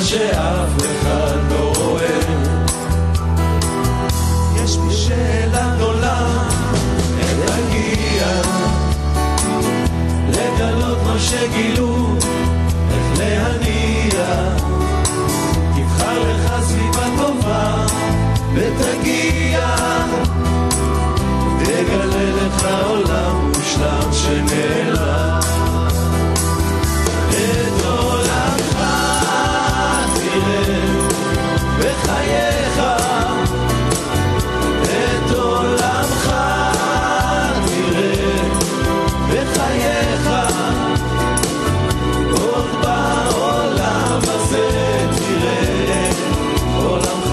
שאף אחד לא רואה. יש בי שאלה גדולה, איך תגיע לגלות מה שגילו, איך להניע. תבחר לך סביבה טובה ותגיע, תגלה לך עולם מושלם שנעלם. את עולמך תראה בחייך, את עולמך תראה בחייך, עוד בעולם הזה תראה עולמך.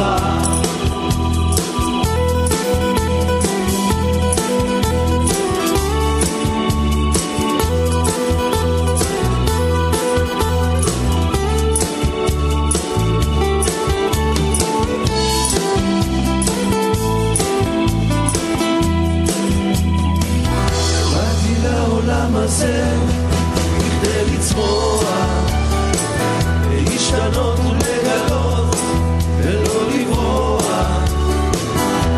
הזה כדי לצמוח, להשתנות ולגלות ולא לברוח,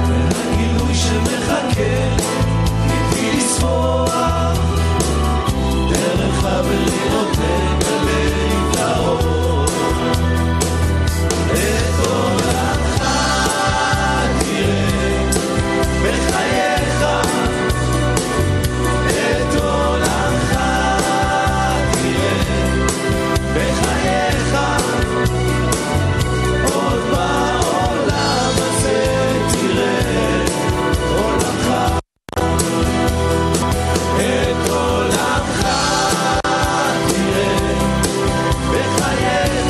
והגילוי שמחכה איתי לסמוח, דרך ולראות תגלה את האור. את עולמך תראה בחייך, את עולמך תראה בחייך, עוד בעולם הזה תראה עולמך. את עולמך תראה בחייך,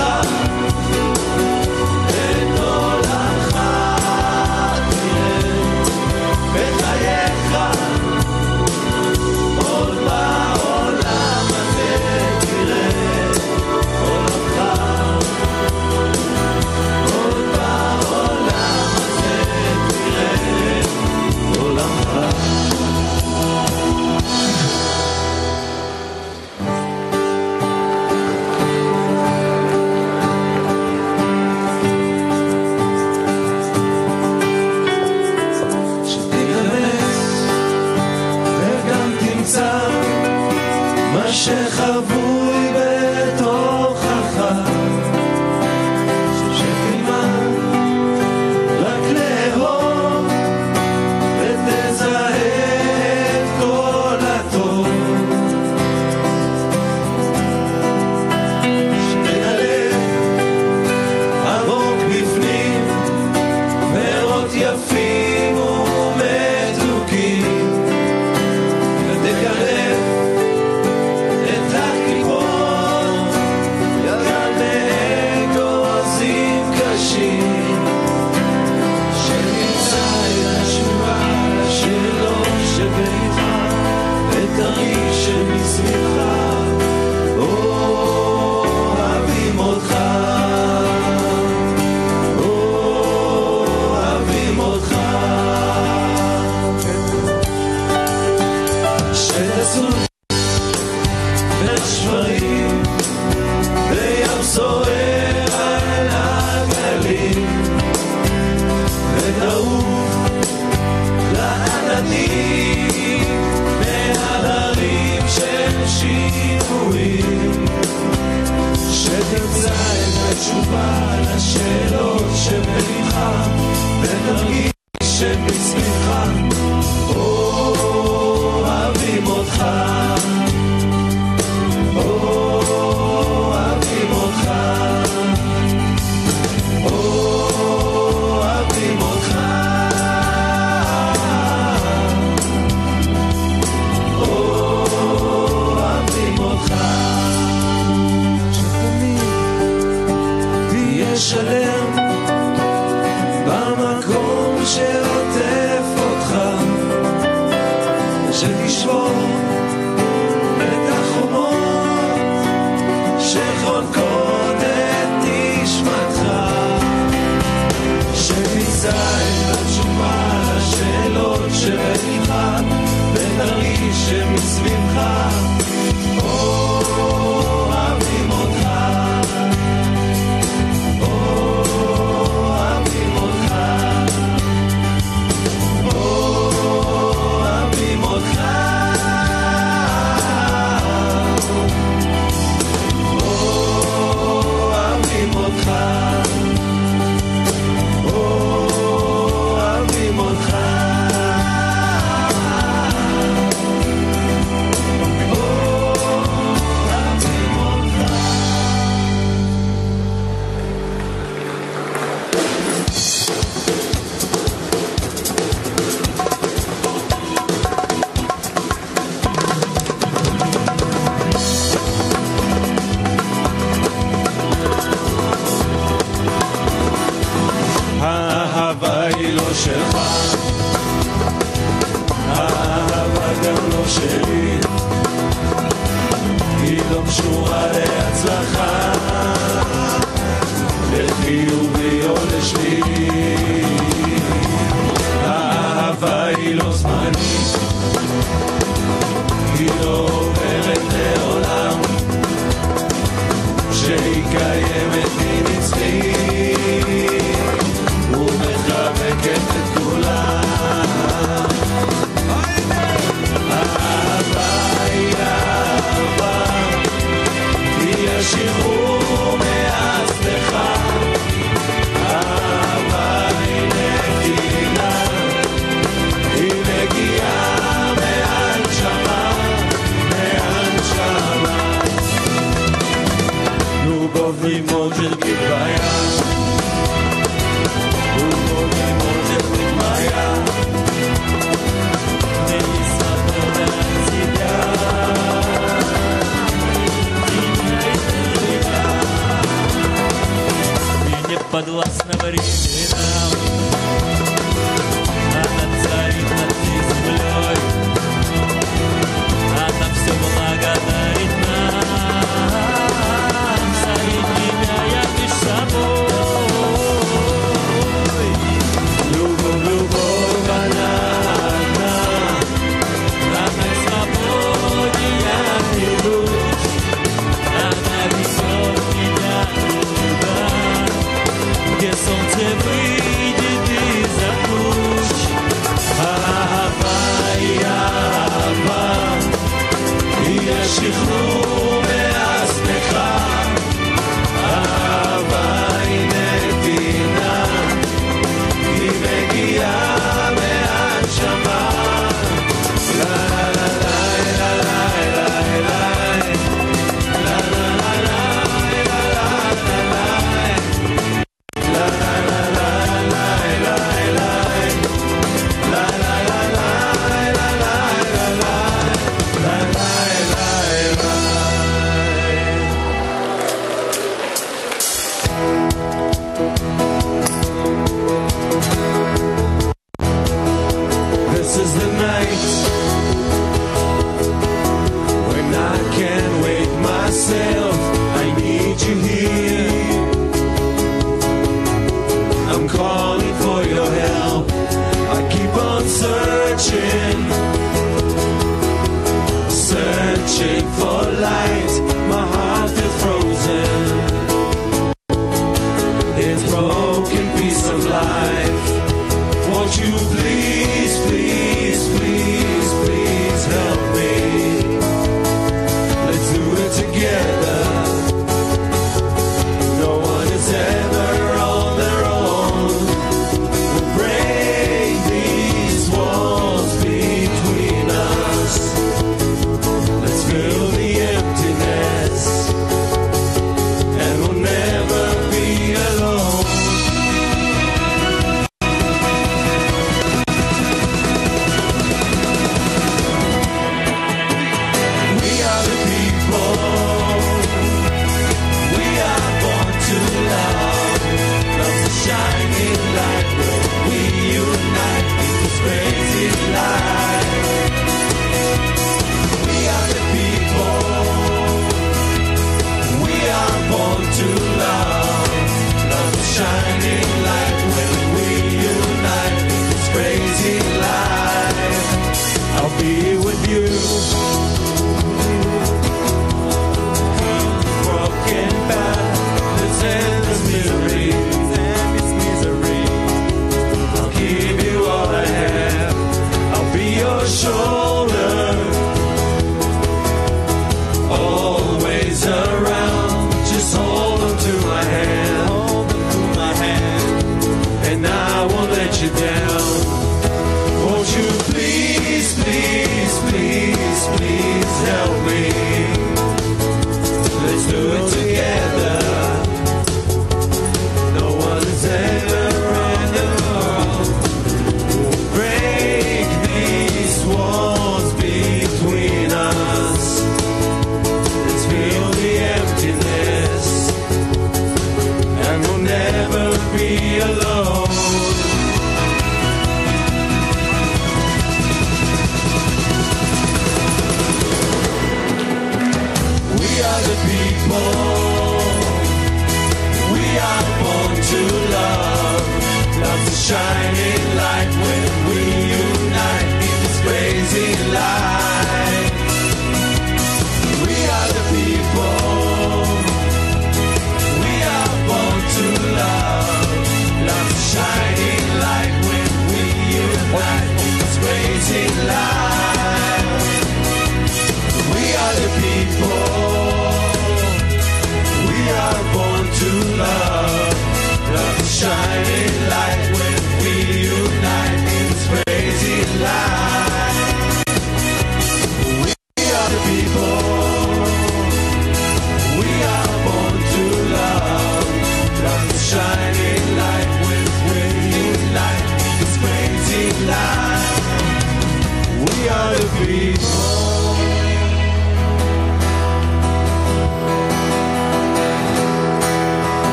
את עולמך תראה בחייך, עוד בעולם הזה תראה עולמך, עוד בעולם הזה תראה עולמך. שתיכנס וגם תמצא מה שחבוי בתוכך, שתלמד רק לאהוב ותזהה את כל הטוב, שתגלה עמוק בפנים פירות יפים ומתוקים, ותגלה את הקליפות גם מאגוזים קשים, שנמצא את התשובה לשאלות שביתך, ותרגיש שמסביבך אוהבים אותך, אוהבים אותך. שתצוד בין השברים בים סוער על הגלים, ותעוף לעננים מההרים של שינויים, שתמצא את התשובה לשאלות שבליבך, ותרגיש שמסביבך אוהבים אותך, אוהבים אותך, אוהבים אותך, אוהבים אותך. שתמיד תהיה שלם במקום שעוטף אותך, שתשבור את החומות שחונקות את נשמתך, שתמצא את התשובה לשאלות שבליבך, ותרגיש שמסביבך אוהבים אותך, שלי. האהבה היא לא זמנית, היא לא עוברת לעולם, שהיא קיימת היא נצחית ומחבקת את כולם. האהבה היא אהבה, היא השחרור מהסליחה. האהבה היא נתינה, היא מגיעה מהנשמה, מהנשמה. Любовь не может быть твоя, любовь не может быть моя, не свобода от тебя, и не подвластна временам, она царит над землей, она все благодарит нам, соединяя между собой. Любовь, любовь, она одна, она к свободе я ведусь, она везет меня туда, где солнце выйдет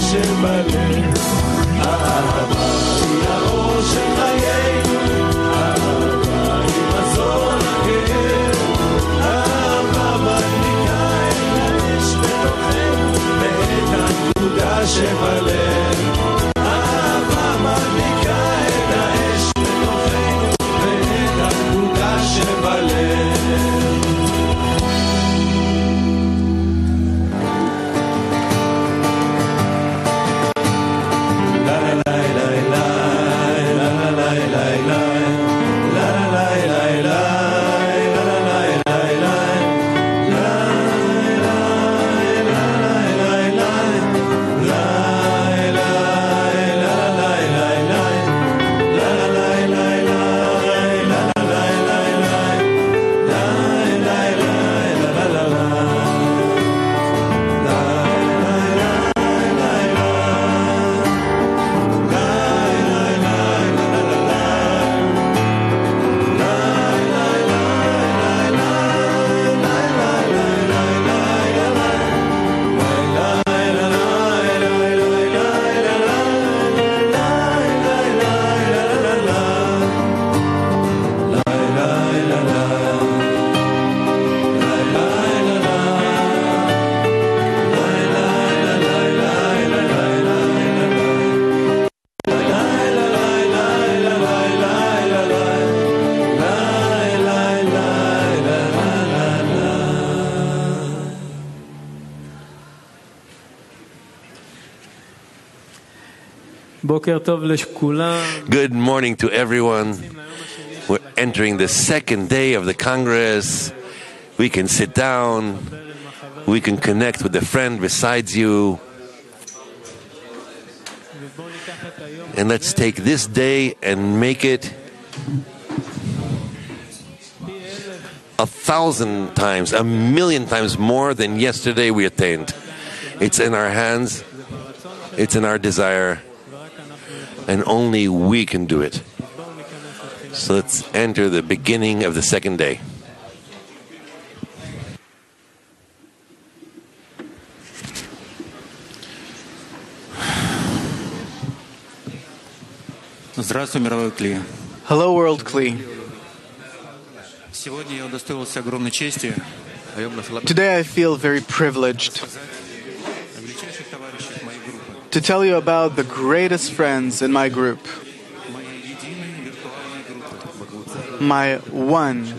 שבלב. אהבה היא האור של חיינו, אהבה היא מזון הכאב, אהבה מדליקה את האש בתוכנו ואת הנקודה שבלב. אהבה מדליקה את האש בתוכנו ואת הנקודה שבלב. Good morning to everyone. We're entering the second day of the Congress. We can sit down. We can connect with the friend beside you. And let's take this day and make it 1,000 times, 1,000,000 times more than yesterday we attained. It's in our hands. It's in our desire. And only we can do it. So let's enter the beginning of the second day. Здравствуй, мировой Кли. Hello, World Kli. Сегодня я удостоился огромной чести Today I feel very privileged о величайших товарищах моей группы, to tell you about the greatest friends in my group, моей единой виртуальной группы. my one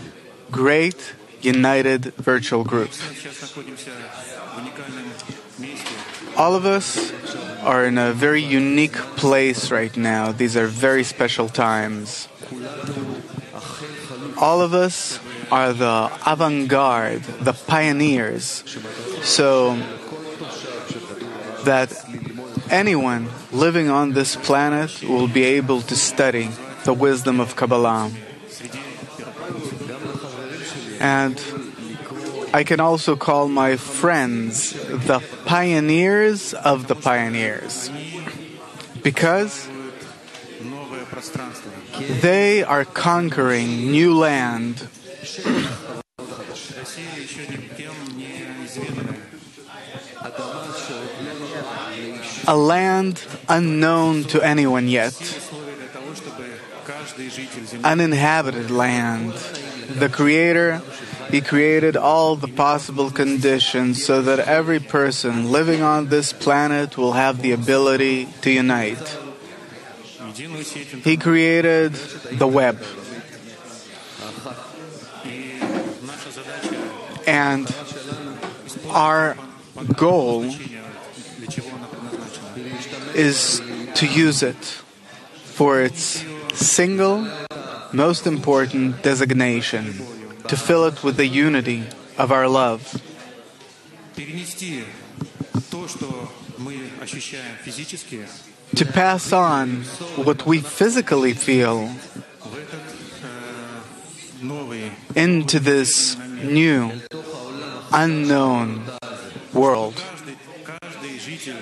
great united virtual group. Мы сейчас находимся в уникальном месте. All of us are in a very unique place right now. These are very special times. All of us are the avant-garde, the pioneers, so that anyone living on this planet will be able to study the wisdom of Kabbalah. And I can also call my friends the pioneers of the pioneers, because Новое пространство. they are conquering new land, Россия еще никем не изведанная. a land unknown to anyone yet, Условия для того, чтобы каждый житель Земли uninhabited land. The Creator, He created all the possible conditions so that every person living on this planet will have the ability to unite. единую сеть He created the web. И наша задача And our goal для чего она предназначена. is to use it for its single, most important designation, to fill it with the unity of our love, Перенести то, что мы ощущаем физически, to pass on what we physically feel в этот новый into this new, unknown world, каждый житель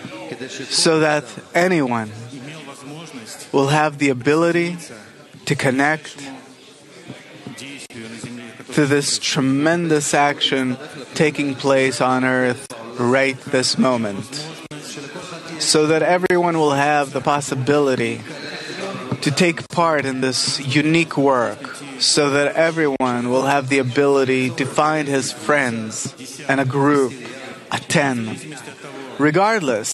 so that anyone имел возможность will have the ability to connect действию на Земле, которое to this tremendous action taking place on earth right this moment. so that everyone will have the possibility to take part in this unique work, so that everyone will have the ability to find his friends and a group, a 10, regardless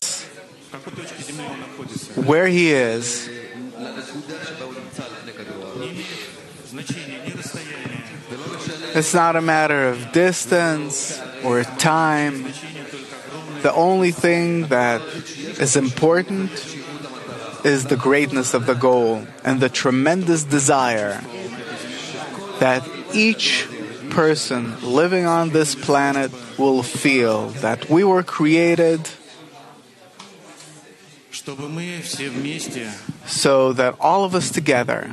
where he is. It's not a matter of distance or time. The only thing that is important is the greatness of the goal and the tremendous desire that each person living on this planet will feel that we were created so that all of us together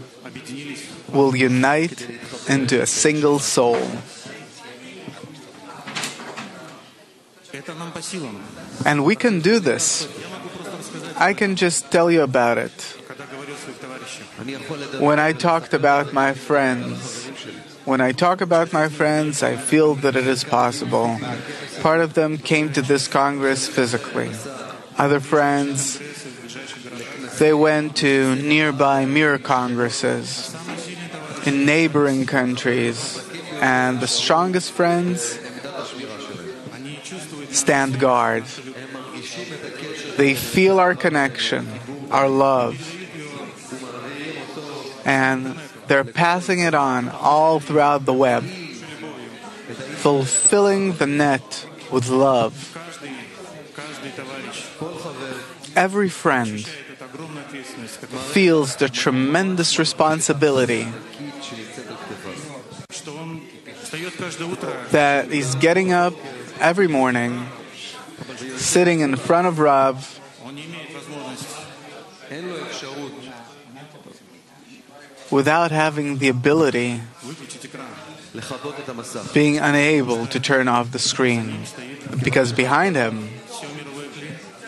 will unite into a single soul. And we can do this. I can just tell you about it. When I talked about my friends, I feel that it is possible. Part of them came to this Congress physically. Other friends, they went to nearby mirror congresses in neighboring countries. And the strongest friends stand guard. They feel our connection, our love, and they're passing it on all throughout the web, fulfilling the net with love. Every friend feels the tremendous responsibility that he's getting up every morning, sitting in front of Rav, without having the ability, being unable to turn off the screen, because behind him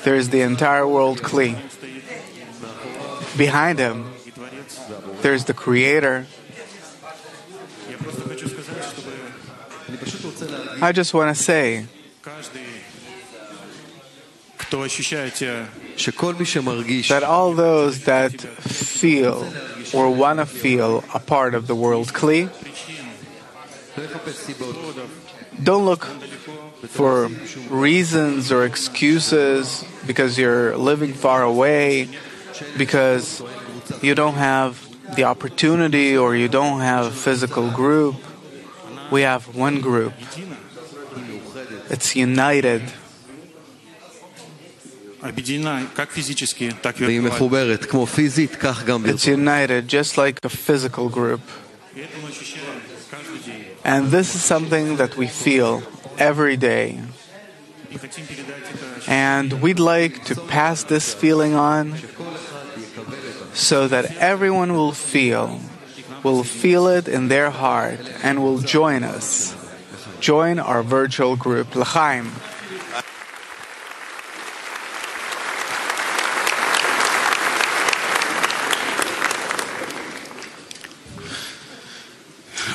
there is the entire world Kli. Behind him there's the Creator. I just want to say that all those that feel or want to feel a part of the world Kli, don't look for reasons or excuses because you're living far away, because you don't have the opportunity or you don't have a physical group. We have one group. It's united. It's united just like a physical group. And this is something that we feel every day. And we'd like to pass this feeling on so that everyone will feel it in their heart and will join us. Join our virtual group, L'chaim.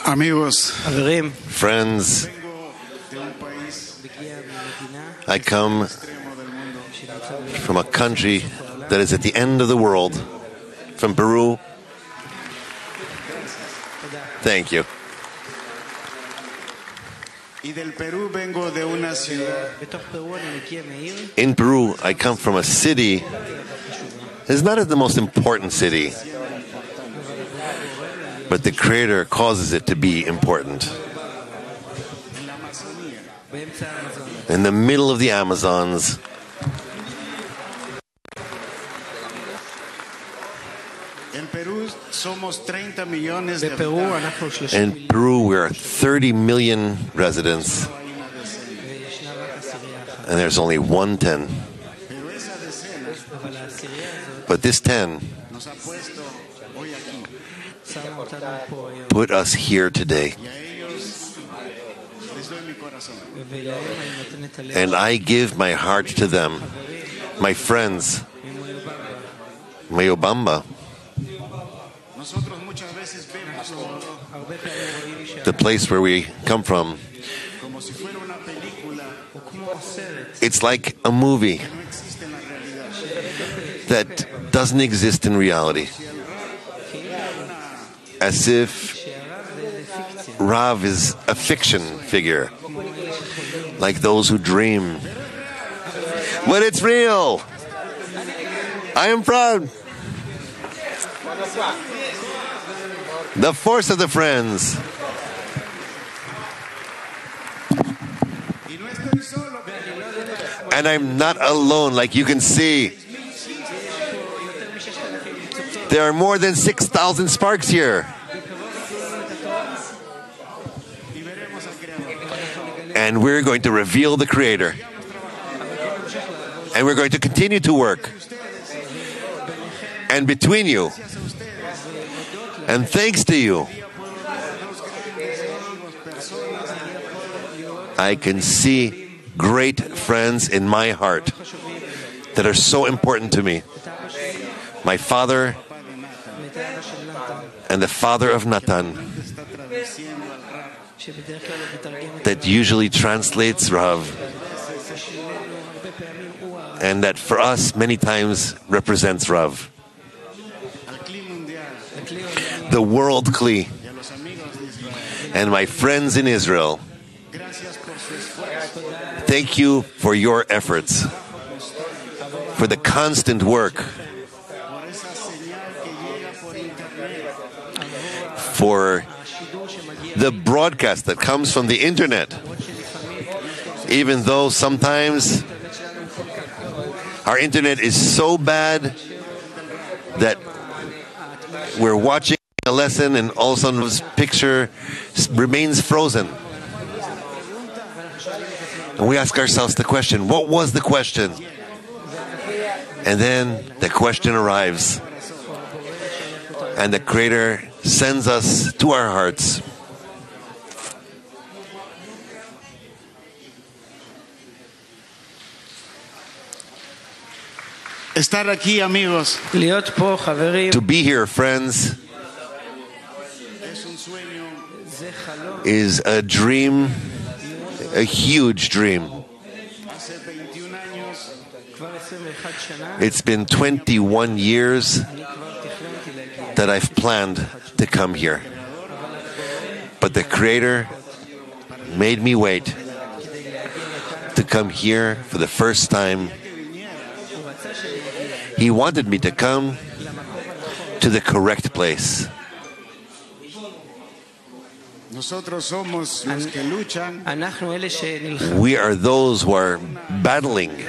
Amigos, friends, I come from a country that is at the end of the world, from Peru. Thank you. In Peru, I come from a city. It's not the most important city, but the Creator causes it to be important. In the middle of the Amazons, in Peru, we are 30 million residents, and there's only 110. But this 10 put us here today. And I give my heart to them, my friends, Mayobamba. The place where we come from, it's like a movie that doesn't exist in reality. As if Rav is a fiction figure, like those who dream. But it's real. I am proud. The force of the friends. And I'm not alone, like you can see. There are more than 6,000 sparks here. And we're going to reveal the Creator. And we're going to continue to work. And between you, and thanks to you, I can see great friends in my heart that are so important to me. My father and the father of Natan, that usually translates Rav, and that for us many times represents Rav. The world Kli and my friends in Israel, thank you for your efforts, for the constant work, for the broadcast that comes from the internet, even though sometimes our internet is so bad that we're watching a lesson and all of a sudden this picture remains frozen. And we ask ourselves the question, what was the question? And then the question arrives. And the Creator sends us to our hearts. Estar aquí, amigos, To be here, friends, is a dream, a huge dream. It's been 21 years that I've planned to come here. But the Creator made me wait to come here for the first time. He wanted me to come to the correct place. We are those who are battling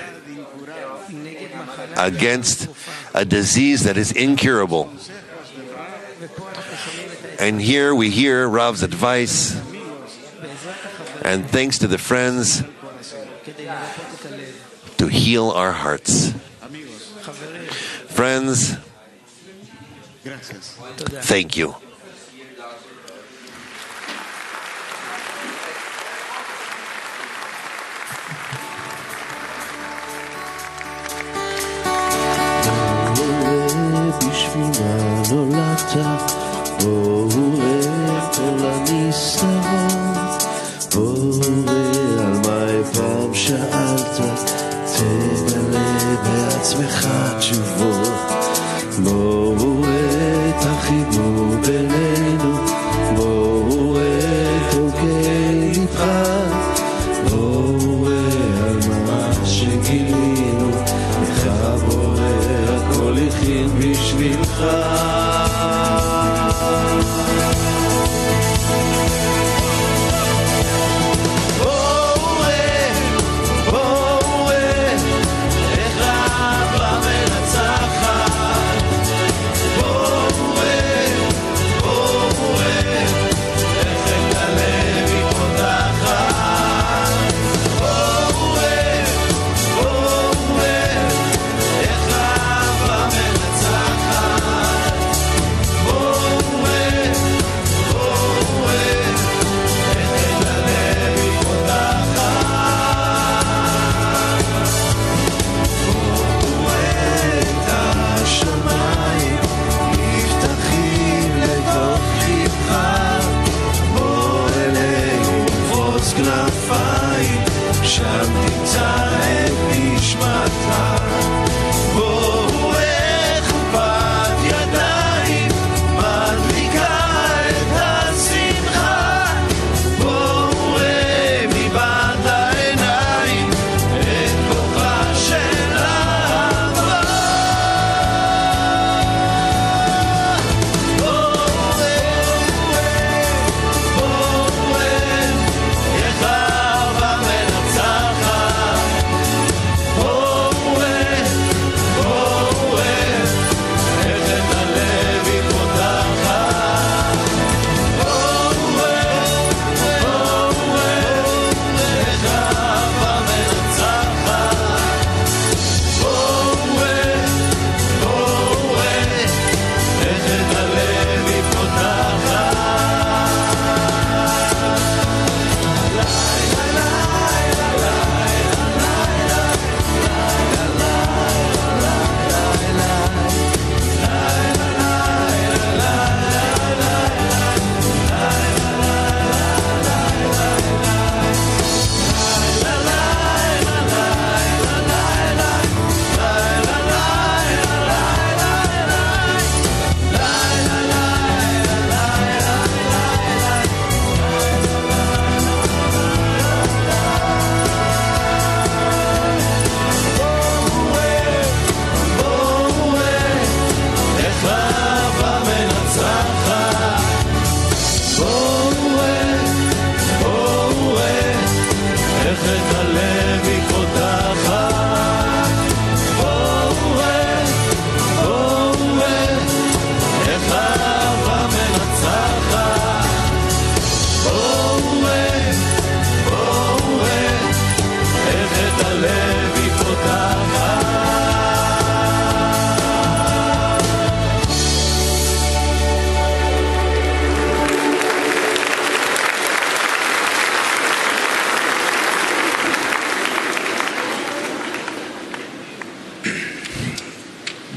against a disease that is incurable. And here we hear Rav's advice, and thanks to the friends, to heal our hearts. Friends, thank you.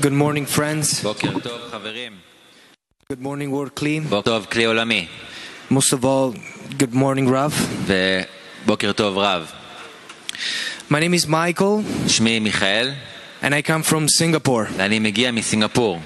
Good morning, friends. בוקר טוב חברים. Good morning, World Clean. בוקר טוב כלי עולמי. Most of all, good morning, Rav. ובוקר טוב רב. My name is Michael, שמי מיכאל, and I come from Singapore. ואני מגיע מסינגפור.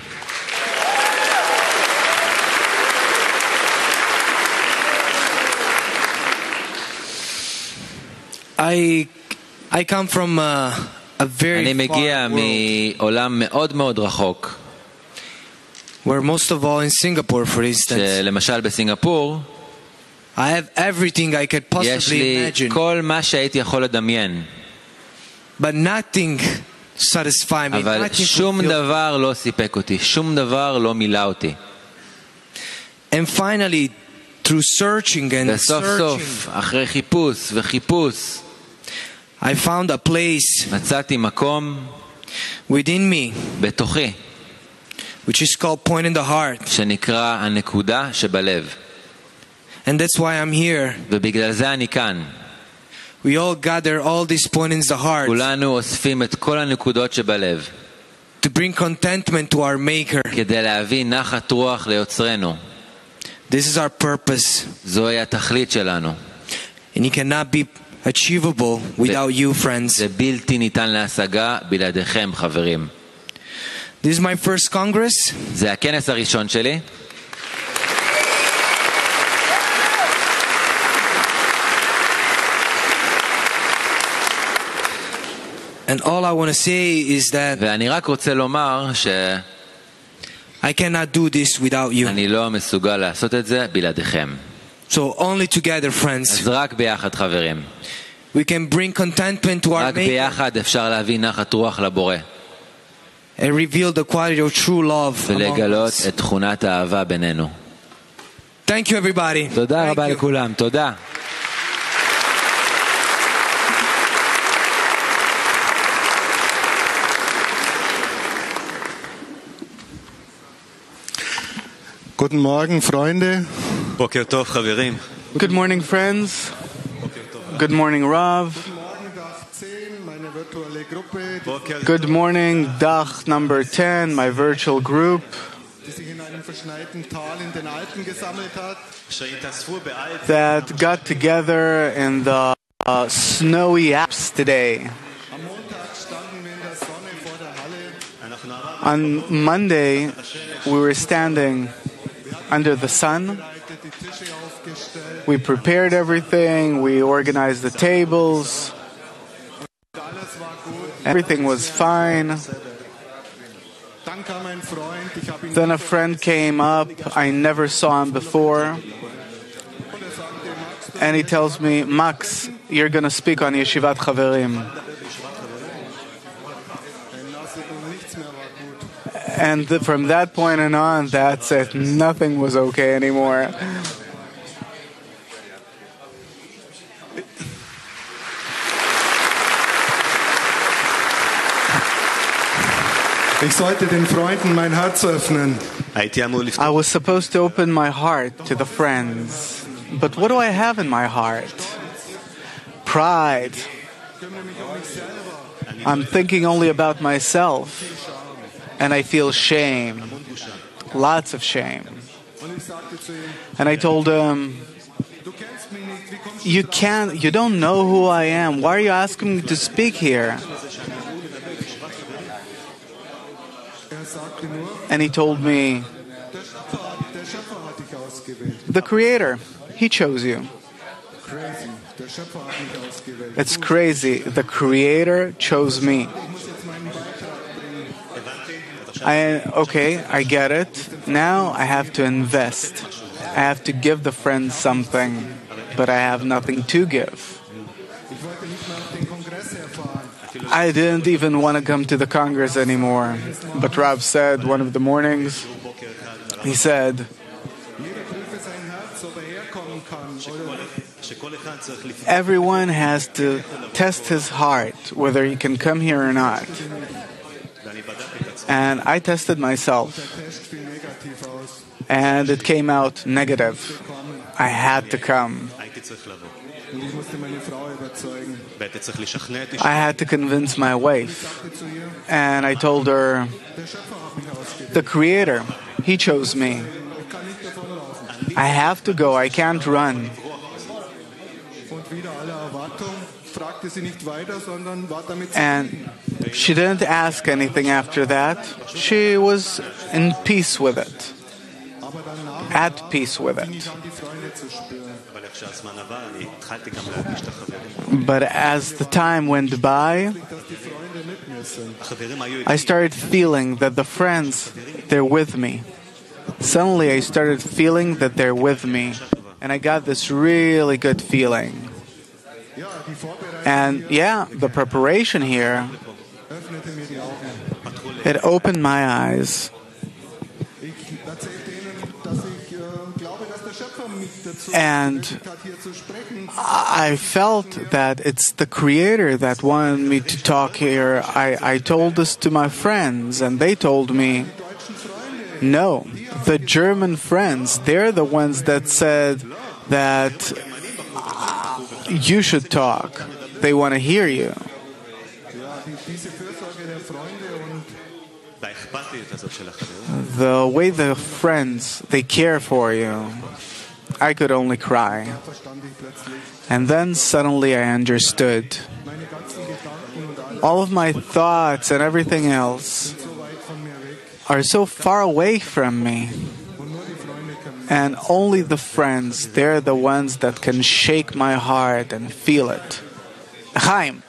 I come from a very אני מגיע far world, מעולם מאוד מאוד רחוק, where most of all in Singapore, for instance, שלמשל בסינגפור I have everything I could יש possibly לי imagine, כל מה שהייתי יכול לדמיין, but nothing satisfies me. אבל Nothing שום fulfills me. דבר לא סיפק אותי, שום דבר לא מילא אותי. And finally, through searching and וסוף searching, סוף, אחרי חיפוש וחיפוש, I found a place מצאתי מקום within me, בתוכי, which is called point in the heart. שנקרא הנקודה שבלב. And that's why I'm here. ובגלל זה אני כאן. We all gather all these points in the heart כולנו אוספים את כל הנקודות שבלב, to bring contentment to our Maker. כדי להביא נחת רוח ליוצרנו. This is our purpose. זוהי התכלית שלנו. And it cannot be achievable without you, friends. זה בלתי ניתן להשגה בלעדיכם, חברים. This is my first Congress. זה הכנס הראשון שלי. And all I want to say is that ואני רק רוצה לומר I cannot do this without you. שאני לא מסוגל לעשות את זה בלעדיכם. So only together, friends, אז רק ביחד, חברים. we can bring contentment to our רק Maker ביחד אפשר להביא נחת רוח לבורא, and reveal the quality of true love among ולגלות us. את תכונת האהבה בינינו. Thank you, everybody. תודה Thank רבה you. לכולם, תודה. Guten Morgen, Freunde. בוקר טוב חברים. Good morning, friends. Good morning, Rav. Meine virtuelle Gruppe, Good morning, Dach number 10, my virtual group die sich in einem verschneiten Tal in den Alpen gesammelt hat. שהתאספו באלפים that got together in the snowy Alps today. Am Montag standen wir in der Sonne vor der Halle. אנחנו עברנו On Monday, we were standing under the sun. Die Tische aufgestellt. We prepared everything, we organized the tables, Alles war gut. everything was fine. Dann kam ein Freund, ich habe ihn Then a friend came up, I never saw him before, and he tells me, Max, you're going to speak on Yeshivat Chaverim. And from that point on, that's it. Nothing was okay anymore. Ich sollte den Freunden mein Herz öffnen. הייתי אמור לפתוח I was supposed to open my heart to the friends. But what do I have in my heart? Pride. I'm thinking only about myself. And I feel shame. Lots of shame. And I told him, you don't know who I am. Why are you asking me to speak here? And he told me, Der Schöpfer hat dich ausgewählt. the Creator, He chose you. Crazy. Der Schöpfer hat mich ausgewählt. It's crazy. The Creator chose me. I get it. Now I have to invest. I have to give the friends something, but I have nothing to give. Ich wollte nicht mehr auf den Kongress herfahren. I didn't even want to come to the Congress anymore. But Rav said one of the mornings, he said, Jeder prüfe sein Herz, ob herkommen kann. Oder שכל אחד צריך לפתוח everyone has to test his heart, whether he can come here or not. ואני בדקתי את עצמי. And I tested myself, Test fiel negativ aus. and it came out negative. I had to come. הייתי צריך לבוא. I had to convince my wife. And I told her, the Creator, He chose me. I have to go, I can't run. And she didn't ask anything after that. She was in peace with it. At peace with it. But as the time went by, I started feeling that the friends, they're with me. Suddenly I started feeling that they're with me. And I got this really good feeling. And yeah, the preparation here, it opened my eyes. And I felt that it's the Creator that wanted me to talk here. I told this to my friends, and they told me, no, the German friends, they're the ones that said that you should talk. They want to hear you. The way the friends, they care for you, I could only cry. And then suddenly I understood. All of my thoughts and everything else are so far away from me. And only the friends, they're the ones that can shake my heart and feel it. Chaim.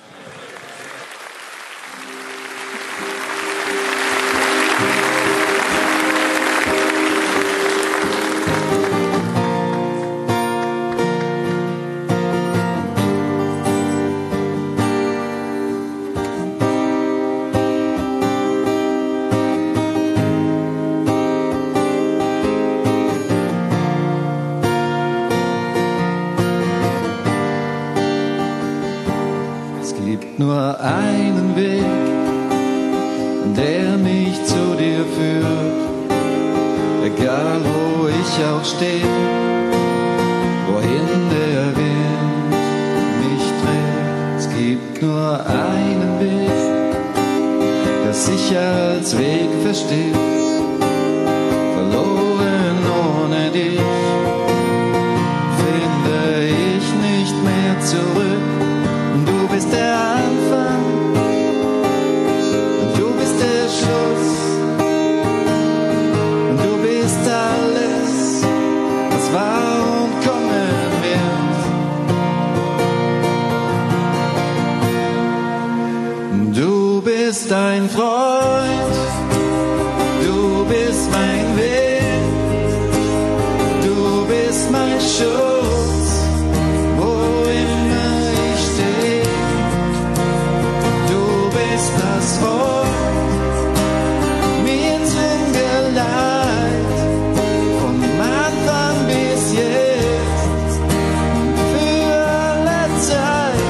Nur einen Weg, der mich zu dir führt, egal wo ich auch stehe, wohin der Wind mich trägt. Es gibt nur einen Weg, der sich als Weg versteht, verloren ohne dich, finde ich nicht mehr zurück. Du bist der Anfang, du bist der Schluss, du bist alles, was war und kommen wird. Du bist ein Freund, du bist mein Weg, du bist mein Schutz. Das Wort mir zum Geleit, vom Anfang bis jetzt, für alle Zeit.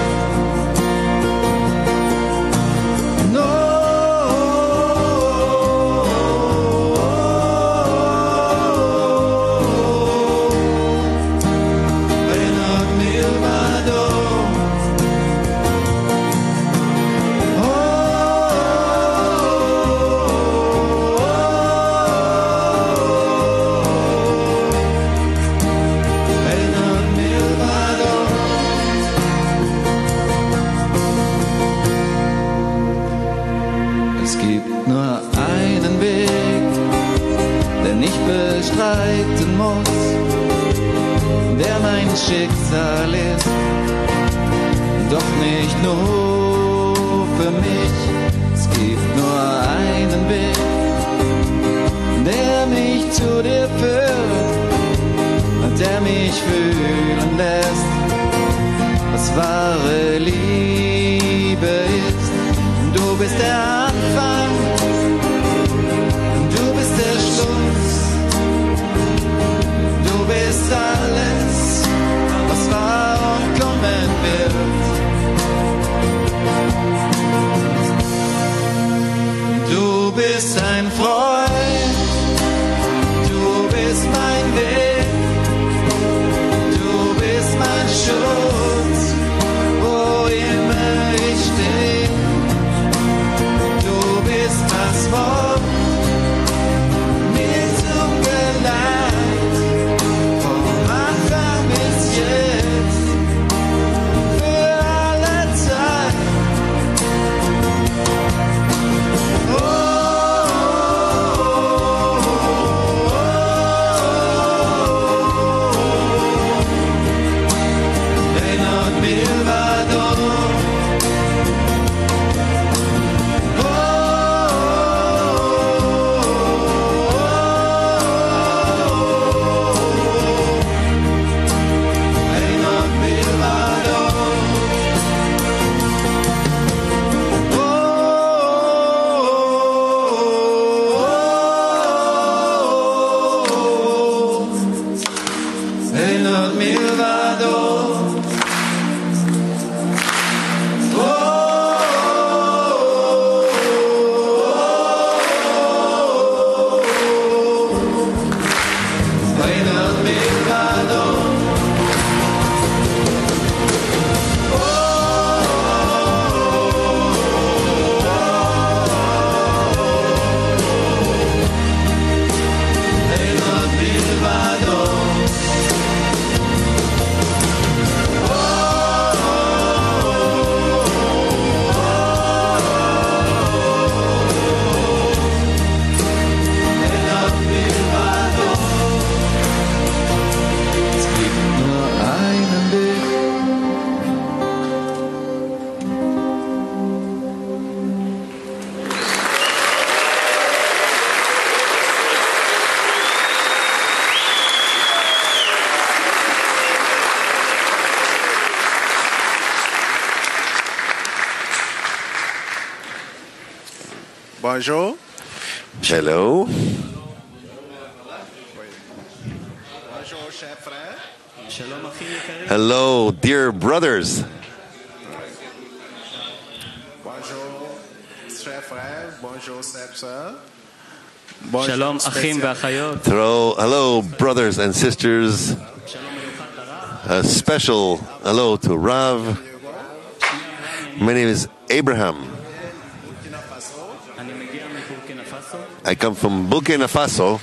Es gibt nur einen Weg, den ich bestreiten muss, der mein Schicksal ist, doch nicht nur für mich. Es gibt nur einen Weg, der mich zu dir führt und der mich fühlen lässt, was wahre Liebe ist. Du bist der Anfang, du bist der Schluss, du bist alles, was war und kommen wird. Du bist ein Freund, du bist mein Weg, du bist mein Schutz. Bonjour. Hello. Bonjour, chers frères. Hello, dear brothers. Bonjour, chers frères. Bonjour, chers sœurs. Shalom, achim ve'achayot. Hello, brothers and sisters. A special hello to Rav. My name is Abraham. I come from Burkina Faso.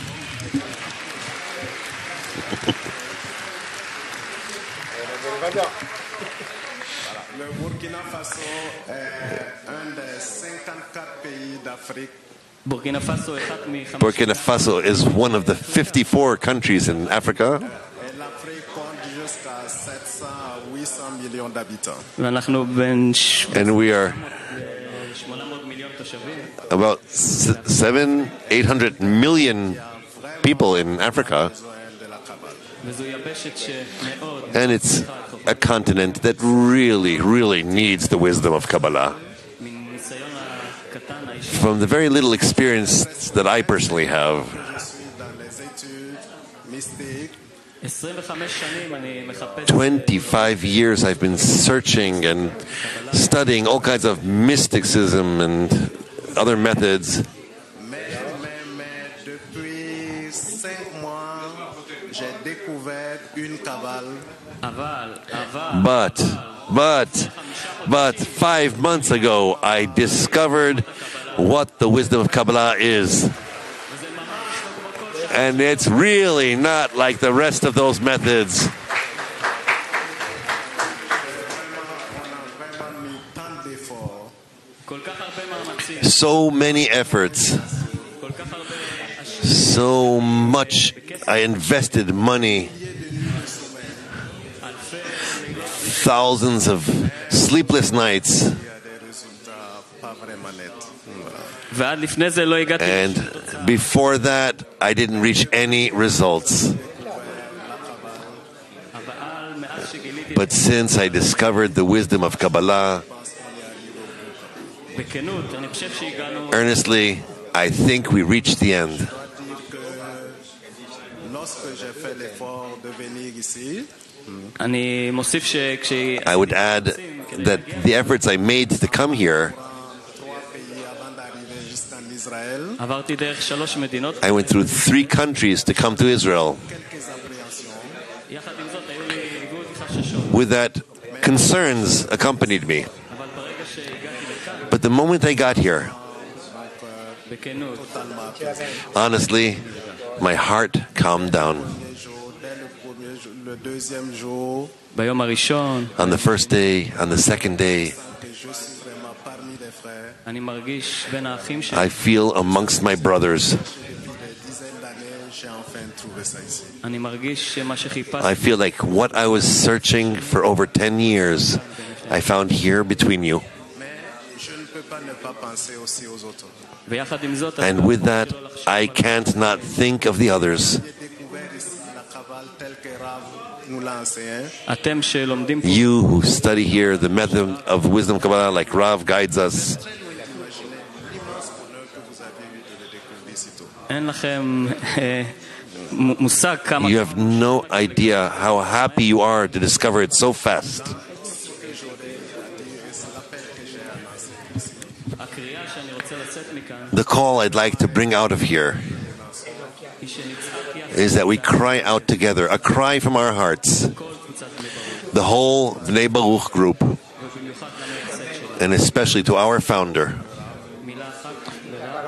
Le Burkina Faso est un des 54 pays d'Afrique. Burkina Faso is one of the 54 countries in Africa. Et l'Afrique compte jusqu'à 700 à 800 millions d'habitants. And we are about 800 million people in Africa. And it's a continent that really needs the wisdom of Kabbalah. From the very little experience that I personally have, 25 years I've been searching and studying all kinds of mysticism and other methods. Depuis 5 mois, j'ai découvert une Kabbalah. But 5 months ago, I discovered what the wisdom of Kabbalah is. And it's really not like the rest of those methods. So many efforts, so much I invested money, thousands of sleepless nights, and before that I didn't reach any results. But since I discovered the wisdom of Kabbalah, earnestly, I think we reached the end. I would add that the efforts I made to come here, I went through 3 countries to come to Israel. With that, concerns accompanied me. But the moment I got here, honestly, my heart calmed down. On the first day, on the second day, I feel amongst my brothers. I feel like what I was searching for over 10 years, I found here between you. And with that, I can't not think of the others. You who study here the method of wisdom Kabbalah like Rav guides us. You have no idea how happy you are to discover it so fast. The call I'd like to bring out of here is that we cry out together, a cry from our hearts, the whole Bnei Baruch group, and especially to our founder.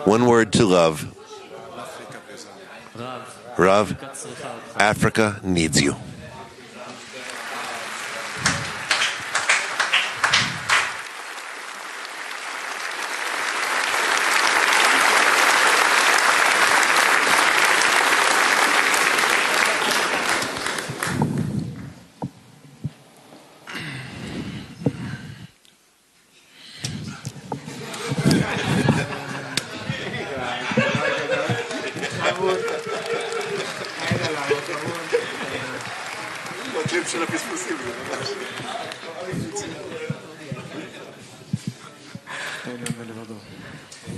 One word to Rav. Rav, Africa needs you.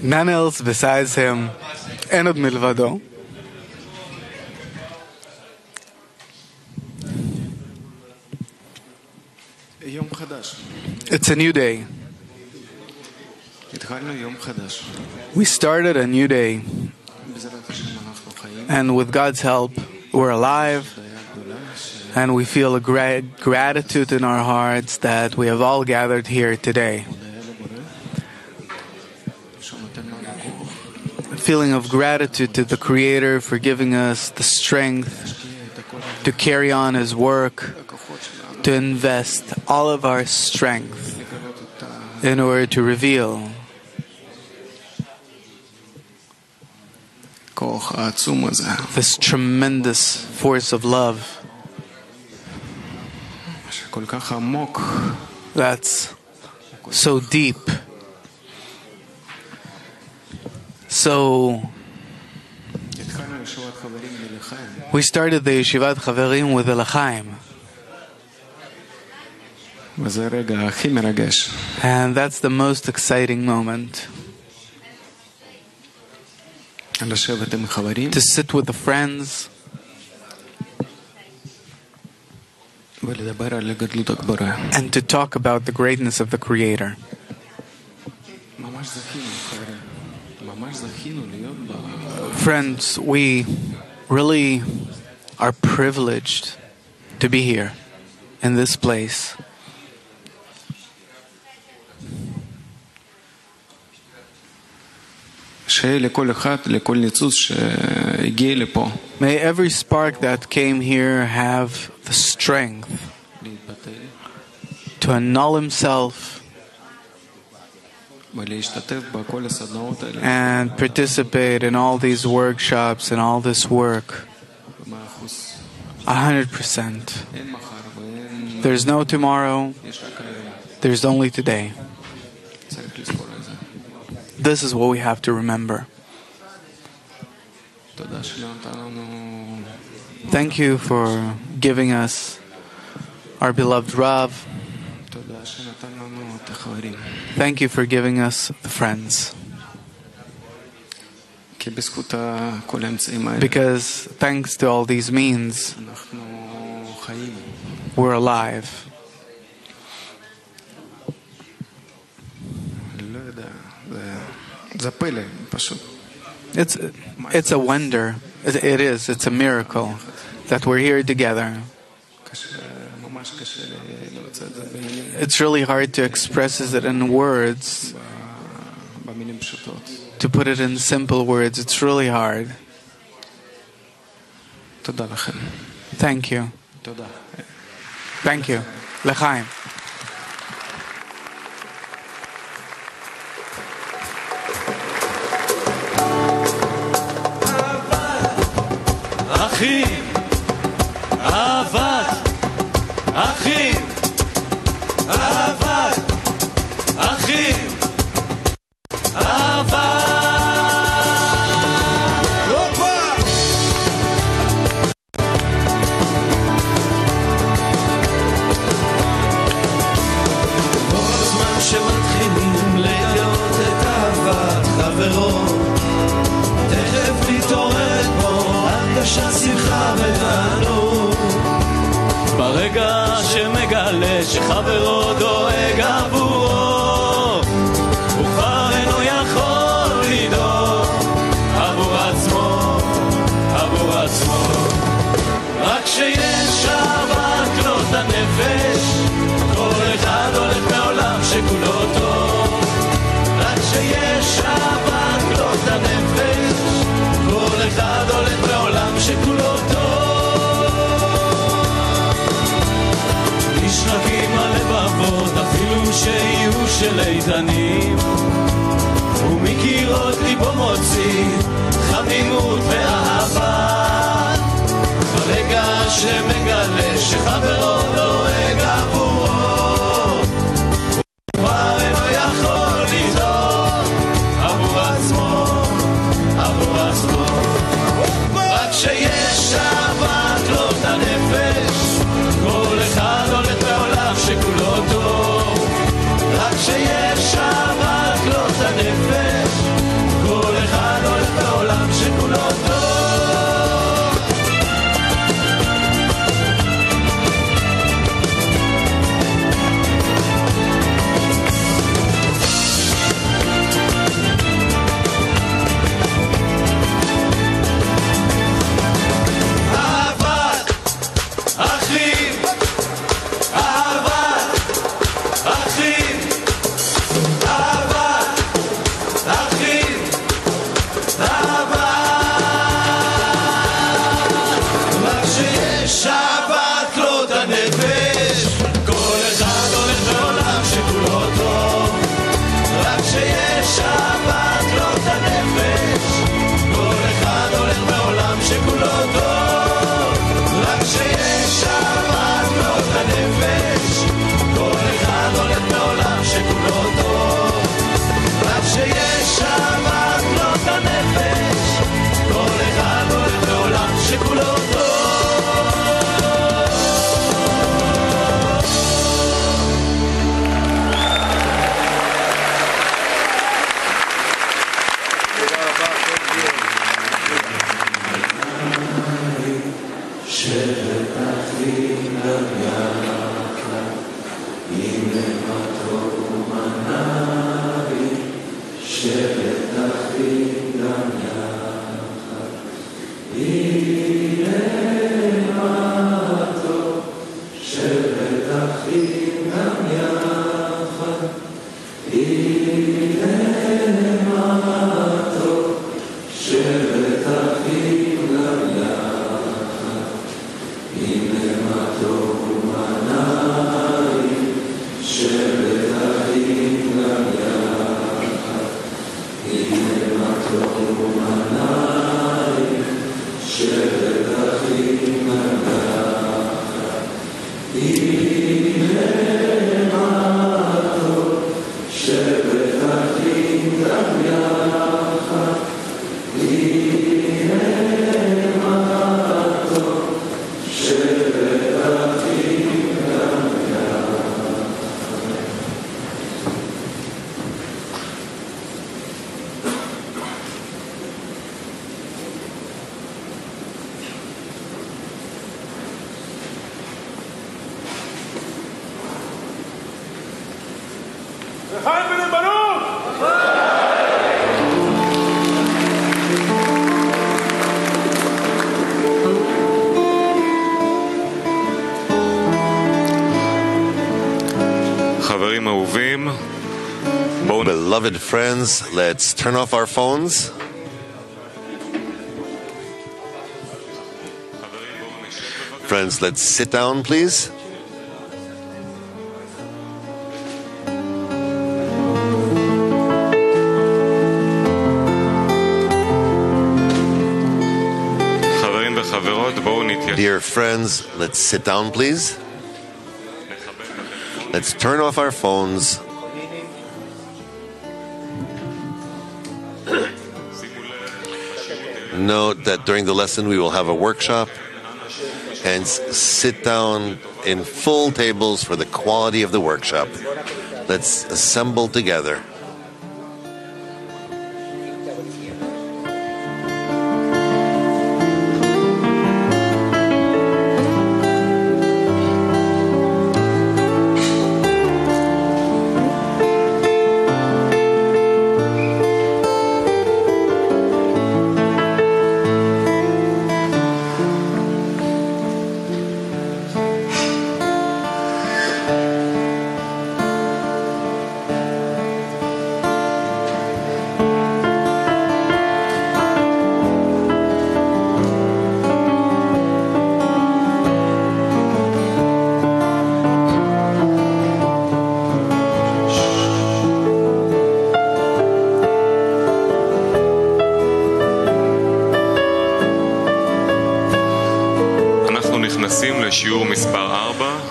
None else besides him. אין עוד מלבדו. יום חדש. It's a new day. התחלנו יום חדש. We started a new day. בעזרת השם אנחנו חיים. And with God's help, we're alive. And we feel a great gratitude in our hearts that we have all gathered here today. A feeling of gratitude to the Creator for giving us the strength to carry on His work, to invest all of our strength in order to reveal this tremendous force of love that's so deep, so we started the Yeshivat Chaverim with the L'chaim, and that's the most exciting moment, to sit with the friends and to talk about the greatness of the Creator. Friends, we really are privileged to be here in this place. May every spark that came here have the strength to annul himself and participate in all these workshops and all this work 100%. There's no tomorrow, there's only today. This is what we have to remember. Thank you for giving us our beloved Rav. Thank you for giving us the friends. Because thanks to all these means, we're alive. It's a wonder. It is. It's a miracle that we're here together. It's really hard to express it in words. To put it in simple words, it's really hard. Thank you. Thank you. L'chaim. אחים, אהבת, אחים, אהבת, אחים, אהבת. כל זמן שמתחילים לגלות את אהבת חברו, תכף נתעוררת בו הרגשת שמחה ותענוג. ברגע שמגלה שחברו דואג עבורו, הוא כבר אינו יכול לדאוג עבור עצמו, עבור עצמו. רק כשיש אהבת כלות הנפש, כל אחד הולך בעולם שכולו טוב. רק כשיש אהבת כלות הנפש, כל אחד הולך בעולם שכולו טוב. נשרקים הלבבות אפילו שיהיו של איתנים, ומקירות ליבו מוציא חמימות ואהבה. ברגע שמגלה שחברו דואג עבורו, הוא כבר אינו יכול לדאוג עבור עצמו, עבור עצמו. רק שיש אהבת כלות הנפש, כל אחד הולך בעולם שכולו טוב. רק שיש אהבת כלות הנפש, Beloved friends, let's turn off our phones. Friends, let's sit down, please. Dear friends, let's sit down, please. Let's turn off our phones. Note that during the lesson we will have a workshop and sit down in full tables for the quality of the workshop. Let's assemble together.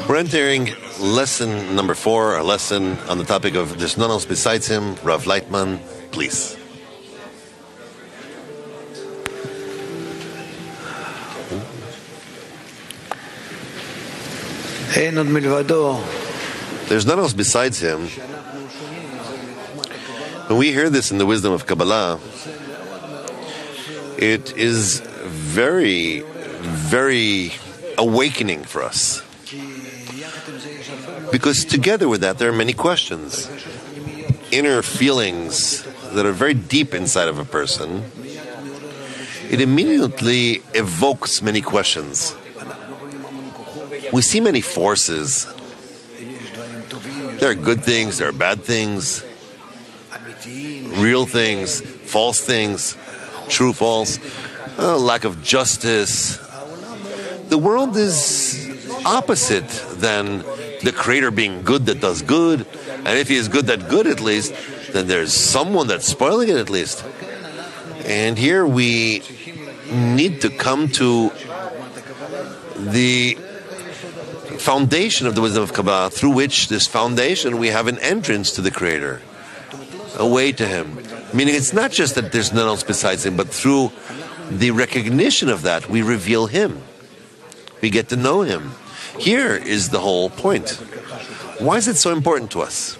We're entering lesson number 4, a lesson on the topic of there's none else besides him. Rav Leitman, please. There's none else besides him. When we hear this in the wisdom of Kabbalah, it is very, very awakening for us. Because together with that, there are many questions, inner feelings that are very deep inside of a person. It immediately evokes many questions. We see many forces. There are good things, there are bad things, real things, false things, true, false, lack of justice. The world is opposite than the Creator being good that does good, and if He is good that good at least, then there's someone that's spoiling it at least. And here we need to come to the foundation of the wisdom of Kabbalah, through which this foundation we have an entrance to the Creator, a way to Him. Meaning it's not just that there's none else besides Him, but through the recognition of that, we reveal Him. We get to know Him. Here is the whole point. Why is it so important to us?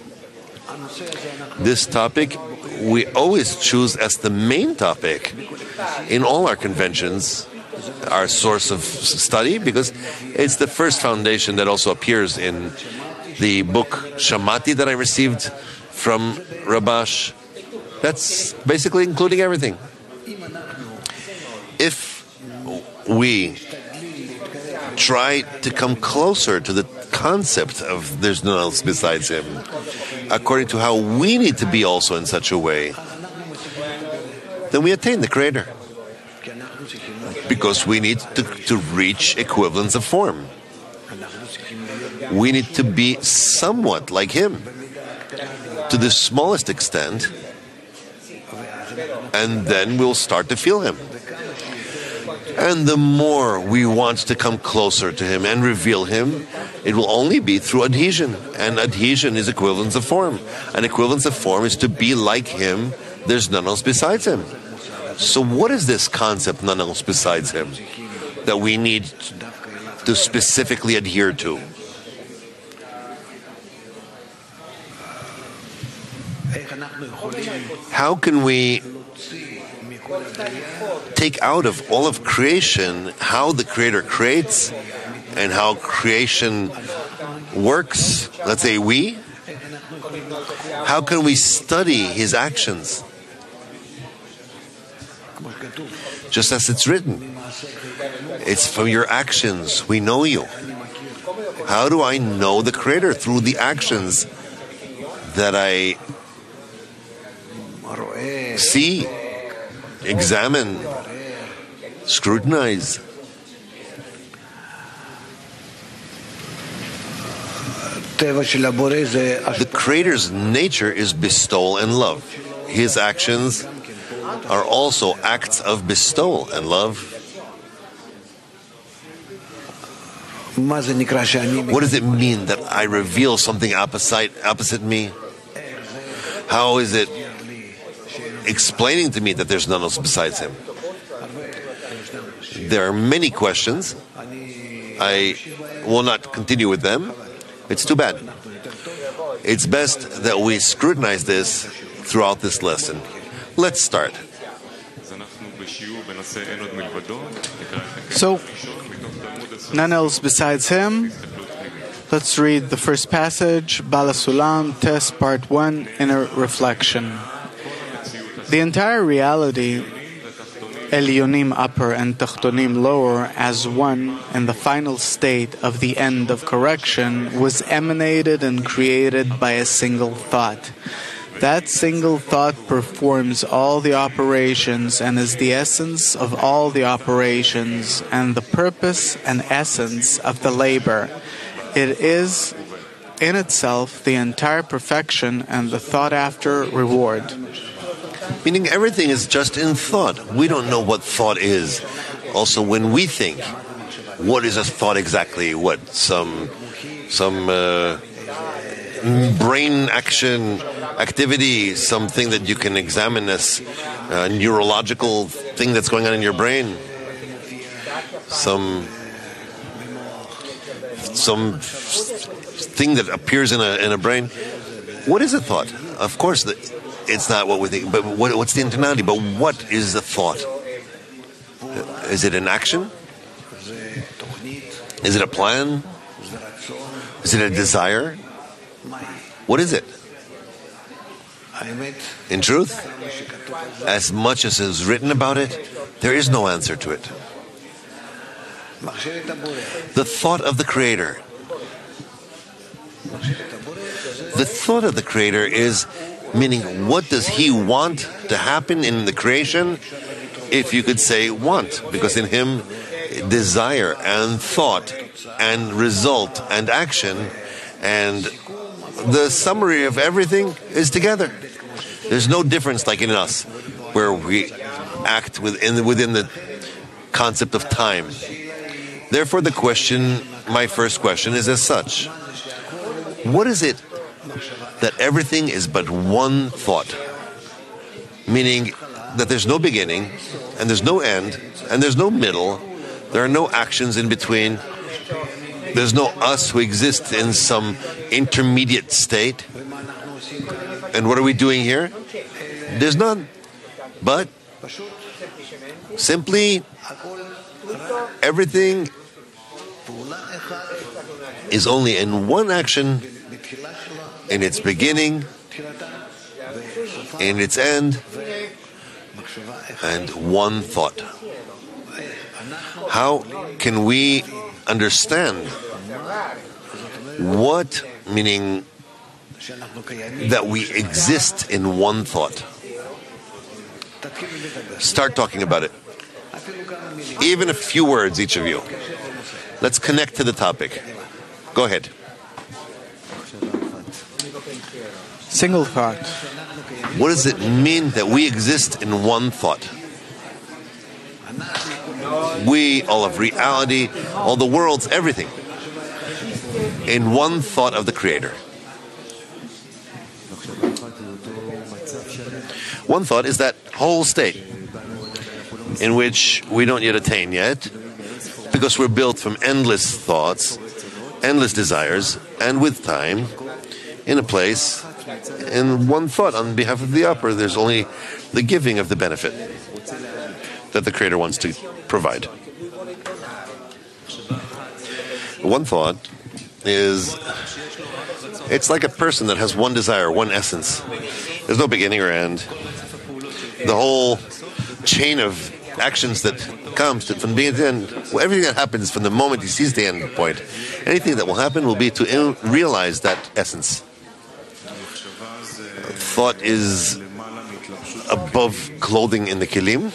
This topic we always choose as the main topic in all our conventions, our source of study because it's the first foundation that also appears in the book Shamati that I received from Rabash. That's basically including everything. If we try to come closer to the concept of there's no one else besides him, according to how we need to be also in such a way, then we attain the Creator. Because we need to reach equivalence of form. We need to be somewhat like him, to the smallest extent, and then we'll start to feel him. And the more we want to come closer to him and reveal him, it will only be through adhesion. And adhesion is equivalence of form. And equivalence of form is to be like him. There's none else besides him. So what is this concept, none else besides him, that we need to specifically adhere to? How can we take out of all of creation how the Creator creates and how creation works? Let's say we. How can we study his actions? Just as it's written, it's from your actions we know you. How do I know the Creator? Through the actions that I see, examine, scrutinize. The Creator's nature is bestowal and love. His actions are also acts of bestowal and love. What does it mean that I reveal something opposite me? How is it explaining to me that there's none else besides him? There are many questions. I will not continue with them. It's too bad. It's best that we scrutinize this throughout this lesson. Let's start. So, none else besides him. Let's read the first passage, Bala Sulam, Test Part 1, Inner Reflection. The entire reality, Elyonim upper and Tachtonim lower, as one in the final state of the end of correction, was emanated and created by a single thought. That single thought performs all the operations and is the essence of all the operations and the purpose and essence of the labor. It is in itself the entire perfection and the thought-after reward. Meaning everything is just in thought. We don't know what thought is. Also, when we think, what is a thought exactly? What? Some brain action activity, something that you can examine as a neurological thing that's going on in your brain. Some thing that appears in a brain. What is a thought? Of course, it's not what we think, but what's the internality? But what is a thought? Is it an action? Is it a plan? Is it a desire? What is it? In truth, as much as is written about it, there is no answer to it. The thought of the Creator. The thought of the Creator is, meaning, what does He want to happen in the creation? If you could say want, because in Him, desire and thought and result and action and the summary of everything is together. There's no difference like in us, where we act within the concept of time. Therefore, my first question is as such. What is it that everything is but one thought? Meaning that there's no beginning, and there's no end, and there's no middle, there are no actions in between, there's no us who exist in some intermediate state. And what are we doing here? There's none. But simply everything is only in one action, in its beginning, in its end, and one thought. How can we understand what, meaning that we exist in one thought? Start talking about it. Even a few words, each of you. Let's connect to the topic. Go ahead. Single thought. What does it mean that we exist in one thought? We, all of reality, all the worlds, everything, in one thought of the Creator. One thought is that whole state in which we don't yet attain yet, because we're built from endless thoughts, endless desires, and with time, in a place, in one thought on behalf of the upper, there's only the giving of the benefit that the Creator wants to provide. One thought is, it's like a person that has one desire, one essence. There's no beginning or end. The whole chain of actions that comes from beginning to end, well, everything that happens from the moment he sees the end point, anything that will happen will be to realize that essence. Thought is above clothing in the kilim.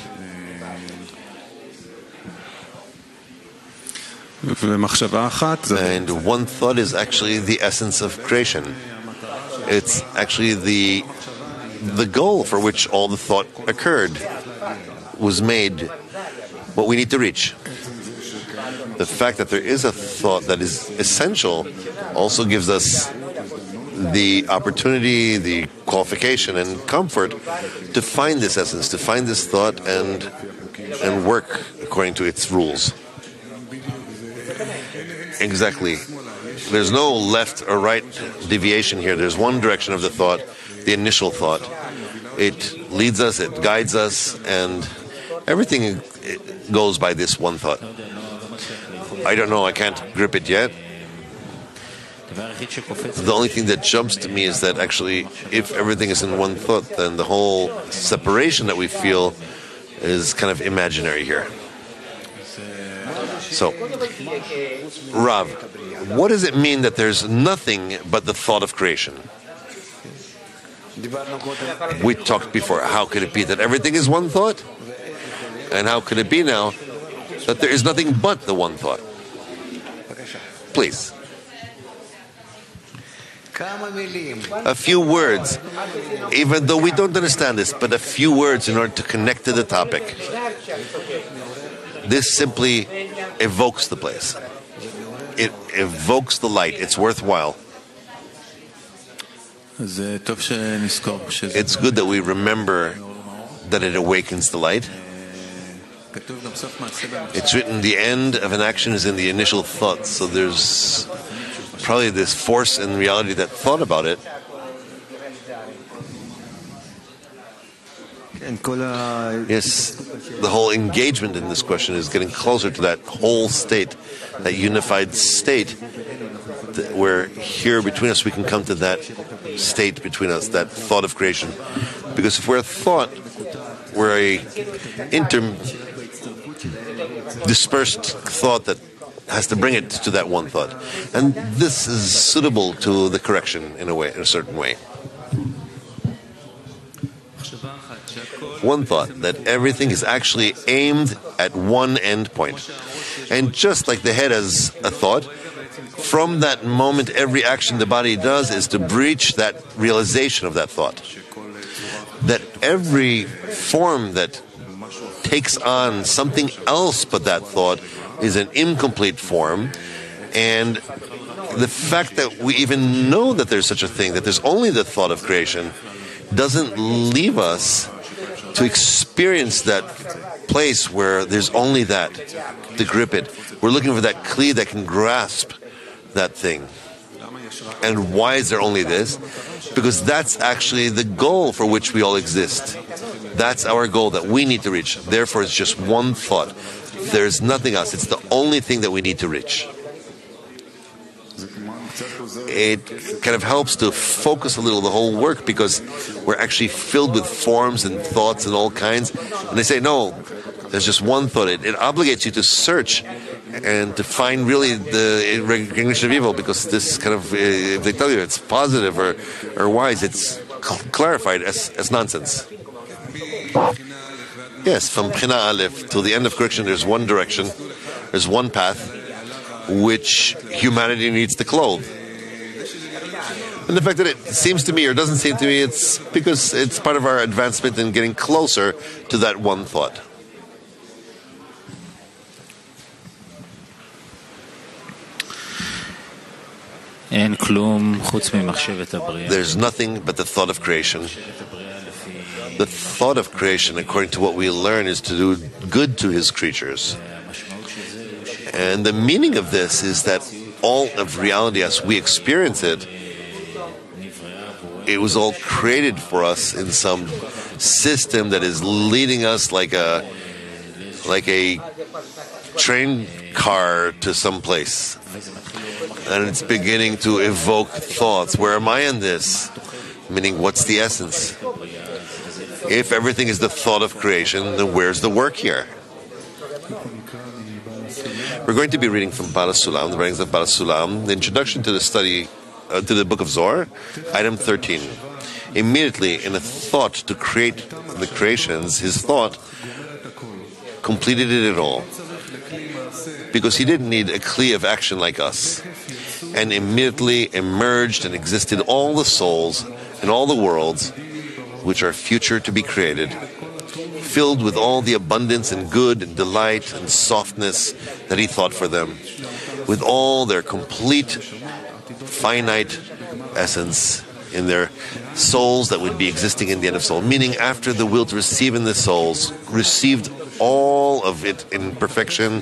And one thought is actually the essence of creation. It's actually the goal for which all the thought occurred, was made, what we need to reach. The fact that there is a thought that is essential also gives us the opportunity, the qualification and comfort to find this essence, to find this thought and work according to its rules. Exactly. There's no left or right deviation here. There's one direction of the thought, the initial thought. It leads us, it guides us, and everything goes by this one thought. I don't know, I can't grip it yet. The only thing that jumps to me is that actually, if everything is in one thought, then the whole separation that we feel is kind of imaginary here. So, Rav, what does it mean that there's nothing but the thought of creation? We talked before, how could it be that everything is one thought? And how could it be now that there is nothing but the one thought? Please. A few words, even though we don't understand this, but a few words in order to connect to the topic. This simply evokes the place. It evokes the light. It's worthwhile. It's good that we remember that it awakens the light. It's written, the end of an action is in the initial thought. So there's probably this force in reality that thought about it. Yes, the whole engagement in this question is getting closer to that whole state, that unified state, where here between us we can come to that state between us, that thought of creation. Because if we're a thought, we're a dispersed thought that has to bring it to that one thought. And this is suitable to the correction in a certain way. One thought, that everything is actually aimed at one end point. And just like the head has a thought, from that moment every action the body does is to breach that realization of that thought. That every form that takes on something else but that thought is an incomplete form, and the fact that we even know that there's such a thing, that there's only the thought of creation, doesn't leave us to experience that place where there's only that, to grip it. We're looking for that kli that can grasp that thing. And why is there only this? Because that's actually the goal for which we all exist. That's our goal that we need to reach. Therefore, it's just one thought. There's nothing else. It's the only thing that we need to reach. It kind of helps to focus a little the whole work, because we're actually filled with forms and thoughts and all kinds. And they say, no, there's just one thought. It obligates you to search and to find really the recognition of evil, because this kind of, if they tell you it's positive or wise, it's clarified as nonsense. Yes, from Bchina Aleph to the end of correction, there's one direction, there's one path which humanity needs to clothe. And the fact that it seems to me or doesn't seem to me, it's because it's part of our advancement in getting closer to that one thought. There's nothing but the thought of creation. The thought of creation, according to what we learn, is to do good to his creatures. And the meaning of this is that all of reality as we experience it, it was all created for us in some system that is leading us like a train car to some place. And it's beginning to evoke thoughts. Where am I in this? Meaning, what's the essence? If everything is the thought of creation, then where's the work here? We're going to be reading from Bala Sulam, the writings of Bala Sulam, the introduction to the study, to the book of Zohar, item 13. Immediately, in a thought to create the creations, his thought completed it all. Because he didn't need a kli of action like us. And immediately emerged and existed all the souls and all the worlds which are future to be created, filled with all the abundance and good and delight and softness that he thought for them, with all their complete finite essence in their souls that would be existing in the end of soul. Meaning, after the will to receive in the souls, received all of it in perfection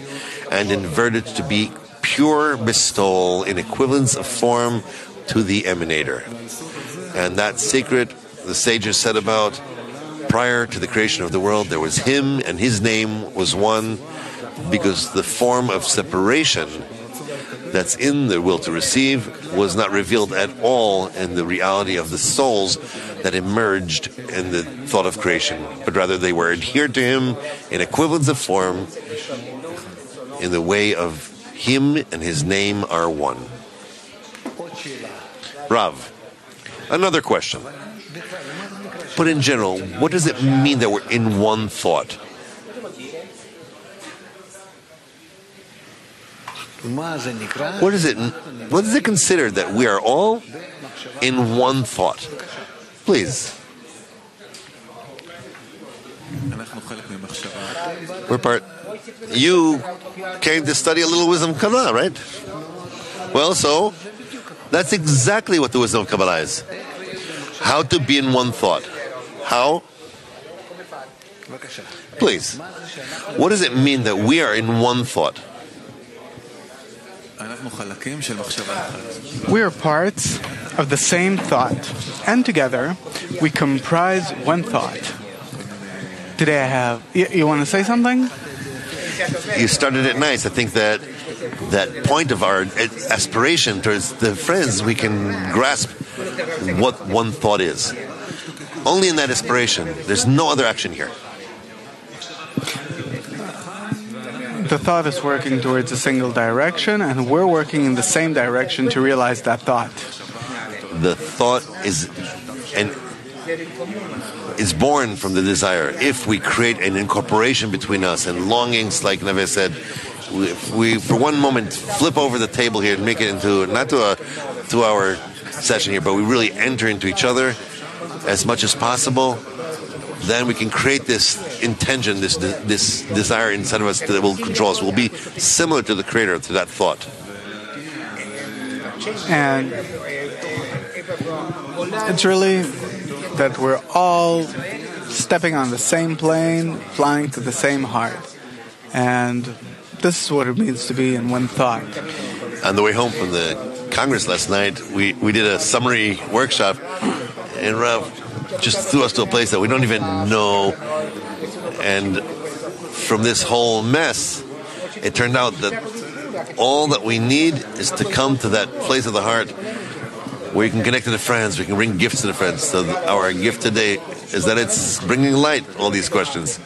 and inverted to be pure bestowal in equivalence of form to the emanator. And that secret, the sages said about, prior to the creation of the world, there was him and his name was one, because the form of separation that's in the will to receive was not revealed at all in the reality of the souls that emerged in the thought of creation, but rather they were adhered to him in equivalence of form in the way of him and his name are one. Rav, another question. But in general, what does it mean that we're in one thought? What is it considered that we are all in one thought? Please. We're part. You came to study a little wisdom of Kabbalah, right? Well, so that's exactly what the wisdom of Kabbalah is. How to be in one thought. How? Please. What does it mean that we are in one thought? We are parts of the same thought, and together we comprise one thought. Today I have... You want to say something? You started it nice. I think that point of our aspiration towards the friends, we can grasp what one thought is. Only in that aspiration. There's no other action here. The thought is working towards a single direction, and we're working in the same direction to realize that thought. The thought is born from the desire. If we create an incorporation between us and longings, like Neve said, if we for one moment flip over the table here and make it into not to a 2-hour session here, but we really enter into each other as much as possible, then we can create this intention, this desire inside of us that will control us. We'll be similar to the Creator, to that thought. And it's really that we're all stepping on the same plane, flying to the same heart. And this is what it means to be in one thought. On the way home from the Congress last night, we did a summary workshop, and Rav just threw us to a place that we don't even know. And from this whole mess, it turned out that all that we need is to come to that place of the heart where you can connect to the friends, we can bring gifts to the friends. So our gift today is that it's bringing light all these questions.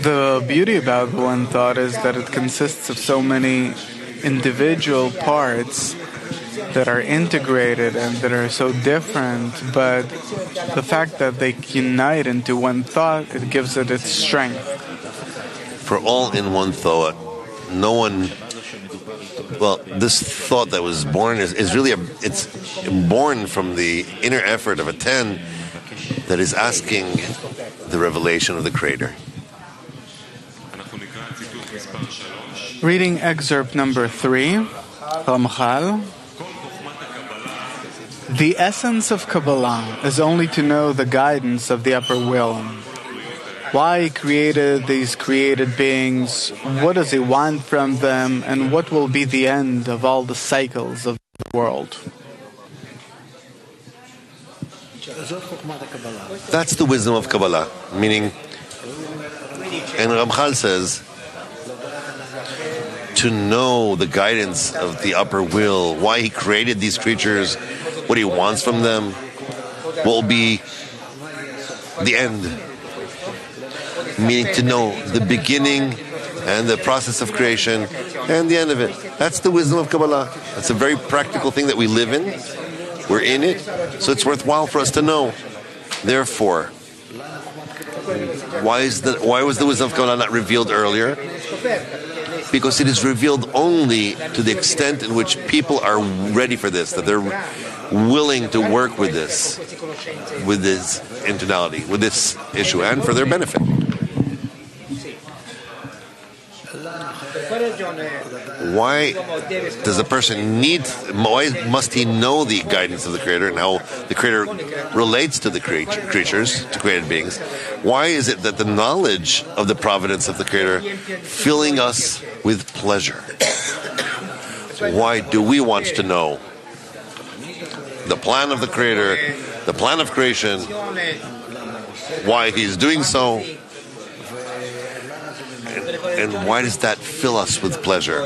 The beauty about one thought is that it consists of so many individual parts that are integrated and that are so different, but the fact that they unite into one thought, it gives it its strength. For all in one thought, no one. Well, this thought that was born is really it's born from the inner effort of a 10 that is asking the revelation of the Creator. Reading excerpt number 3, Ramchal. The essence of Kabbalah is only to know the guidance of the upper will. Why He created these created beings, what does He want from them, and what will be the end of all the cycles of the world. That's the wisdom of Kabbalah, meaning, and Ramchal says, to know the guidance of the upper will, why He created these creatures, what He wants from them, what will be the end. Meaning to know the beginning and the process of creation and the end of it. That's the wisdom of Kabbalah. It's a very practical thing that we live in. We're in it, so it's worthwhile for us to know. Therefore, why was the wisdom of Kabbalah not revealed earlier? Because it is revealed only to the extent in which people are ready for this, that they're willing to work with this internality, with this issue, and for their benefit. Why does a person why must he know the guidance of the Creator and how the Creator relates to the creatures, to created beings? Why is it that the knowledge of the providence of the Creator filling us with pleasure? Why do we want to know the plan of the Creator, the plan of creation, why He's doing so? And why does that fill us with pleasure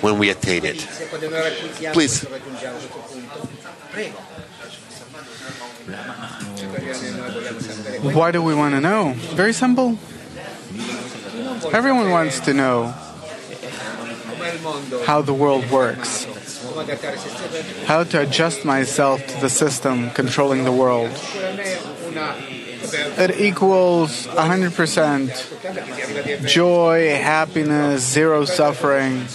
when we attain it? Please. Why do we want to know? Very simple. Everyone wants to know how the world works, how to adjust myself to the system controlling the world. It equals 100% joy, happiness, zero suffering.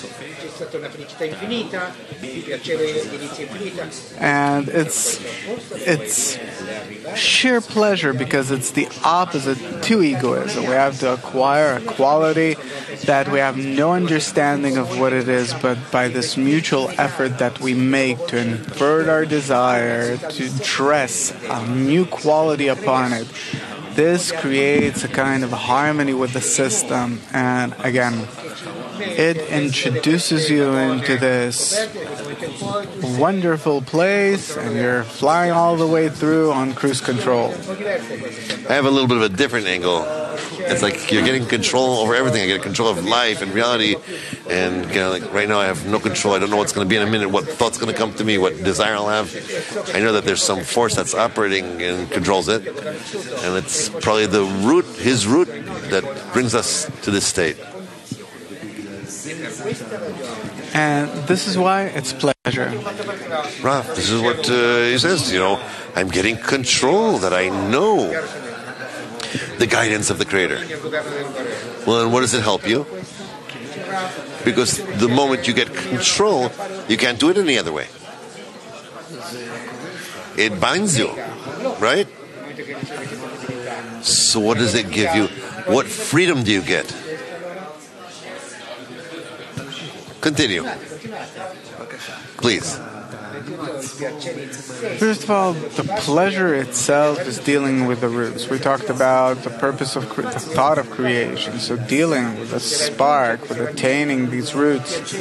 And it's sheer pleasure because it's the opposite to egoism. We have to acquire a quality that we have no understanding of what it is, but by this mutual effort that we make to invert our desire, to dress a new quality upon it, this creates a kind of harmony with the system. And again, it introduces you into this wonderful place, and you're flying all the way through on cruise control. I have a little bit of a different angle. It's like you're getting control over everything. I get control of life and reality, and like right now I have no control. I don't know what's going to be in a minute, what thought's going to come to me, what desire I'll have. I know that there's some force that's operating and controls it, and it's probably His root, that brings us to this state. And this is why it's pleasure. Rav, this is what he says, I'm getting control, that I know the guidance of the Creator. Well, and what does it help you? Because the moment you get control, you can't do it any other way. It binds you, right? So what does it give you? What freedom do you get? Continue. Please. First of all, the pleasure itself is dealing with the roots. We talked about the purpose of the thought of creation. So dealing with the spark, with attaining these roots.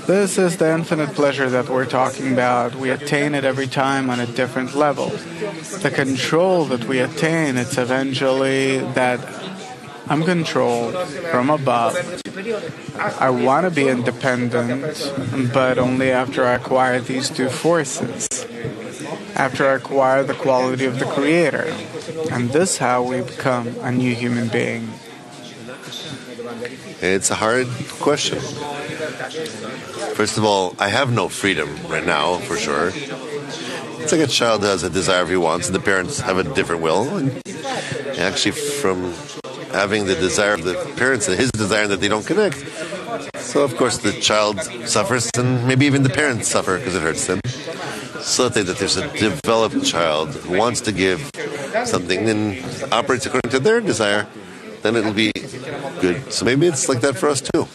This is the infinite pleasure that we're talking about. We attain it every time on a different level. The control that we attain, it's eventually that I'm controlled from above. I want to be independent, but only after I acquire these two forces. After I acquire the quality of the Creator. And this is how we become a new human being. It's a hard question. First of all, I have no freedom right now, for sure. It's like a child has a desire if he wants, and the parents have a different will. And actually, from having the desire of the parents and his desire that they don't connect, so of course the child suffers, and maybe even the parents suffer because it hurts them. So let's say that there's a developed child who wants to give something and operates according to their desire, then it'll be good. So maybe it's like that for us too.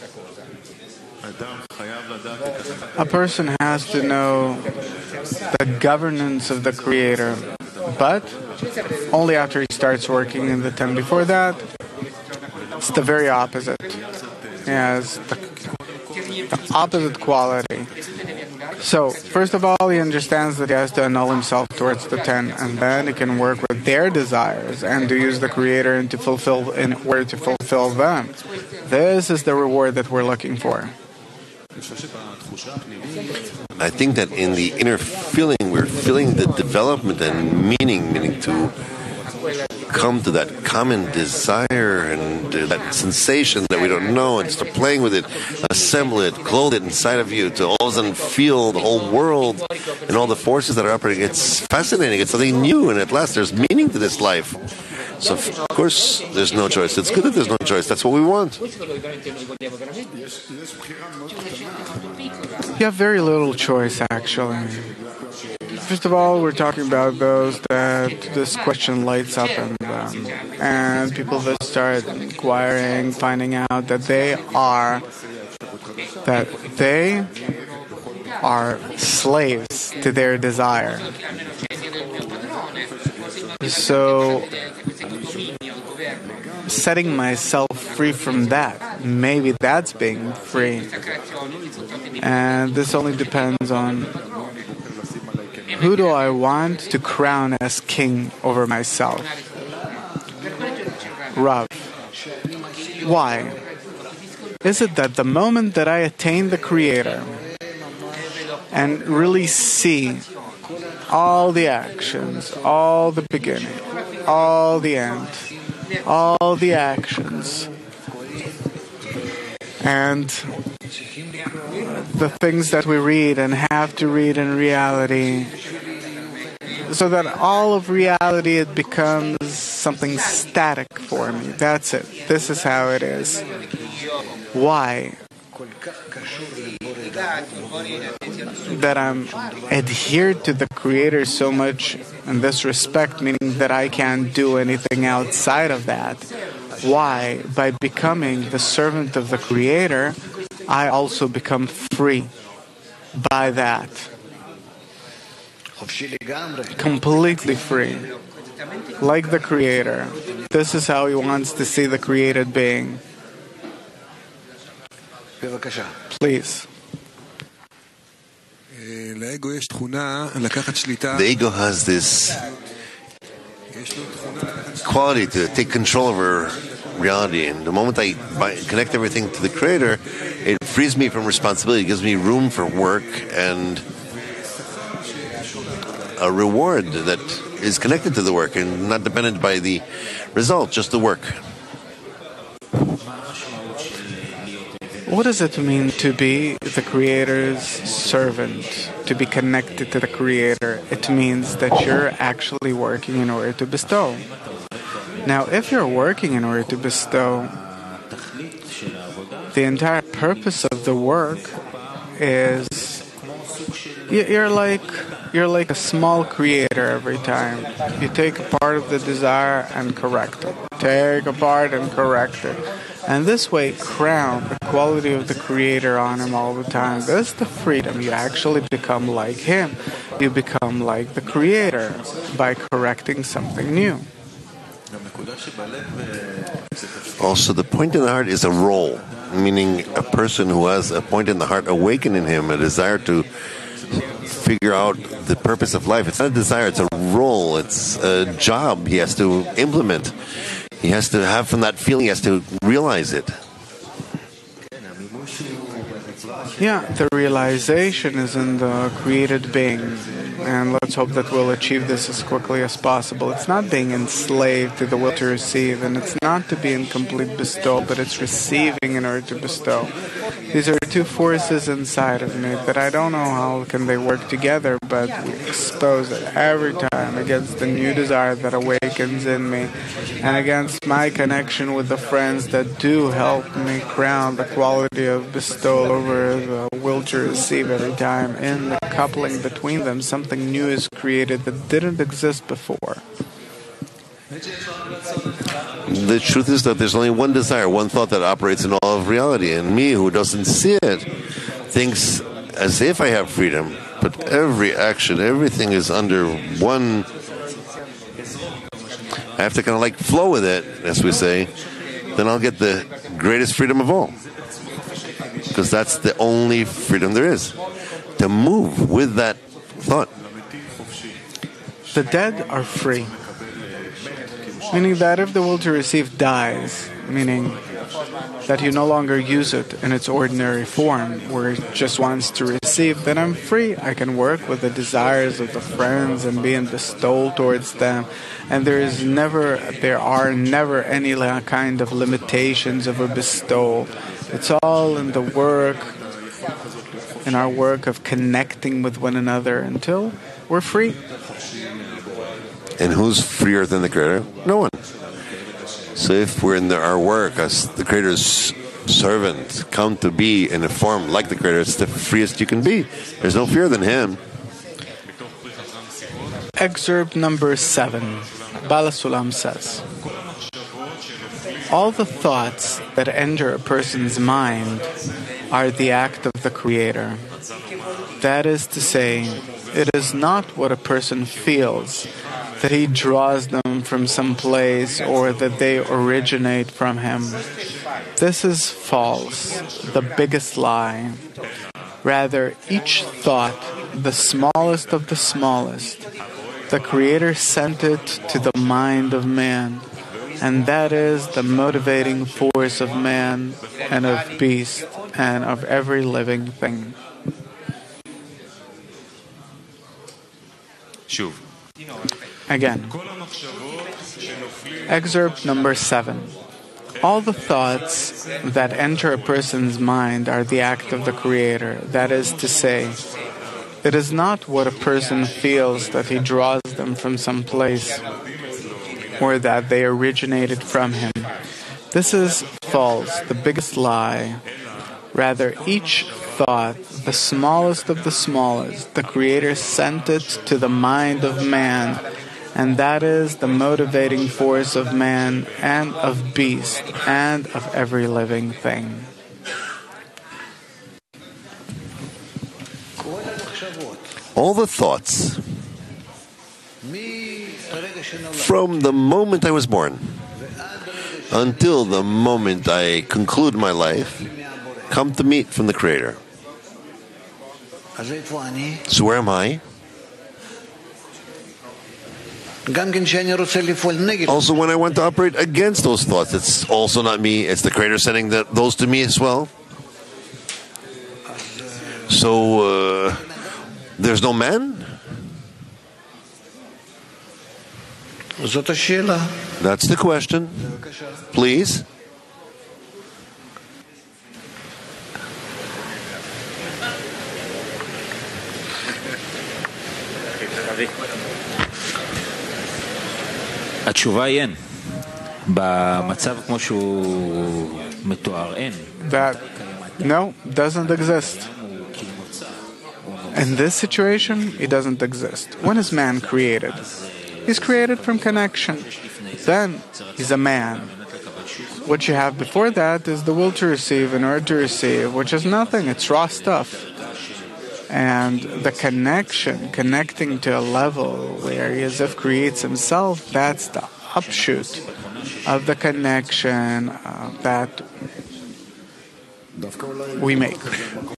A person has to know the governance of the Creator, but only after he starts working in the 10. Before that, it's the very opposite. He has the opposite quality. So, first of all, he understands that he has to annul himself towards the 10, and then he can work with their desires and to use the Creator in order to fulfill them. This is the reward that we're looking for. I think that in the inner feeling, we're feeling the development and meaning to come to that common desire and that sensation that we don't know and start playing with it, assemble it, clothe it inside of you to all of a sudden feel the whole world and all the forces that are operating. It's fascinating. It's something new, and at last there's meaning to this life. So of course there's no choice. It's good that there's no choice. That's what we want. You have very little choice, actually. First of all, we're talking about those that this question lights up in them. And people that start inquiring, finding out that they are slaves to their desire. So, setting myself free from that, maybe that's being free. And this only depends on who do I want to crown as king over myself? Rav. Why? Is it that the moment that I attain the Creator and really see all the actions, all the beginning, all the end, all the actions, and the things that we read and have to read in reality, so that all of reality, it becomes something static for me. That's it. This is how it is. Why? That I'm adhered to the Creator so much in this respect, meaning that I can't do anything outside of that. Why? By becoming the servant of the Creator, I also become free by that. Completely free. Like the Creator. This is how He wants to see the created being. Please. The ego has this quality to take control over reality, and the moment I connect everything to the Creator, it frees me from responsibility. It gives me room for work and a reward that is connected to the work and not dependent by the result, just the work. What does it mean to be the Creator's servant, to be connected to the Creator? It means that you're actually working in order to bestow. Now, if you're working in order to bestow, the entire purpose of the work is you're like a small creator every time. You take a part of the desire and correct it. Take a part and correct it. And this way, crown the quality of the Creator on Him all the time. This is the freedom. You actually become like Him. You become like the Creator by correcting something new. Also, the point in the heart is a role, meaning a person who has a point in the heart awaken in him a desire to figure out the purpose of life. It's not a desire, it's a role, it's a job he has to implement. He has to have from that feeling, he has to realize it. Yeah, the realization is in the created being, and let's hope that we'll achieve this as quickly as possible. It's not being enslaved to the will to receive, and it's not to be in complete bestow, but it's receiving in order to bestow. These are two forces inside of me that I don't know how can they work together, but we expose it every time against the new desire that awakens in me, and against my connection with the friends that do help me crown the quality of bestowal over the will to receive every time. In the coupling between them, something new is created that didn't exist before. The truth is that there's only one desire, one thought that operates in all of reality. And me, who doesn't see it, thinks as if I have freedom. But every action, everything is under one. I have to kind of like flow with it, as we say. Then I'll get the greatest freedom of all. Because that's the only freedom there is. To move with that thought. The dead are free. Meaning that if the will to receive dies, meaning that you no longer use it in its ordinary form, where it just wants to receive, then I'm free. I can work with the desires of the friends and be in bestowal towards them. And there are never any kind of limitations of a bestowal. It's all in the work, in our work of connecting with one another until we're free. And who's freer than the Creator? No one. So if we're in our work as the Creator's servant, come to be in a form like the Creator, it's the freest you can be. There's no fear than Him. Excerpt number 7. Bala Sulam says, all the thoughts that enter a person's mind are the act of the Creator. That is to say, it is not what a person feels, that he draws them from some place or that they originate from him. This is false, the biggest lie. Rather, each thought, the smallest of the smallest, the Creator sent it to the mind of man, and that is the motivating force of man and of beast and of every living thing. Again, excerpt number 7. All the thoughts that enter a person's mind are the act of the Creator. That is to say, it is not what a person feels that he draws them from some place or that they originated from him. This is false, the biggest lie. Rather, each thought, the smallest of the smallest, the Creator sent it to the mind of man, and that is the motivating force of man and of beast and of every living thing. All the thoughts, from the moment I was born until the moment I conclude my life, come to me from the Creator. So where am I? Also, when I want to operate against those thoughts, it's also not me, it's the Creator sending those to me as well. So, there's no man? That's the question. Please. התשובה היא אין. במצב כמו שהוא מתואר אין. That, no, doesn't exist. In this situation, it doesn't exist. When is man created? He's created from connection. Then, he's a man. What you have before that is the will to receive in order to receive, which is nothing, it's raw stuff. And the connecting to a level where he as if creates himself, that's the upshoot of the connection that we make.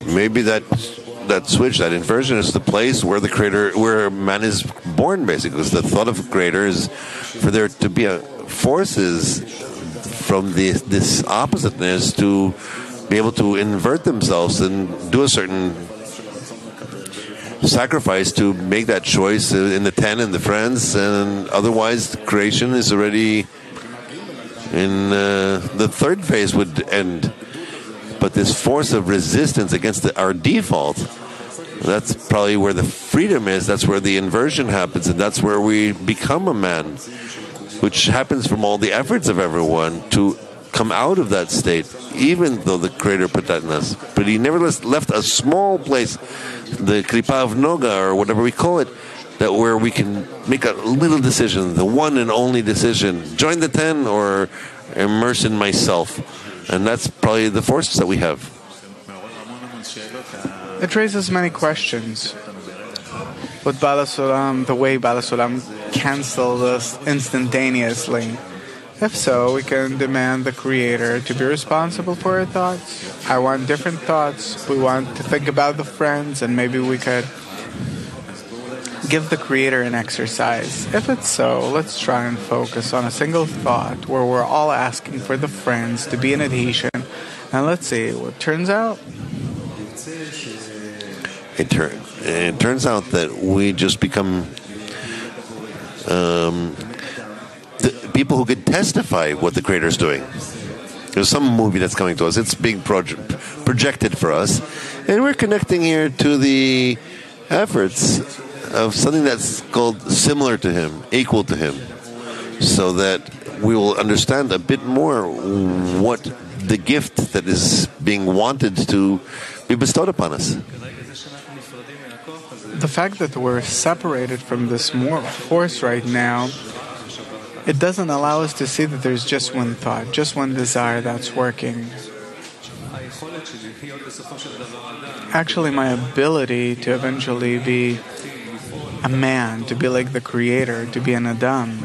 Maybe that switch, that inversion, is the place where the Creator, where man is born, basically. Because the thought of a Creator is for there to be a forces from this oppositeness to be able to invert themselves and do a certain sacrifice to make that choice in the 10 and the friends, and otherwise creation is already in the third phase would end. But this force of resistance against our default, that's probably where the freedom is, that's where the inversion happens, and that's where we become a man, which happens from all the efforts of everyone to come out of that state, even though the Creator put that in us. But He nevertheless left a small place, the Kripa of Noga, or whatever we call it, that where we can make a little decision, the one and only decision, join the 10 or immerse in myself. And that's probably the forces that we have. It raises many questions. With Bala Sulam, the way Bala Sulam canceled us instantaneously. If so, we can demand the Creator to be responsible for our thoughts. I want different thoughts. We want to think about the friends, and maybe we could give the Creator an exercise. If it's so, let's try and focus on a single thought where we're all asking for the friends to be in adhesion, and let's see what turns out. It turns out that we just become the people who could testify what the Creator is doing. There's some movie that's coming to us. It's being projected for us, and we're connecting here to the efforts of something that's called similar to Him, equal to Him, so that we will understand a bit more what the gift that is being wanted to be bestowed upon us. The fact that we're separated from this more force right now, it doesn't allow us to see that there's just one thought, just one desire that's working. Actually, my ability to eventually be a man, to be like the Creator, to be an Adam,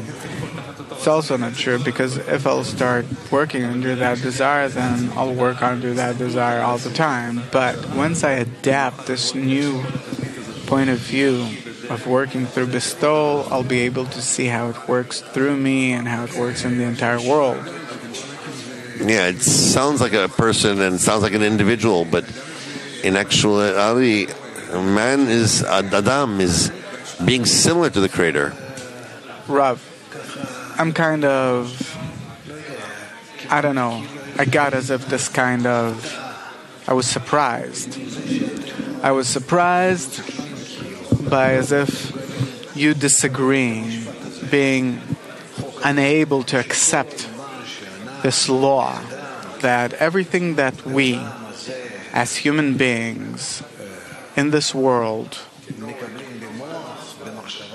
it's also not true, because if I'll start working under that desire, then I'll work under that desire all the time. But once I adapt this new point of view of working through bestowal, I'll be able to see how it works through me and how it works in the entire world. Yeah, it sounds like a person and sounds like an individual, but in actuality, man is, Adam is being similar to the Creator. Rav, I'm kind of, I don't know, I got as if this kind of, I was surprised. I was surprised by as if you disagreeing, being unable to accept this law that everything that we, as human beings in this world,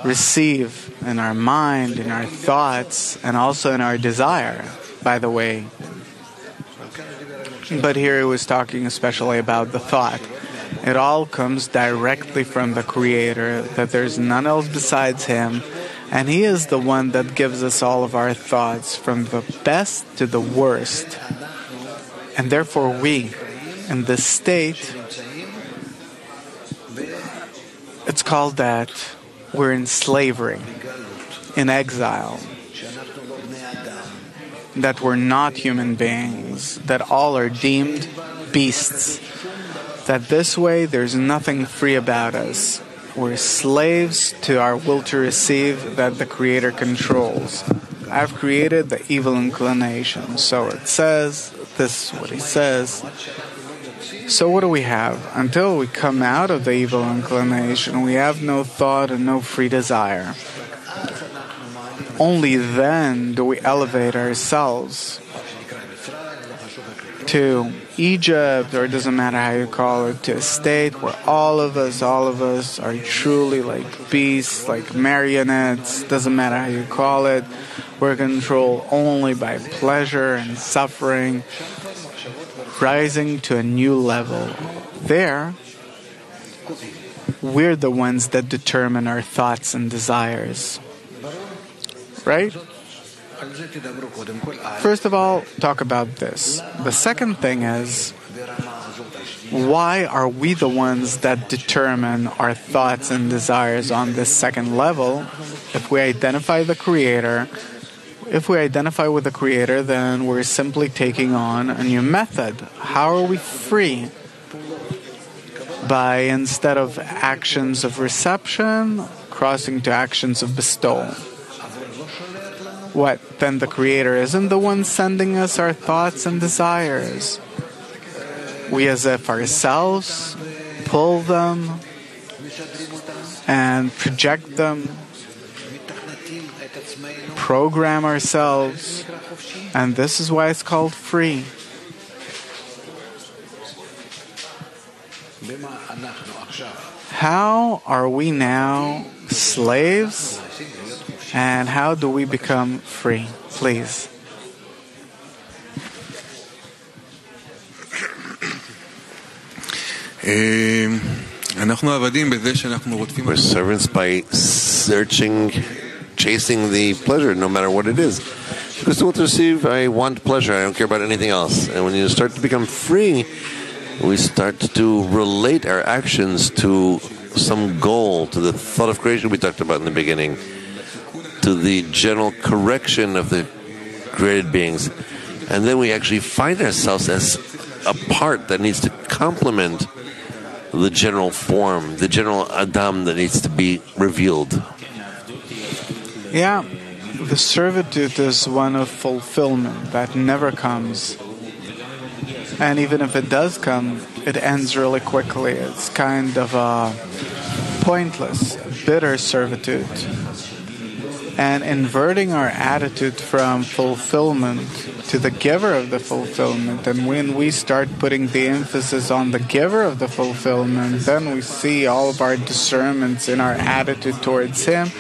receive in our mind, in our thoughts, and also in our desire, by the way. But here he was talking especially about the thought. It all comes directly from the Creator, that there's none else besides Him, and He is the one that gives us all of our thoughts, from the best to the worst. And therefore we, in this state, it's called that we're in slavery, in exile, that we're not human beings, that all are deemed beasts, that this way there's nothing free about us. We're slaves to our will to receive that the Creator controls. I've created the evil inclination. So it says, this is what He says. So what do we have? Until we come out of the evil inclination, we have no thought and no free desire. Only then do we elevate ourselves to Egypt, or it doesn't matter how you call it, to a state where all of us are truly like beasts, like marionettes, doesn't matter how you call it. We're controlled only by pleasure and suffering, rising to a new level. There, we're the ones that determine our thoughts and desires. Right? First of all, talk about this. The second thing is, why are we the ones that determine our thoughts and desires on this second level? If we identify the Creator, if we identify with the Creator, then we're simply taking on a new method. How are we free? By, instead of actions of reception, crossing to actions of bestowal. What, then the Creator isn't the one sending us our thoughts and desires? We as if ourselves pull them and project them, program ourselves, and this is why it's called free. How are we now slaves, and how do we become free? Please. We're servants by searching, chasing the pleasure, no matter what it is. Because to receive, I want pleasure. I don't care about anything else. And when you start to become free, we start to relate our actions to some goal, to the thought of creation we talked about in the beginning, to the general correction of the created beings. And then we actually find ourselves as a part that needs to complement the general form, the general Adam that needs to be revealed. Yeah, the servitude is one of fulfillment that never comes. And even if it does come, it ends really quickly. It's kind of a pointless, bitter servitude. And inverting our attitude from fulfillment to the giver of the fulfillment, and when we start putting the emphasis on the giver of the fulfillment, then we see all of our discernments in our attitude towards him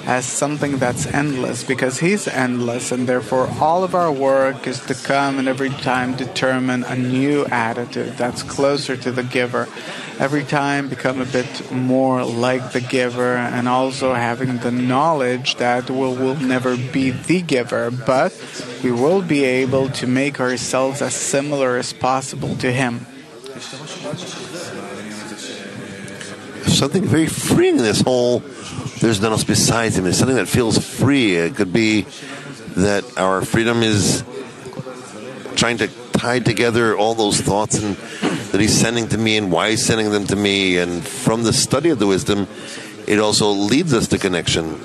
as something that's endless, because he's endless, and therefore all of our work is to come and every time determine a new attitude that's closer to the giver. Every time become a bit more like the giver, and also having the knowledge that we will never be the giver, but we will be able to make ourselves as similar as possible to him. There's something very freeing in this whole there's none else besides him. It's something that feels free. It could be that our freedom is trying to tie together all those thoughts and that he's sending to me and why he's sending them to me. And from the study of the wisdom, it also leads us to connection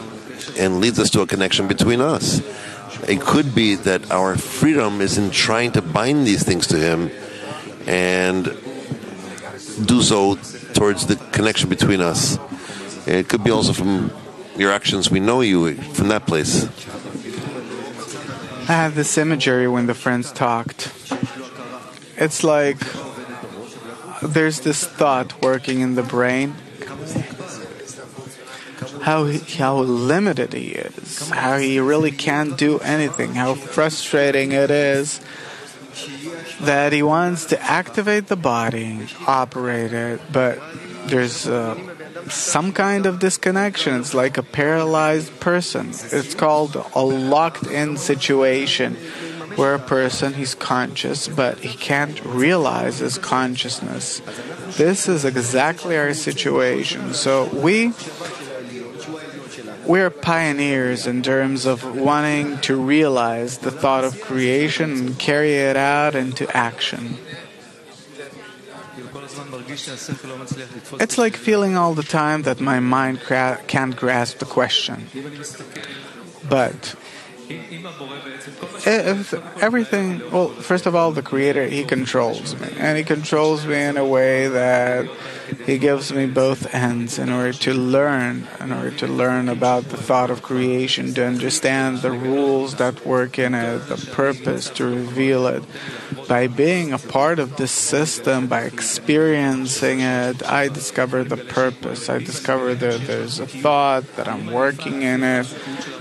and leads us to a connection between us. It could be that our freedom is in trying to bind these things to him and do so towards the connection between us. It could be also from your actions. We know you from that place. I had this imagery when the friends talked. It's like there's this thought working in the brain. How limited he is. How he really can't do anything. How frustrating it is that he wants to activate the body, operate it, but there's some kind of disconnection. It's like a paralyzed person. It's called a locked-in situation, where a person, he's conscious, but he can't realize his consciousness. This is exactly our situation. So we're pioneers in terms of wanting to realize the thought of creation and carry it out into action. It's like feeling all the time that my mind can't grasp the question. But if everything, well, first of all, the Creator, he controls me. And he controls me in a way that he gives me both ends in order to learn about the thought of creation, to understand the rules that work in it, the purpose, to reveal it. By being a part of this system, by experiencing it, I discover the purpose. I discover that there's a thought, that I'm working in it,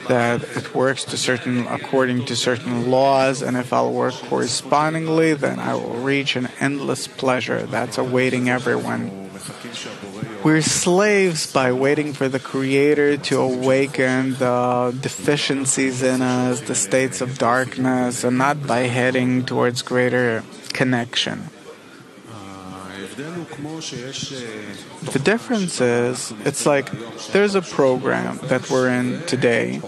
that it works according to certain laws, and if I'll work correspondingly, then I will reach an endless pleasure that's awaiting everyone. We're slaves by waiting for the Creator to awaken the deficiencies in us, the states of darkness, and not by heading towards greater connection. The difference is, it's like there's a program that we're in today,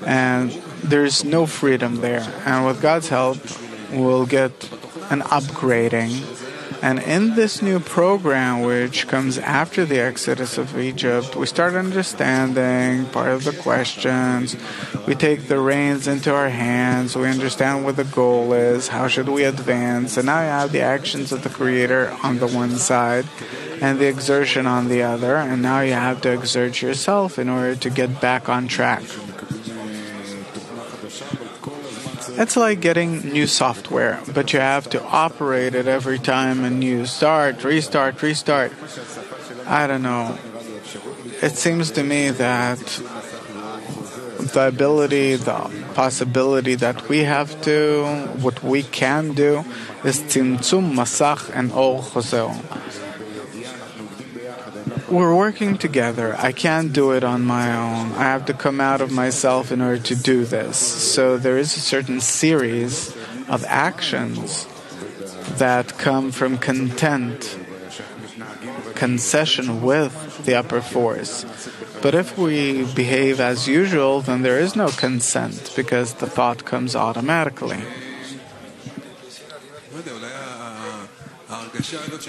and there's no freedom there. And with God's help, we'll get an upgrading. And in this new program, which comes after the exodus of Egypt, we start understanding part of the questions. We take the reins into our hands. We understand what the goal is. How should we advance? And now you have the actions of the Creator on the one side and the exertion on the other. And now you have to exert yourself in order to get back on track. It's like getting new software, but you have to operate it every time and you start, restart. I don't know. It seems to me that the ability, the possibility that we have to, what we can do, is tzimtzum masach and or choseo. We're working together. I can't do it on my own. I have to come out of myself in order to do this. So there is a certain series of actions that come from concession with the upper force. But if we behave as usual, then there is no consent because the thought comes automatically.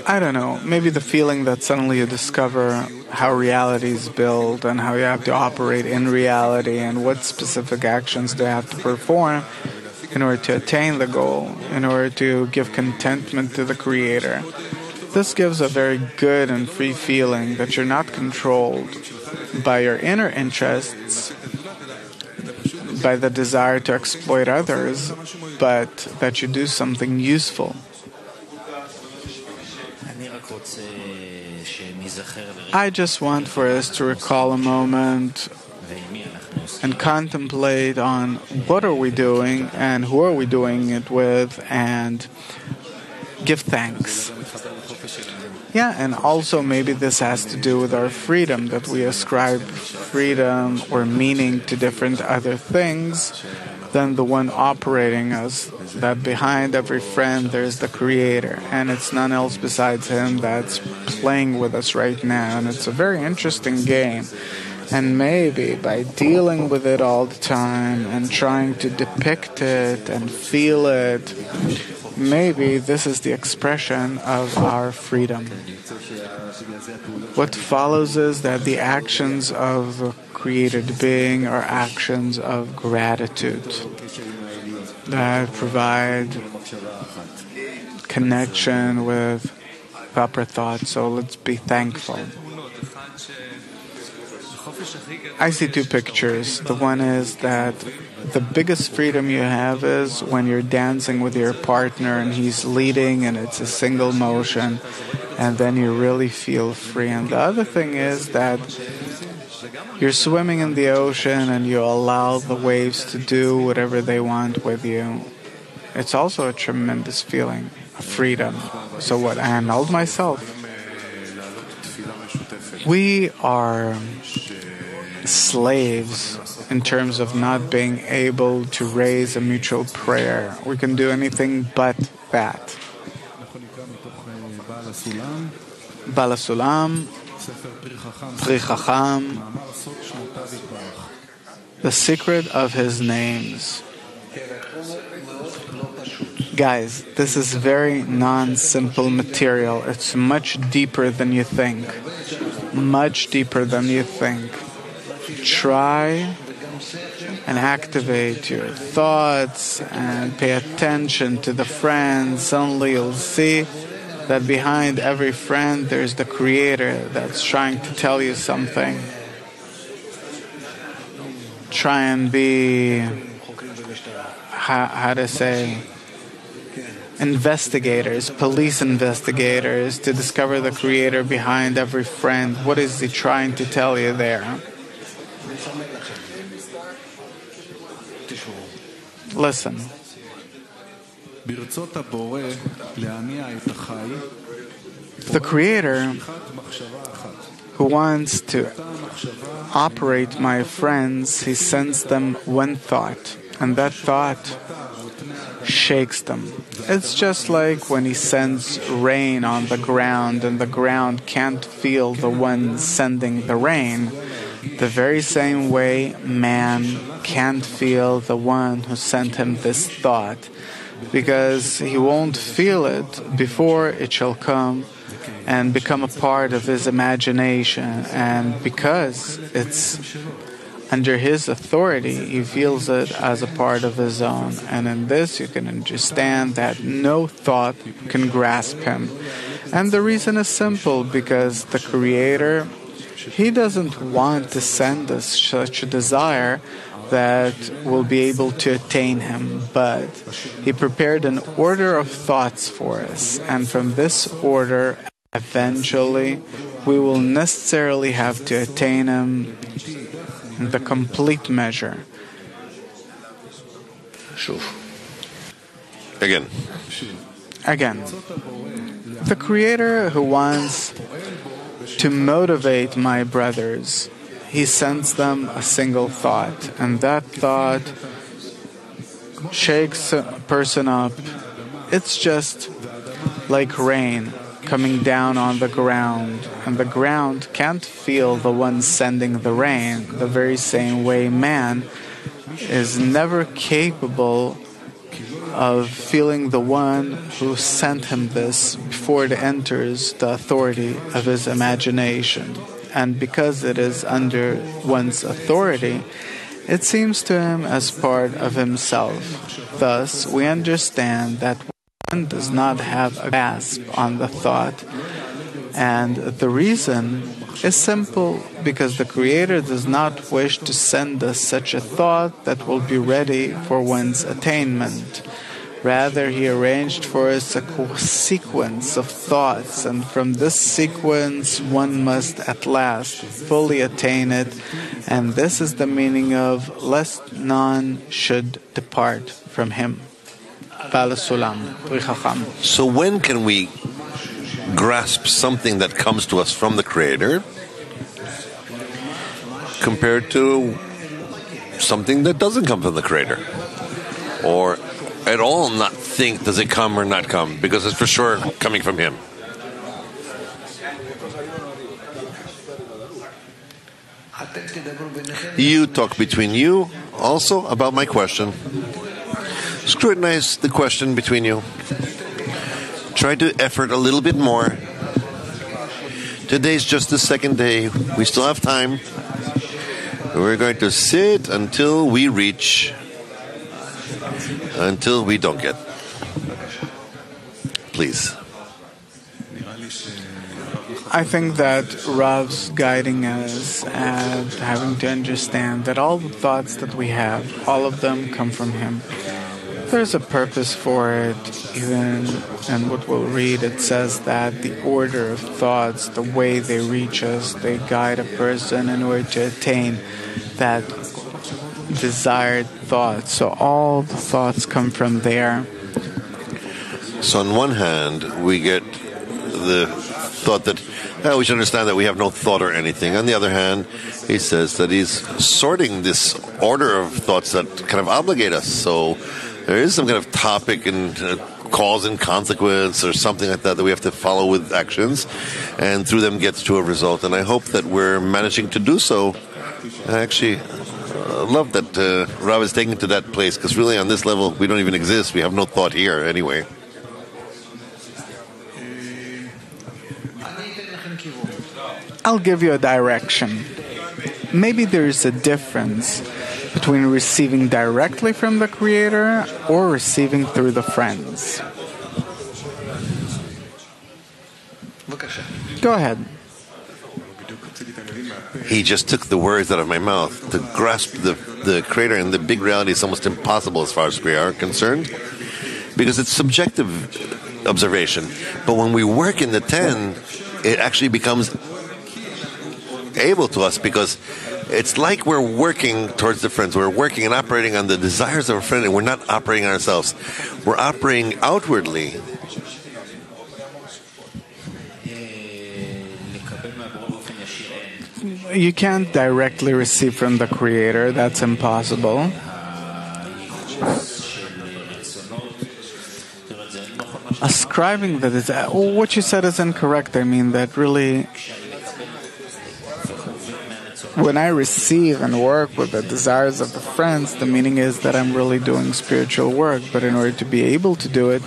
I don't know, maybe the feeling that suddenly you discover how reality is built and how you have to operate in reality and what specific actions do you have to perform in order to attain the goal, in order to give contentment to the Creator. This gives a very good and free feeling that you're not controlled by your inner interests, by the desire to exploit others, but that you do something useful. I just want for us to recall a moment and contemplate on what are we doing and who are we doing it with and give thanks. Yeah, and also maybe this has to do with our freedom, that we ascribe freedom or meaning to different other things than the one operating us, that behind every friend there's the Creator, and it's none else besides Him that's playing with us right now, and it's a very interesting game. And maybe by dealing with it all the time and trying to depict it and feel it, maybe this is the expression of our freedom. What follows is that the actions of the created being are actions of gratitude that provide connection with the upper thought. So let's be thankful. I see two pictures. The one is that the biggest freedom you have is when you're dancing with your partner and he's leading and it's a single motion, and then you really feel free. And the other thing is that you're swimming in the ocean and you allow the waves to do whatever they want with you. It's also a tremendous feeling of freedom. So what? I annulled myself. We are slaves in terms of not being able to raise a mutual prayer. We can do anything but that. Bala Sulam, Pri Chacham, the secret of his names. Guys, this is very non-simple material. It's much deeper than you think. Much deeper than you think. Try and activate your thoughts and pay attention to the friends. Suddenly you'll see that behind every friend there's the Creator that's trying to tell you something. Try and be, how to say, investigators, police investigators, to discover the Creator behind every friend. What is He trying to tell you there? Listen. The Creator who wants to operate my friends, He sends them one thought, and that thought shakes them. It's just like when He sends rain on the ground and the ground can't feel the one sending the rain. The very same way man can't feel the one who sent him this thought, because he won't feel it before it shall come and become a part of his imagination, and because it's under his authority, he feels it as a part of his own. And in this, you can understand that no thought can grasp him. And the reason is simple, because the Creator, He doesn't want to send us such a desire that will be able to attain Him, but He prepared an order of thoughts for us. And from this order, eventually, we will necessarily have to attain Him in the complete measure. Again. The Creator who wants to motivate my brothers, He sends them a single thought, and that thought shakes a person up. It's just like rain coming down on the ground, and the ground can't feel the one sending the rain. The very same way man is never capable of feeling the one who sent him this before it enters the authority of his imagination. And because it is under one's authority, it seems to him as part of himself. Thus, we understand that one does not have a grasp on the thought. And the reason is simple, because the Creator does not wish to send us such a thought that will be ready for one's attainment. Rather, He arranged for us a sequence of thoughts, and from this sequence one must at last fully attain it. And this is the meaning of lest none should depart from Him. So when can we grasp something that comes to us from the Creator compared to something that doesn't come from the Creator? Or at all not think, does it come or not come? Because it's for sure coming from Him. You talk between you also about my question. Scrutinize the question between you. Try to effort a little bit more. Today's just the second day. We still have time. We're going to sit until we reach, until we don't get. Please. I think that Rav's guiding us and having to understand that all the thoughts that we have, all of them come from Him. There's a purpose for it. Even in what we'll read, it says that the order of thoughts, the way they reach us, they guide a person in order to attain that desired thought. So all the thoughts come from there. So on one hand, we get the thought that we should understand that we have no thought or anything. On the other hand, he says that he's sorting this order of thoughts that kind of obligate us. So there is some kind of topic and cause and consequence or something like that we have to follow with actions, and through them gets to a result. And I hope that we're managing to do so. I actually love that Rav is taking it to that place, because really on this level we don't even exist. We have no thought here anyway. I'll give you a direction. Maybe there's a difference between receiving directly from the Creator or receiving through the friends. Go ahead. He just took the words out of my mouth. To grasp the Creator and the big reality is almost impossible as far as we are concerned, because it's subjective observation. But when we work in the 10, it actually becomes able to us, because it's like we're working towards the friends. We're working and operating on the desires of a friend, and we're not operating on ourselves. We're operating outwardly. You can't directly receive from the Creator. That's impossible. Ascribing that is what you said is incorrect. I mean that really when I receive and work with the desires of the friends, the meaning is that I'm really doing spiritual work. But in order to be able to do it,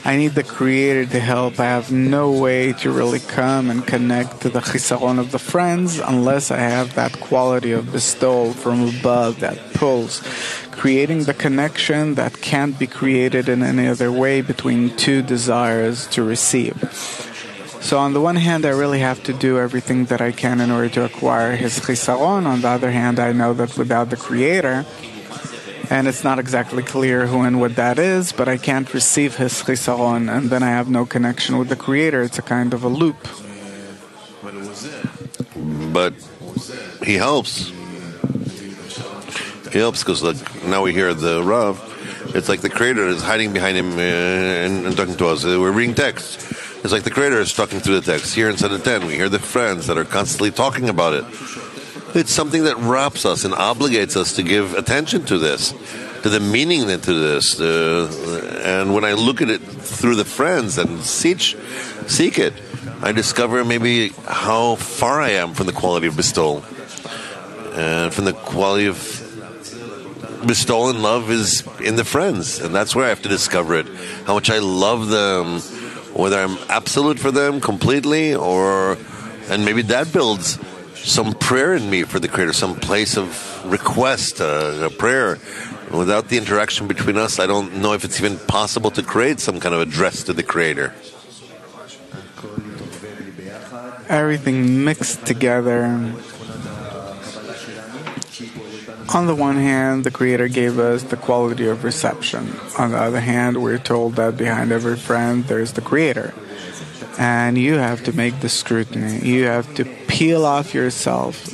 I need the Creator to help. I have no way to really come and connect to the chisaron of the friends unless I have that quality of bestowal from above that pulls, creating the connection that can't be created in any other way between two desires to receive. So on the one hand, I really have to do everything that I can in order to acquire his chisaron. On the other hand, I know that without the Creator, and it's not exactly clear who and what that is, but I can't receive his chisaron, and then I have no connection with the Creator. It's a kind of a loop. But he helps. He helps because now we hear the Rav. It's like the Creator is hiding behind him and talking to us. We're reading text. It's like the Creator is talking through the text. Here in Seder 10, we hear the friends that are constantly talking about it. It's something that wraps us and obligates us to give attention to this, to the meaning into this. And when I look at it through the friends and seek it, I discover maybe how far I am from the quality of bestowal. And from the quality of bestowal and love is in the friends. And that's where I have to discover it. How much I love them, whether I'm absolute for them completely, and maybe that builds some prayer in me for the Creator, some place of request, a prayer. Without the interaction between us, I don't know if it's even possible to create some kind of address to the Creator. Everything mixed together. On the one hand, the Creator gave us the quality of reception. On the other hand, we're told that behind every friend there's the Creator. And you have to make the scrutiny. You have to peel off yourself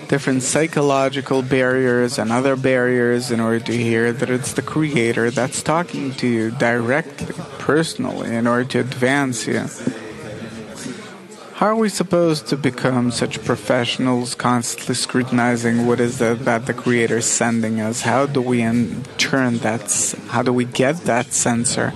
different psychological barriers and other barriers in order to hear that it's the Creator that's talking to you directly, personally, in order to advance you. How are we supposed to become such professionals, constantly scrutinizing what is it that the Creator is sending us? How do we how do we get that sensor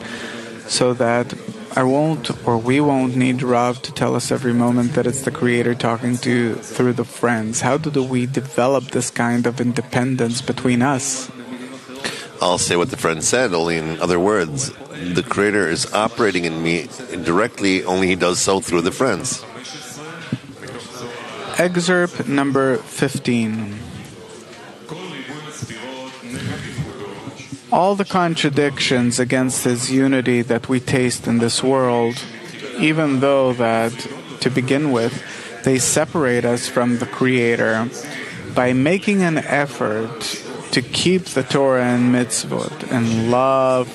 so that we won't need Rav to tell us every moment that it's the Creator talking to you through the friends? How do we develop this kind of independence between us? I'll say what the friend said, only in other words. The Creator is operating in me directly, only He does so through the friends. Excerpt number 15. All the contradictions against His unity that we taste in this world, even though that, to begin with, they separate us from the Creator, by making an effort to keep the Torah and mitzvot and love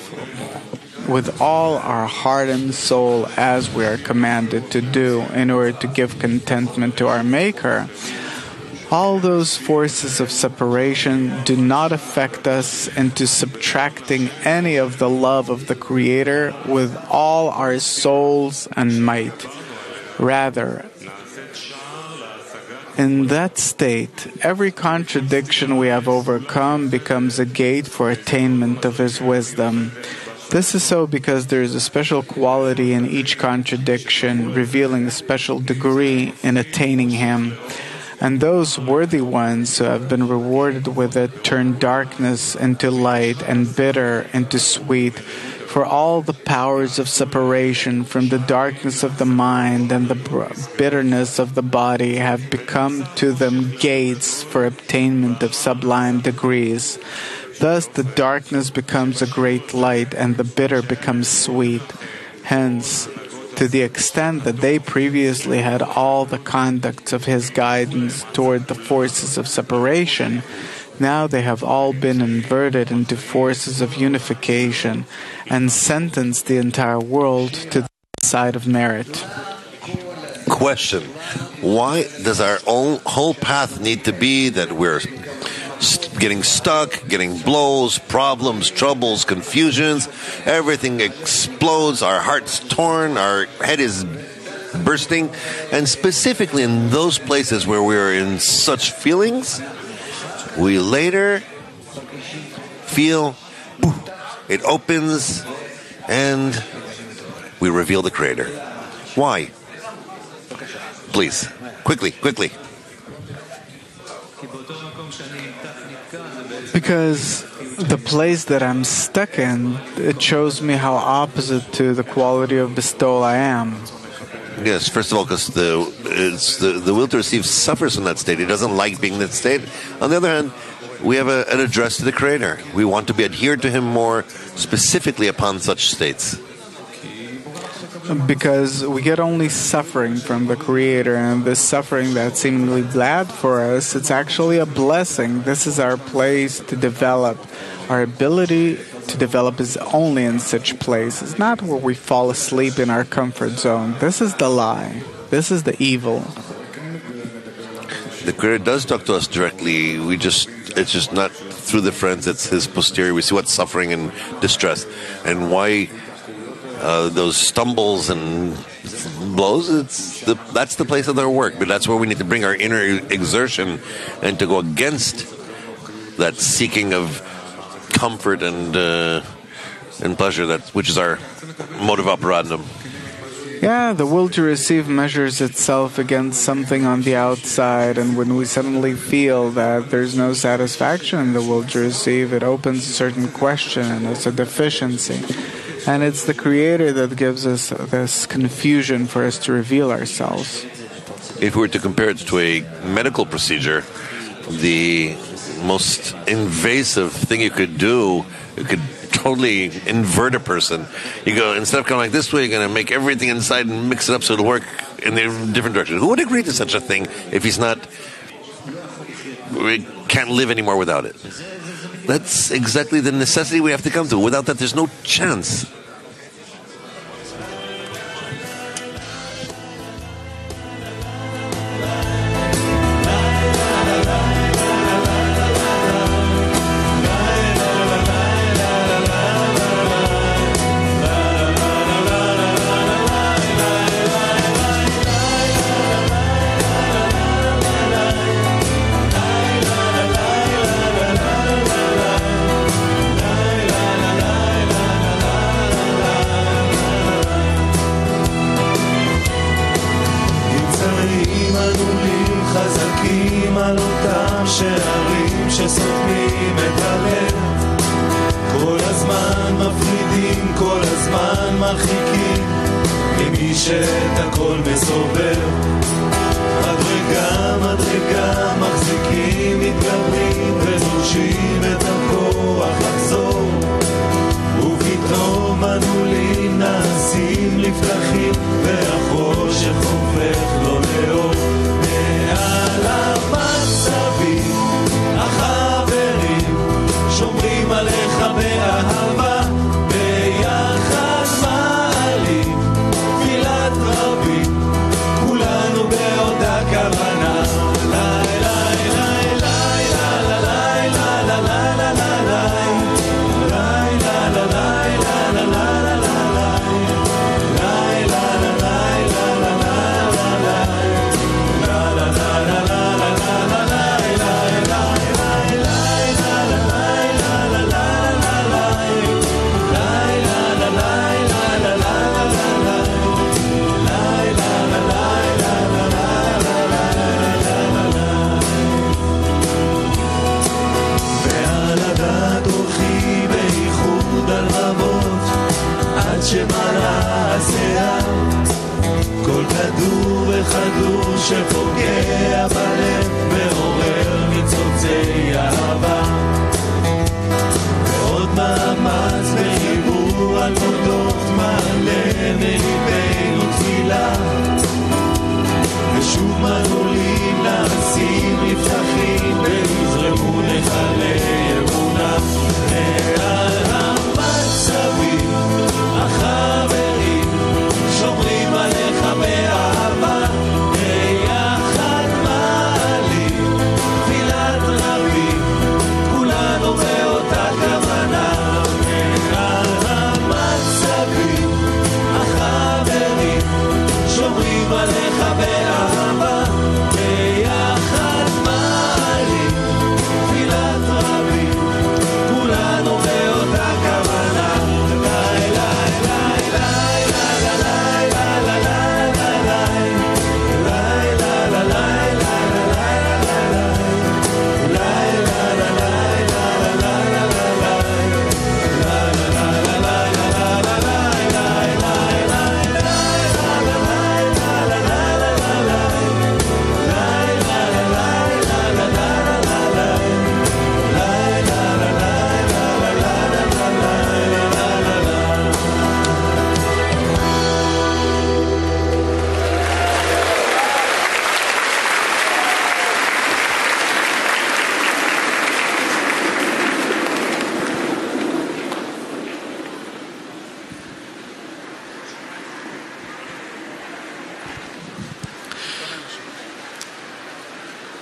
with all our heart and soul as we are commanded to do in order to give contentment to our Maker, all those forces of separation do not affect us into subtracting any of the love of the Creator with all our souls and might. Rather, in that state, every contradiction we have overcome becomes a gate for attainment of His wisdom. This is so because there is a special quality in each contradiction, revealing a special degree in attaining Him. And those worthy ones who have been rewarded with it turn darkness into light and bitter into sweet. For all the powers of separation from the darkness of the mind and the bitterness of the body have become to them gates for obtainment of sublime degrees. Thus the darkness becomes a great light and the bitter becomes sweet. Hence, to the extent that they previously had all the conducts of His guidance toward the forces of separation, now they have all been inverted into forces of unification and sentenced the entire world to the side of merit. Question: why does our own whole path need to be that we're getting stuck, getting blows, problems, troubles, confusions, everything explodes, our heart's torn, our head is bursting, and specifically in those places where we're in such feelings, we later feel it opens and we reveal the Creator. Why? Please, quickly. Because the place that I'm stuck in, it shows me how opposite to the quality of bestowal I am. Yes, first of all, because the will to receive suffers from that state. He doesn't like being in that state. On the other hand, we have an address to the Creator. We want to be adhered to Him more specifically upon such states. Because we get only suffering from the Creator, and this suffering that's seemingly bad for us, it's actually a blessing. This is our place to develop. Our ability to develop is only in such places, not where we fall asleep in our comfort zone. This is the lie. This is the evil. The Creator does talk to us directly. It's just not through the friends. It's His posterior. We see what's suffering and distress, and why those stumbles and blows. That's the place of their work. But that's where we need to bring our inner exertion and to go against that seeking of comfort and pleasure. Which is our motive operandum. Yeah, the will to receive measures itself against something on the outside, and when we suddenly feel that there's no satisfaction in the will to receive, it opens a certain question, and it's a deficiency. And it's the Creator that gives us this confusion for us to reveal ourselves. If we were to compare it to a medical procedure, the most invasive thing you could do, you could totally invert a person. You go, instead of going like this way, you're going to make everything inside and mix it up so it'll work in a different direction. Who would agree to such a thing if he's not, we can't live anymore without it? That's exactly the necessity we have to come to. Without that, there's no chance.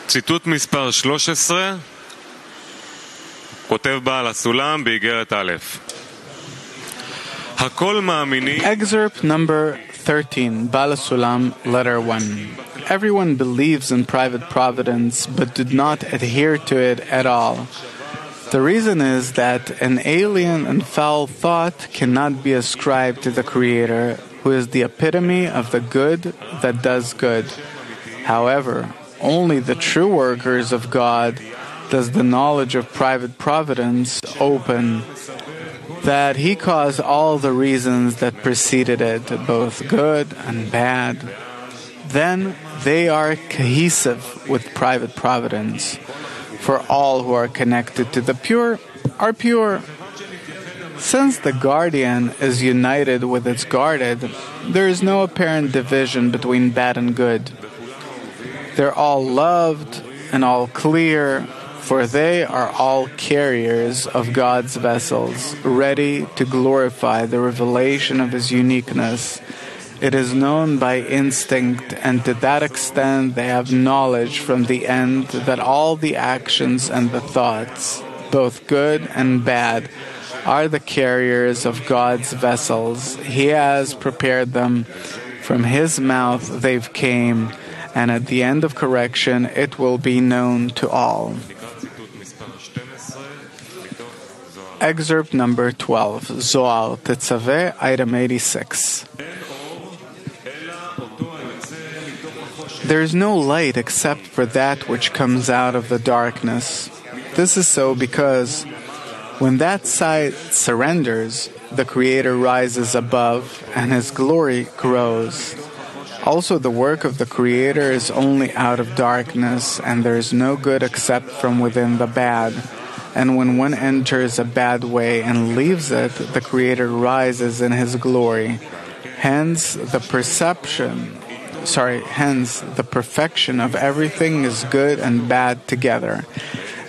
ציטוט מספר 13, כותב בעל הסולם באיגרת א'. הכל מאמינים. Excerpt number 13, Bala Sulam, letter 1. Everyone believes in private providence, but did not adhere to it at all. The reason is that an alien and foul thought cannot be ascribed to the Creator, who is the epitome of the good that does good. However, only the true workers of God does the knowledge of private providence open, that He caused all the reasons that preceded it, both good and bad. Then they are cohesive with private providence. For all who are connected to the pure are pure. Since the guardian is united with its guarded, there is no apparent division between bad and good. They're all loved and all clear, for they are all carriers of God's vessels, ready to glorify the revelation of His uniqueness. It is known by instinct, and to that extent they have knowledge from the end that all the actions and the thoughts, both good and bad, are the carriers of God's vessels. He has prepared them. From His mouth they've came, and at the end of correction it will be known to all. Excerpt number 12, Zohar, Tetzaveh, item 86. There is no light except for that which comes out of the darkness. This is so because when that side surrenders, the Creator rises above and His glory grows. Also, the work of the Creator is only out of darkness, and there is no good except from within the bad. And when one enters a bad way and leaves it, the Creator rises in His glory. Hence, the perfection of everything is good and bad together.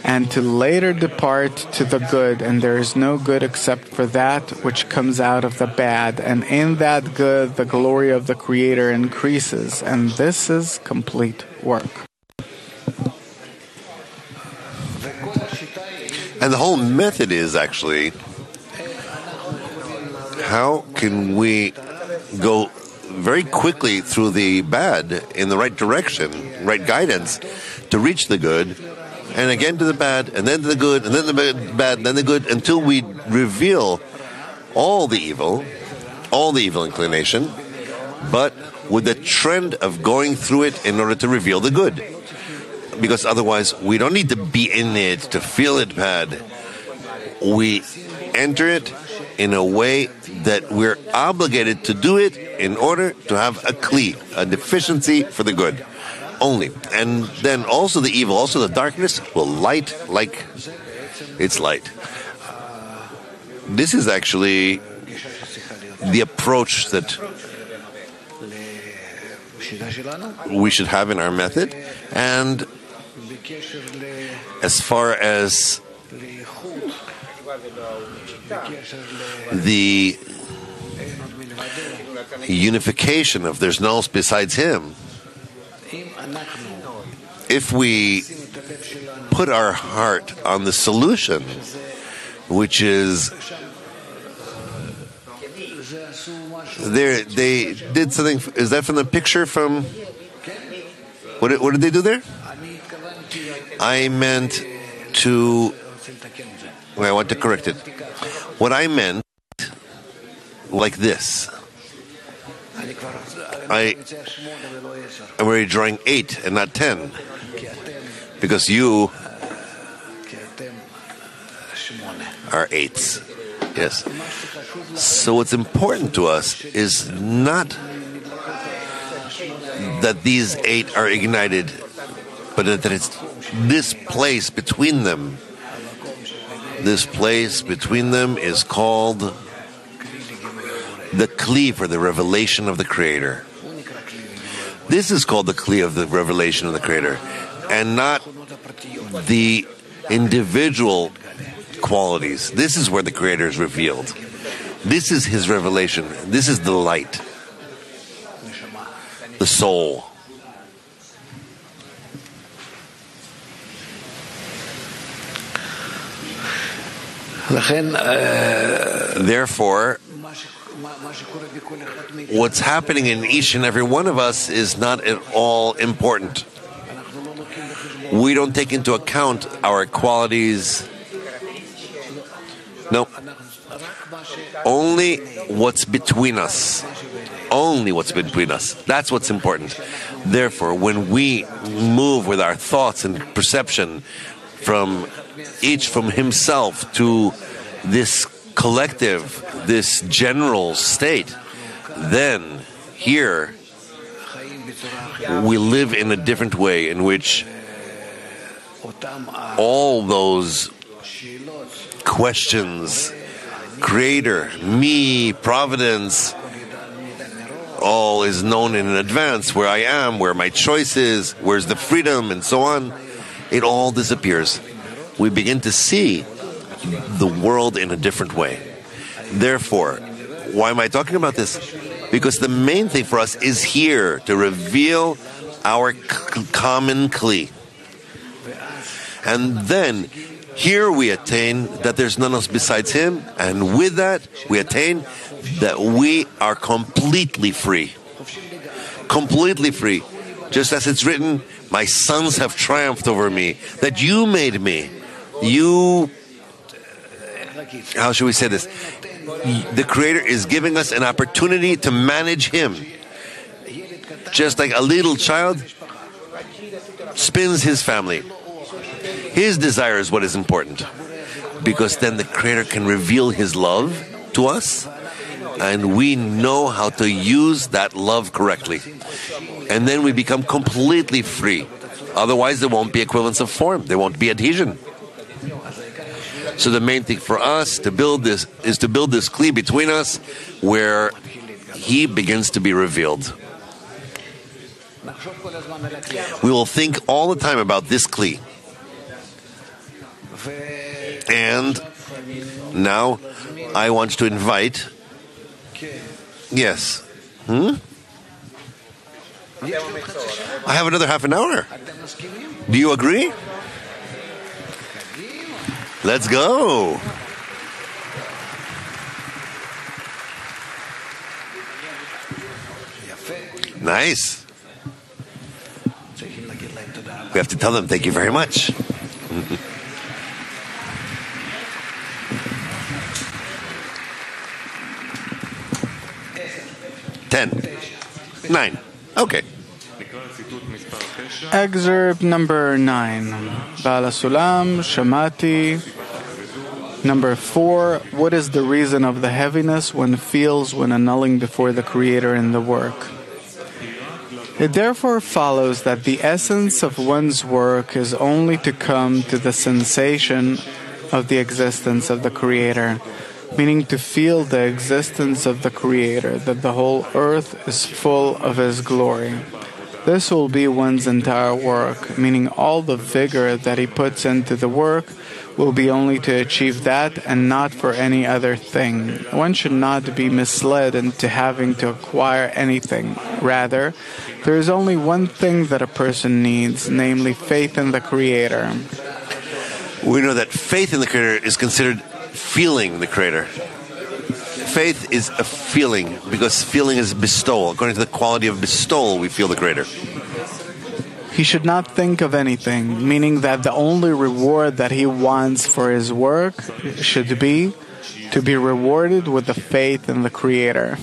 And to later depart to the good, and there is no good except for that which comes out of the bad. And in that good, the glory of the Creator increases, and this is complete work. And the whole method is actually, how can we go very quickly through the bad in the right direction, right guidance, to reach the good, and again to the bad, and then to the good, and then the bad, and then the good, until we reveal all the evil inclination, but with the trend of going through it in order to reveal the good. Because otherwise, we don't need to be in it to feel it bad. We enter it in a way that we're obligated to do it in order to have a kli, a deficiency for the good only. And then also the evil, also the darkness will light like its light. This is actually the approach that we should have in our method. And as far as the unification of there's no else besides Him, if we put our heart on the solution, which is there, they did something. Is that from the picture from? What did they do there? I meant to. Well, I want to correct it. What I meant, like this. I'm already drawing 8 and not 10, because you are 8s. Yes. So what's important to us is not that these 8 are ignited, but that it's this place between them. This place between them is called the kli for the revelation of the Creator. This is called the kli of the revelation of the Creator, and not the individual qualities. This is where the Creator is revealed. This is His revelation. This is the light, the soul. Therefore, what's happening in each and every one of us is not at all important. We don't take into account our qualities. No. Only what's between us. Only what's between us. That's what's important. Therefore, when we move with our thoughts and perception from each from himself to this collective, this general state, then here we live in a different way in which all those questions, creator, me, providence, all is known in advance, where I am, where my choice is, where's the freedom, and so on. It all disappears. We begin to see the world in a different way. Therefore, why am I talking about this? Because the main thing for us is here to reveal our common kli. And then here we attain that there's none else besides him, and with that we attain that we are completely free. Completely free. Just as it's written, my sons have triumphed over me, that you made me. You, how should we say this? The Creator is giving us an opportunity to manage him. Just like a little child spins his family. His desire is what is important, because then the Creator can reveal his love to us, and we know how to use that love correctly. And then we become completely free. Otherwise, there won't be equivalence of form. There won't be adhesion. So the main thing for us to build this is to build this kli between us, where he begins to be revealed. We will think all the time about this kli. And now I want to invite. Yes. I have another half an hour. Do you agree? Let's go. Nice. We have to tell them thank you very much. 10, 9. Okay. Excerpt number 9. Bala Sulam, Shamati. Number 4. What is the reason of the heaviness one feels when annulling before the Creator in the work? It therefore follows that the essence of one's work is only to come to the sensation of the existence of the Creator, meaning to feel the existence of the Creator, that the whole earth is full of His glory. This will be one's entire work, meaning all the vigor that he puts into the work will be only to achieve that and not for any other thing. One should not be misled into having to acquire anything. Rather, there is only one thing that a person needs, namely faith in the Creator. We know that faith in the Creator is considered feeling the Creator. Faith is a feeling, because feeling is bestowal. According to the quality of bestowal, we feel the Creator. He should not think of anything, meaning that the only reward that he wants for his work should be to be rewarded with the faith in the Creator.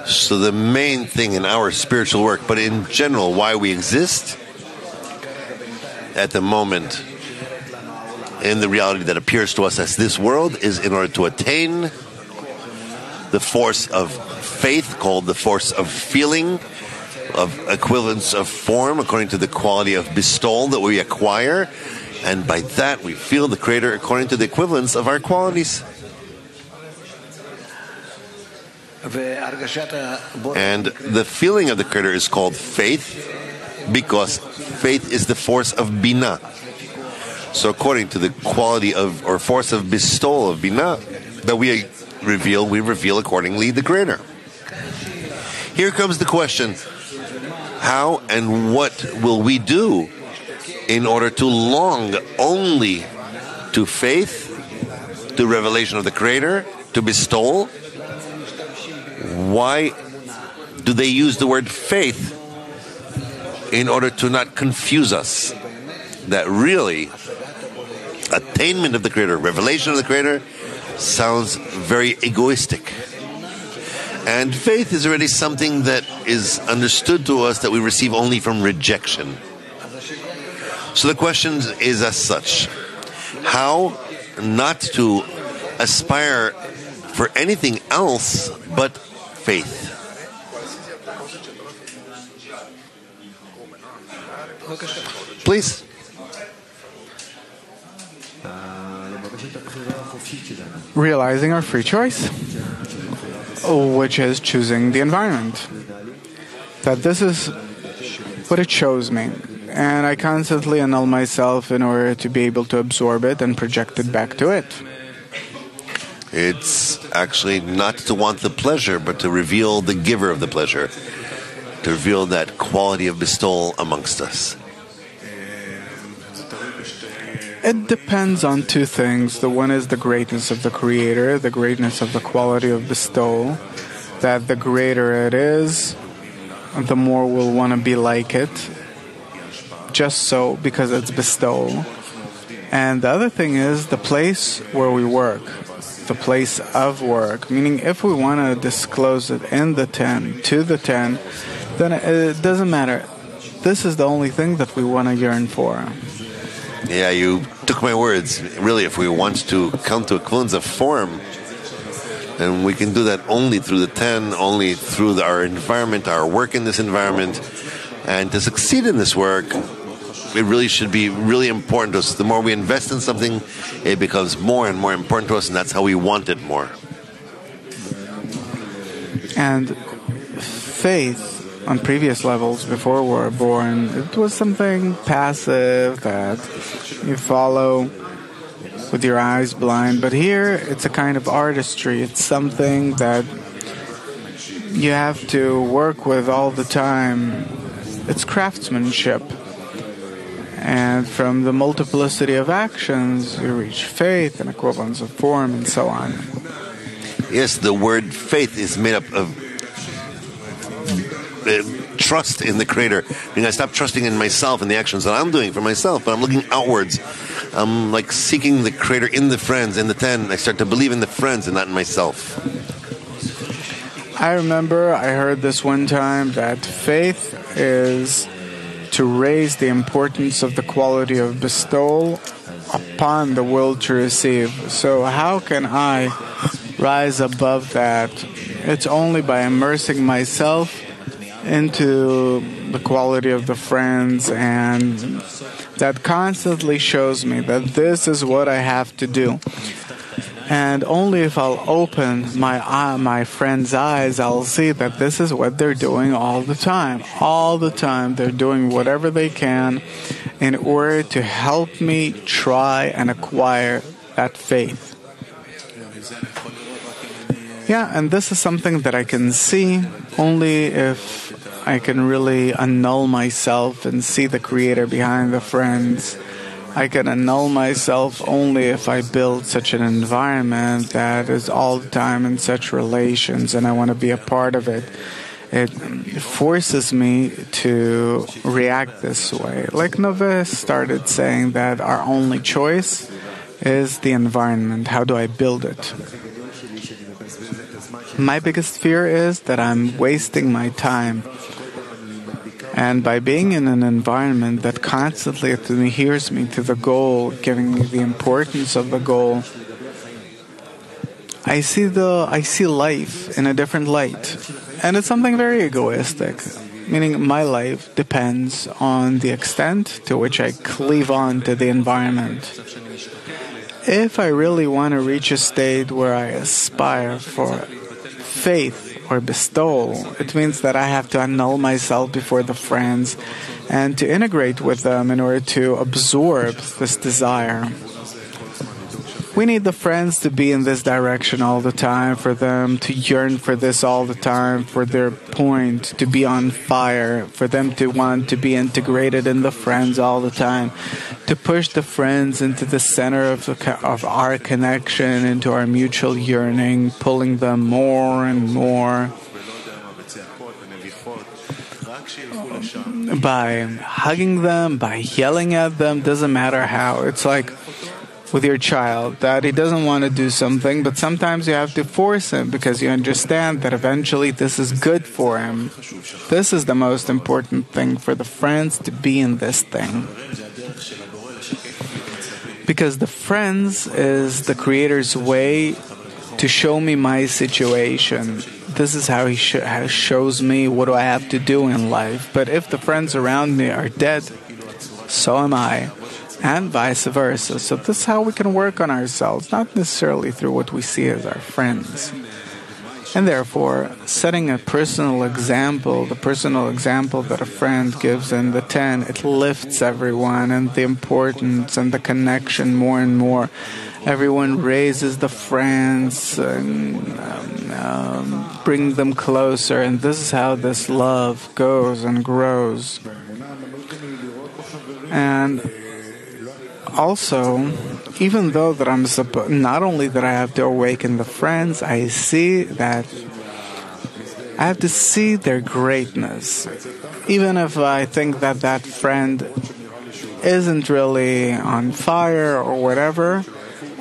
So the main thing in our spiritual work, but in general, why we exist at the moment in the reality that appears to us as this world, is in order to attain the force of faith, called the force of feeling, of equivalence of form, according to the quality of bestowal that we acquire, and by that we feel the Creator according to the equivalence of our qualities. And the feeling of the Creator is called faith, because faith is the force of Bina. So according to the quality of, or force of bestowal of Bina that we reveal accordingly the Creator. Here comes the question: how and what will we do in order to long only to faith, to revelation of the Creator, to bestowal? Why do they use the word faith? In order to not confuse us that really attainment of the Creator, revelation of the Creator sounds very egoistic. And faith is already something that is understood to us that we receive only from rejection. So the question is as such: how not to aspire for anything else but faith? Please. Realizing our free choice, which is choosing the environment. That this is what it shows me. And I constantly annul myself in order to be able to absorb it and project it back to it. It's actually not to want the pleasure, but to reveal the giver of the pleasure, to reveal that quality of bestowal amongst us. It depends on two things. The one is the greatness of the Creator, the greatness of the quality of bestowal. That the greater it is, the more we'll want to be like it. Just so, because it's bestowal. And the other thing is the place where we work, the place of work. Meaning, if we want to disclose it in the 10, to the 10, then it doesn't matter. This is the only thing that we want to yearn for. Yeah, you took my words. Really, if we want to come to a cleanse of form, and we can do that only through the 10, only through our environment, our work in this environment. And to succeed in this work, it really should be really important to us. The more we invest in something, it becomes more and more important to us, and that's how we want it more. And faith, on previous levels, before we were born, it was something passive that you follow with your eyes blind. But here, it's a kind of artistry. It's something that you have to work with all the time. It's craftsmanship. And from the multiplicity of actions, you reach faith and equivalence of form and so on. Yes, the word faith is made up of trust in the Creator. I mean, I stop trusting in myself and the actions that I'm doing for myself, but I'm looking outwards. I'm like seeking the Creator in the friends, in the 10. I start to believe in the friends and not in myself. I remember I heard this one time that faith is to raise the importance of the quality of bestowal upon the will to receive. So how can I rise above that? It's only by immersing myself into the quality of the friends, and that constantly shows me that this is what I have to do. And only if I'll open my friends' eyes, I'll see that this is what they're doing all the time. All the time, they're doing whatever they can in order to help me try and acquire that faith. Yeah, and this is something that I can see only if I can really annul myself and see the Creator behind the friends. I can annul myself only if I build such an environment that is all the time in such relations and I want to be a part of it. It forces me to react this way. Like Nove started saying that our only choice is the environment. How do I build it? My biggest fear is that I'm wasting my time. And by being in an environment that constantly adheres me to the goal, giving me the importance of the goal, I see life in a different light. And it's something very egoistic, meaning my life depends on the extent to which I cleave on to the environment. If I really want to reach a state where I aspire for faith or bestowal, it means that I have to annul myself before the friends and to integrate with them in order to absorb this desire. We need the friends to be in this direction all the time, for them to yearn for this all the time, for their point to be on fire, for them to want to be integrated in the friends all the time, to push the friends into the center of our connection, into our mutual yearning, pulling them more and more. By hugging them, by yelling at them, doesn't matter how. It's like with your child, that he doesn't want to do something, but sometimes you have to force him because you understand that eventually this is good for him. This is the most important thing, for the friends to be in this thing. Because the friends is the Creator's way to show me my situation. This is how He shows me what do I have to do in life. But if the friends around me are dead, so am I. And vice versa. So this is how we can work on ourselves, not necessarily through what we see as our friends. And therefore, setting a personal example, the personal example that a friend gives in the 10, it lifts everyone, and the importance and the connection more and more. Everyone raises the friends and bring them closer, and this is how this love goes and grows. And also, even though that not only that I have to awaken the friends, I see that I have to see their greatness. Even if I think that that friend isn't really on fire or whatever,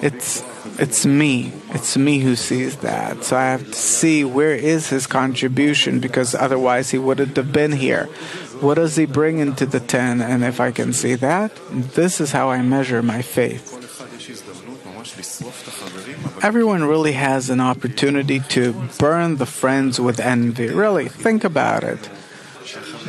it's me. It's me who sees that. So I have to see where is his contribution, because otherwise he wouldn't have been here. What does he bring into the 10? And if I can see that, this is how I measure my faith. Everyone really has an opportunity to burn the friends with envy. Really, think about it.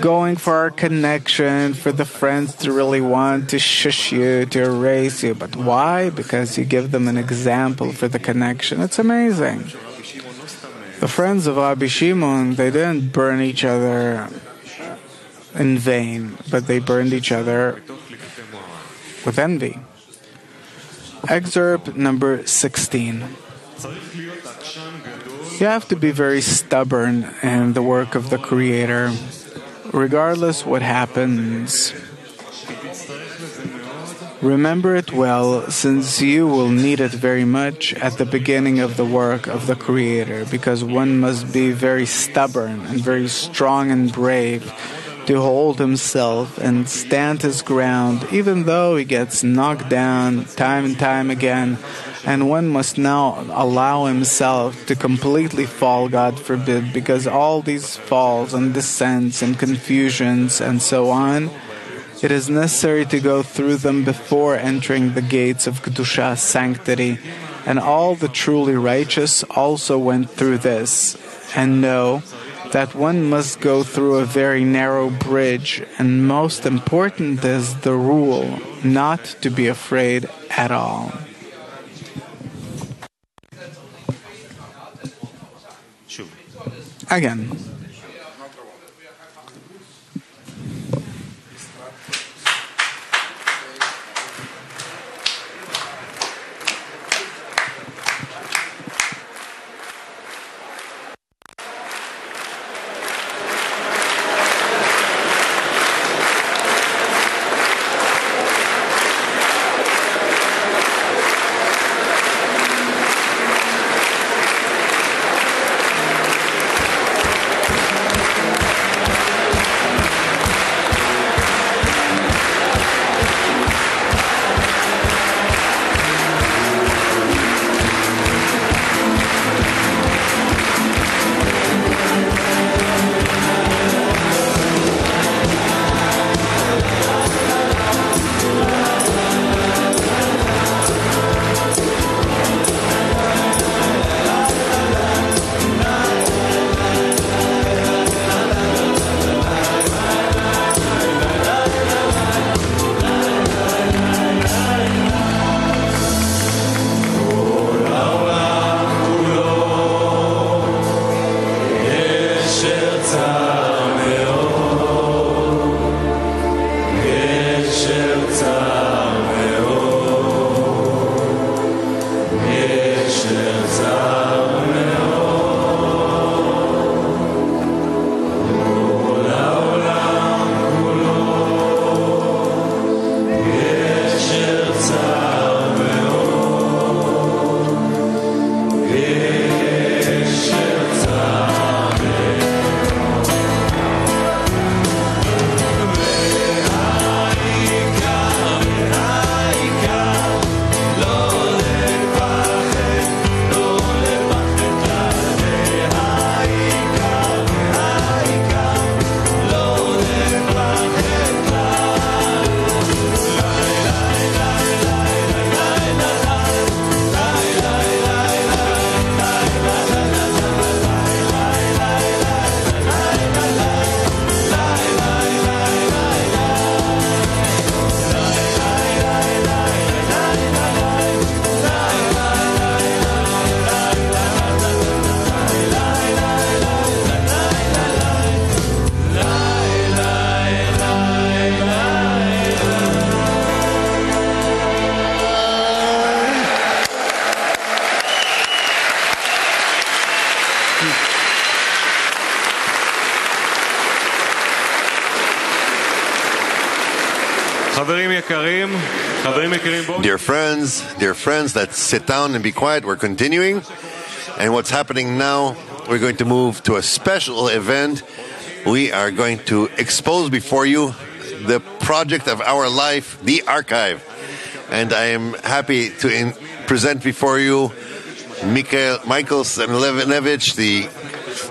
Going for our connection, for the friends to really want to shush you, to erase you. But why? Because you give them an example for the connection. It's amazing. The friends of Rabbi Shimon, they didn't burn each other in vain, but they burned each other with envy. Excerpt number 16. You have to be very stubborn in the work of the Creator, regardless what happens. Remember it well, since you will need it very much at the beginning of the work of the Creator, because one must be very stubborn and very strong and brave to hold himself and stand his ground, even though he gets knocked down time and time again. And one must now allow himself to completely fall, God forbid, because all these falls and descents and confusions and so on, it is necessary to go through them before entering the gates of Kedusha, sanctity. And all the truly righteous also went through this. And know that one must go through a very narrow bridge, and most important is the rule not to be afraid at all. Again. Dear friends, let's sit down and be quiet. We're continuing. And what's happening now, we're going to move to a special event. We are going to expose before you the project of our life, the archive. And I am happy to present before you Michael Stanilevich, the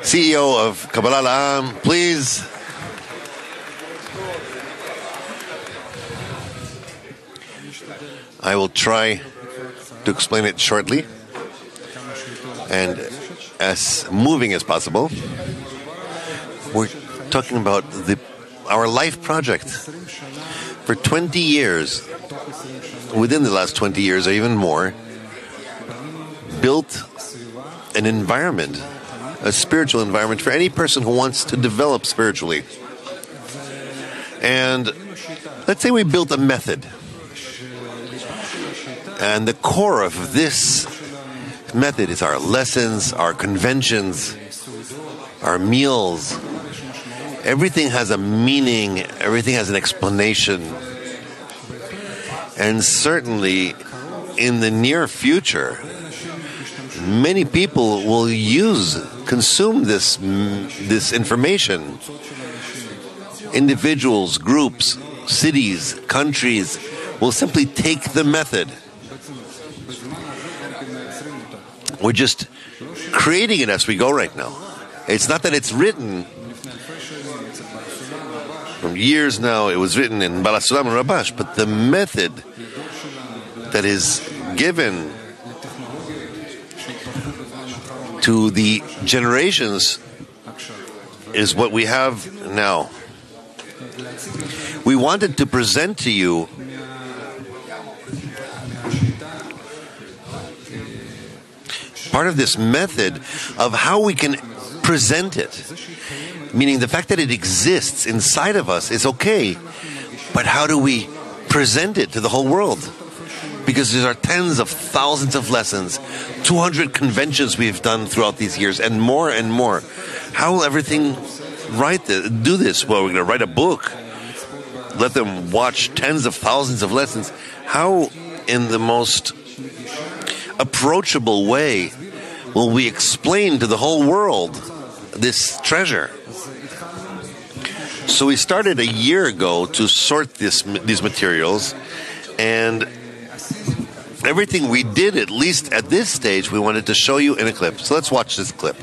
CEO of Kabbalah La'am. Please. I will try to explain it shortly and as moving as possible. We're talking about our life project. For 20 years, within the last 20 years or even more, built an environment, a spiritual environment for any person who wants to develop spiritually. And let's say we built a method. And the core of this method is our lessons, our conventions, our meals. Everything has a meaning, everything has an explanation. And certainly, in the near future, many people will consume this information. Individuals, groups, cities, countries will simply take the method. We're just creating it as we go right now. It's not that it's written. From years now, it was written in Baal HaSulam and Rabash, but the method that is given to the generations is what we have now. We wanted to present to you part of this method of how we can present it. Meaning the fact that it exists inside of us is okay, but how do we present it to the whole world? Because there are tens of thousands of lessons, 200 conventions we've done throughout these years, and more and more. How will everything do this? Well, we're going to write a book, let them watch tens of thousands of lessons. How, in the most approachable way, will we explain to the whole world this treasure? So we started a year ago to sort these materials, and everything we did, at least at this stage, we wanted to show you in a clip. So let's watch this clip.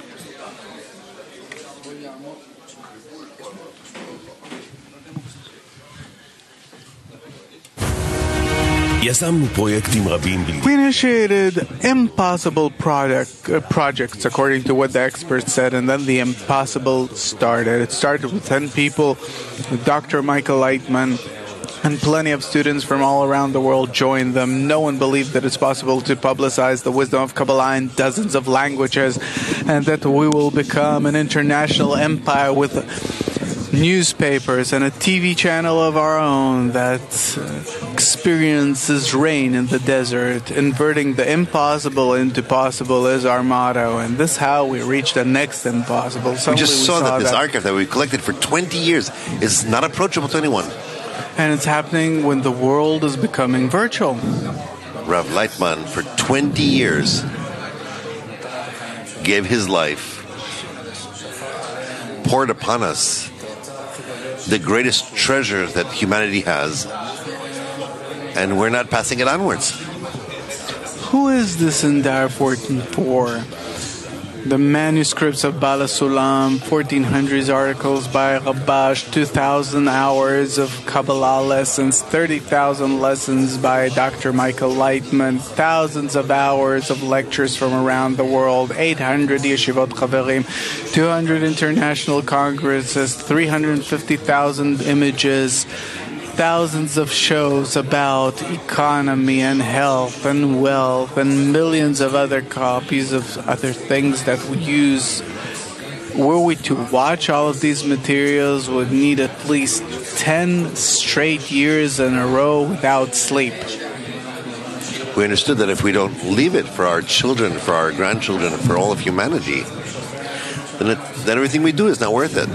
We initiated impossible projects according to what the experts said, and then the impossible started. It started with 10 people, Dr. Michael Leitman, and plenty of students from all around the world joined them. No one believed that it's possible to publicize the wisdom of Kabbalah in dozens of languages, and that we will become an international empire with newspapers and a TV channel of our own that experiences rain in the desert. Inverting the impossible into possible is our motto, and this is how we reach the next impossible. We just saw that this archive that we collected for 20 years is not approachable to anyone. And it's happening when the world is becoming virtual. Rav Leitman, for 20 years, gave his life, poured upon us the greatest treasure that humanity has, and we're not passing it onwards. Who is this in Dar 14.4? The manuscripts of Baal HaSulam, 1400s articles by Rabash, 2,000 hours of Kabbalah lessons, 30,000 lessons by Dr. Michael Leitman, thousands of hours of lectures from around the world, 800 yeshivot chaverim, 200 international congresses, 350,000 images, thousands of shows about economy and health and wealth, and millions of other copies of other things that we use. Were we to watch all of these materials, would need at least 10 straight years in a row without sleep. We understood that if we don't leave it for our children, for our grandchildren, for all of humanity, then everything we do is not worth it.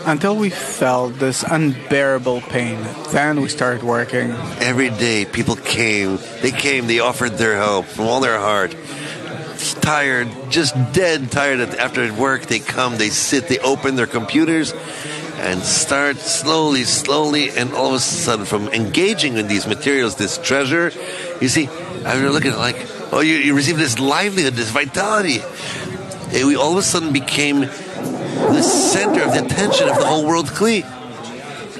until we felt this unbearable pain. Then we started working. Every day people came, they offered their help from all their heart. Tired, just dead tired. After work, they come, they sit, they open their computers and start slowly, and all of a sudden, from engaging in these materials, this treasure, you see, I look at it like, oh, you receive this livelihood, this vitality. And we all of a sudden became the center of the attention of the whole world Kli.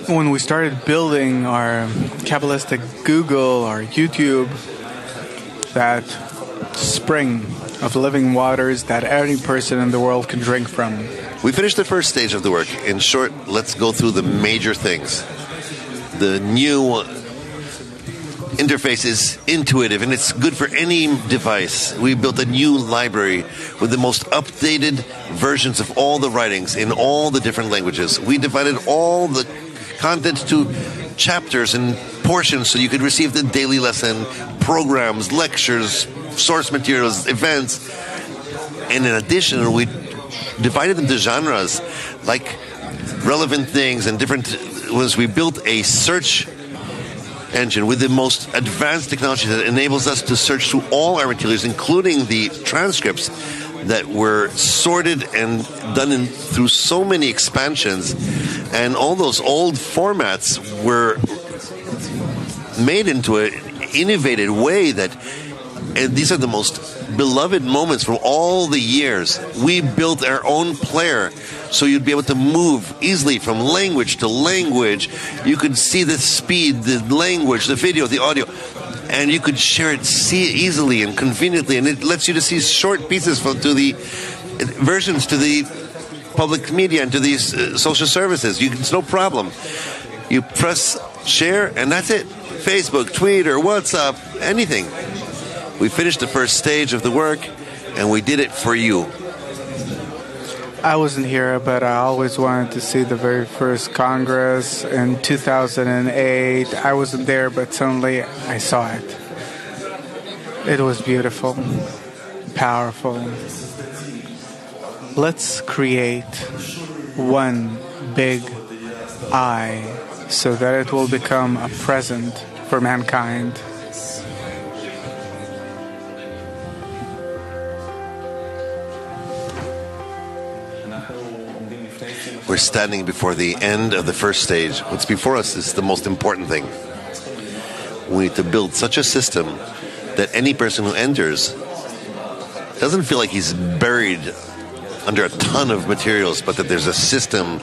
When we started building our Kabbalistic Google, our YouTube, that spring of living waters that any person in the world can drink from. We finished the first stage of the work. In short, let's go through the major things. The new interface is intuitive and it's good for any device. We built a new library with the most updated versions of all the writings in all the different languages. We divided all the content to chapters and portions so you could receive the daily lesson, programs, lectures, source materials, events. And in addition, we divided them to genres like relevant things and different. We built a search engine with the most advanced technology that enables us to search through all our materials, including the transcripts that were sorted and done through so many expansions, and all those old formats were made into an innovative way that, and these are the most beloved moments from all the years. We built our own player so you'd be able to move easily from language to language. You could see the speed, the language, the video, the audio, and you could share it easily and conveniently, and it lets you to see short pieces to the versions to the public media and to these social services. It's no problem. You press share and that's it. Facebook, Twitter, WhatsApp, anything. We finished the first stage of the work and we did it for you. I wasn't here, but I always wanted to see the very first Congress in 2008. I wasn't there, but suddenly I saw it. It was beautiful, powerful. Let's create one big I so that it will become a present for mankind. We're standing before the end of the first stage. What's before us is the most important thing. We need to build such a system that any person who enters doesn't feel like he's buried under a ton of materials, but that there's a system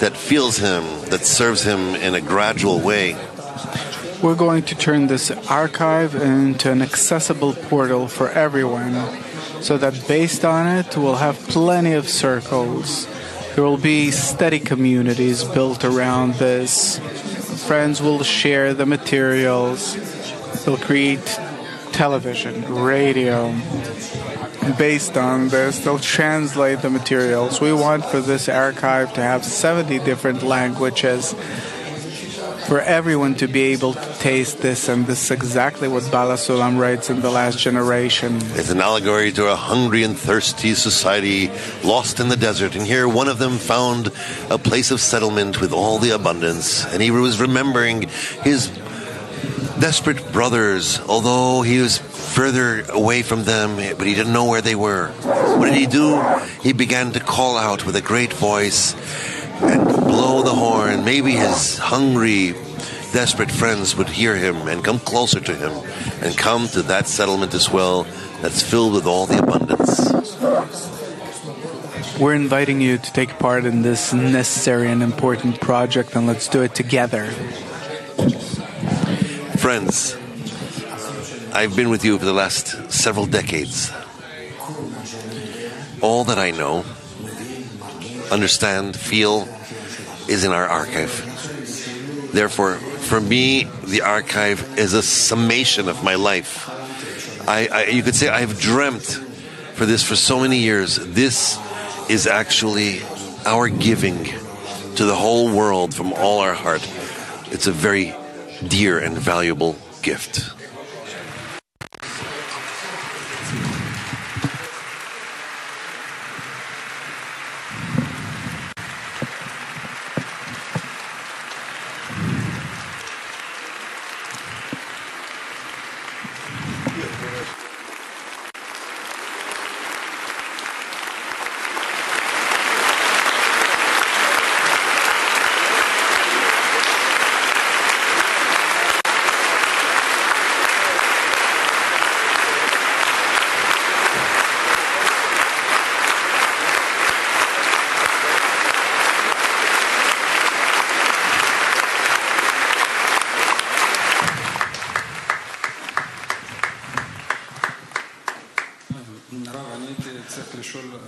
that feels him, that serves him in a gradual way. We're going to turn this archive into an accessible portal for everyone, so that based on it, we'll have plenty of circles. There will be steady communities built around this. Friends will share the materials. They'll create television, radio. Based on this, they'll translate the materials. We want for this archive to have 70 different languages for everyone to be able to taste this, and this is exactly what Bala Sulam writes in the last generation. It's an allegory to a hungry and thirsty society lost in the desert, and here one of them found a place of settlement with all the abundance, and he was remembering his desperate brothers, although he was further away from them, but he didn't know where they were. What did he do? He began to call out with a great voice and blow the horn. Maybe his hungry, desperate friends would hear him and come closer to him and come to that settlement as well that's filled with all the abundance. We're inviting you to take part in this necessary and important project, and let's do it together. Friends, I've been with you for the last several decades. All that I know, understand, feel, is in our archive. Therefore, for me, the archive is a summation of my life. You could say I've dreamt for this for so many years. This is actually our giving to the whole world from all our heart. It's a very dear and valuable gift.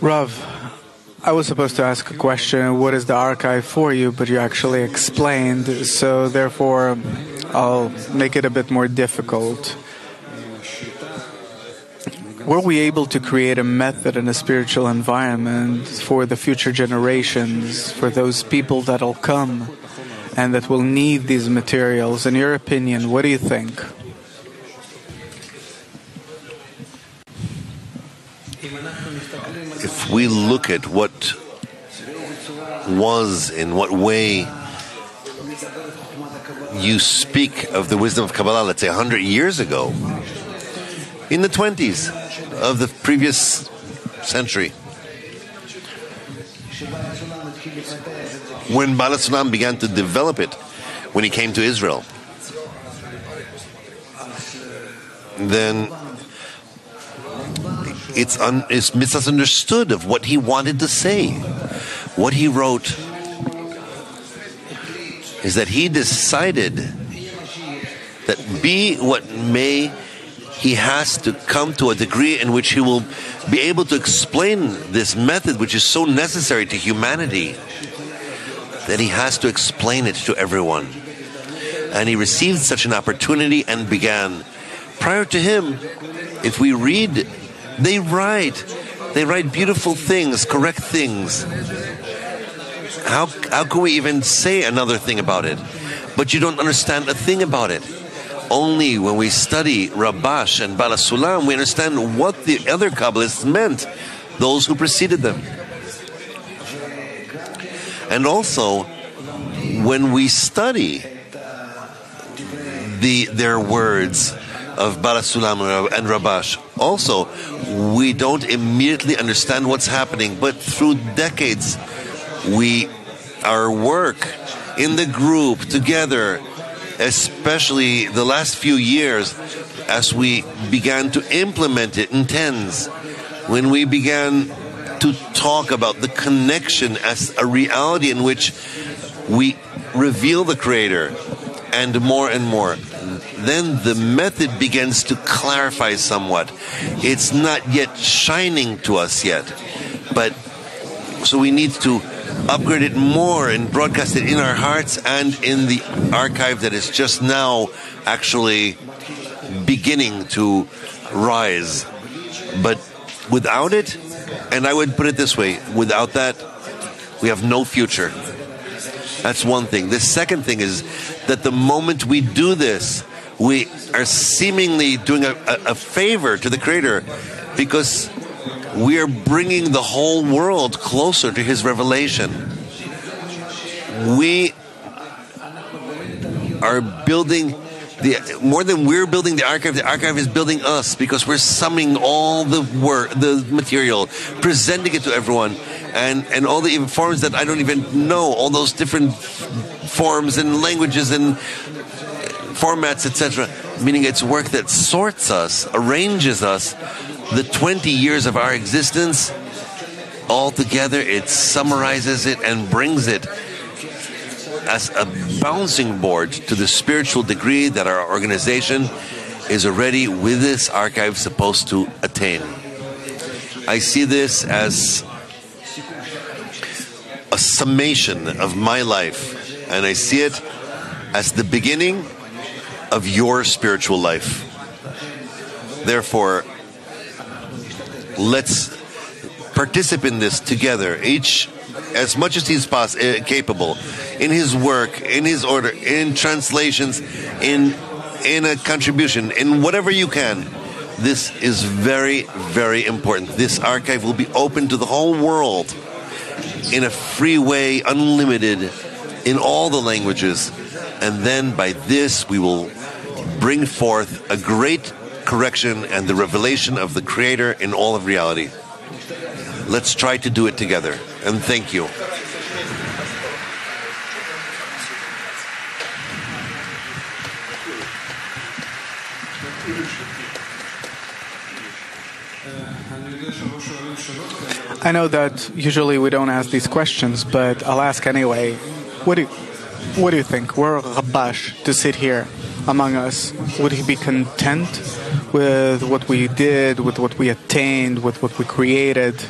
Rav, I was supposed to ask a question, what is the archive for you, but you actually explained, so therefore I'll make it a bit more difficult. Were we able to create a method and a spiritual environment for the future generations, for those people that'll come and that will need these materials? In your opinion, what do you think? If we look at what was, in what way you speak of the wisdom of Kabbalah, let's say 100 years ago, in the 20s of the previous century, when Baal HaSulam began to develop it, when he came to Israel, then it's misunderstood of what he wanted to say. What he wrote is that he decided that be what may, he has to come to a degree in which he will be able to explain this method, which is so necessary to humanity, that he has to explain it to everyone. And he received such an opportunity and began. Prior to him, if we read, they write beautiful things, correct things. How can we even say another thing about it? But you don't understand a thing about it. Only when we study Rabash and Baal HaSulam, we understand what the other Kabbalists meant, those who preceded them. And also, when we study their words of Baal HaSulam and Rabash, also, we don't immediately understand what's happening, but through decades, our work in the group together, especially the last few years, as we began to implement it in tens, when we began to talk about the connection as a reality in which we reveal the Creator, and more, then the method begins to clarify somewhat. It's not yet shining to us yet, but so we need to upgrade it more and broadcast it in our hearts and in the archive that is just now actually beginning to rise. But without it, and I would put it this way, without that, we have no future. That's one thing. The second thing is that the moment we do this, we are seemingly doing a favor to the Creator, because we are bringing the whole world closer to His revelation. We are building more than we're building the archive is building us, because we're summing all the work, the material, presenting it to everyone, and all the forms that I don't even know, all those different forms and languages and formats, etc. Meaning it's work that sorts us, arranges us, the 20 years of our existence all together. It summarizes it and brings it as a bouncing board to the spiritual degree that our organization is already with this archive supposed to attain. I see this as a summation of my life, and I see it as the beginning of your spiritual life. Therefore, let's participate in this together, each as much as he's capable, in his work, in his order, in translations, in a contribution, in whatever you can. This is very, very important. This archive will be open to the whole world in a free way, unlimited, in all the languages. And then by this we will bring forth a great correction and the revelation of the Creator in all of reality. Let's try to do it together. And thank you. I know that usually we don't ask these questions, but I'll ask anyway. What do you think? We're Rabash to sit here. among us? Would he be content with what we did, with what we attained, with what we created?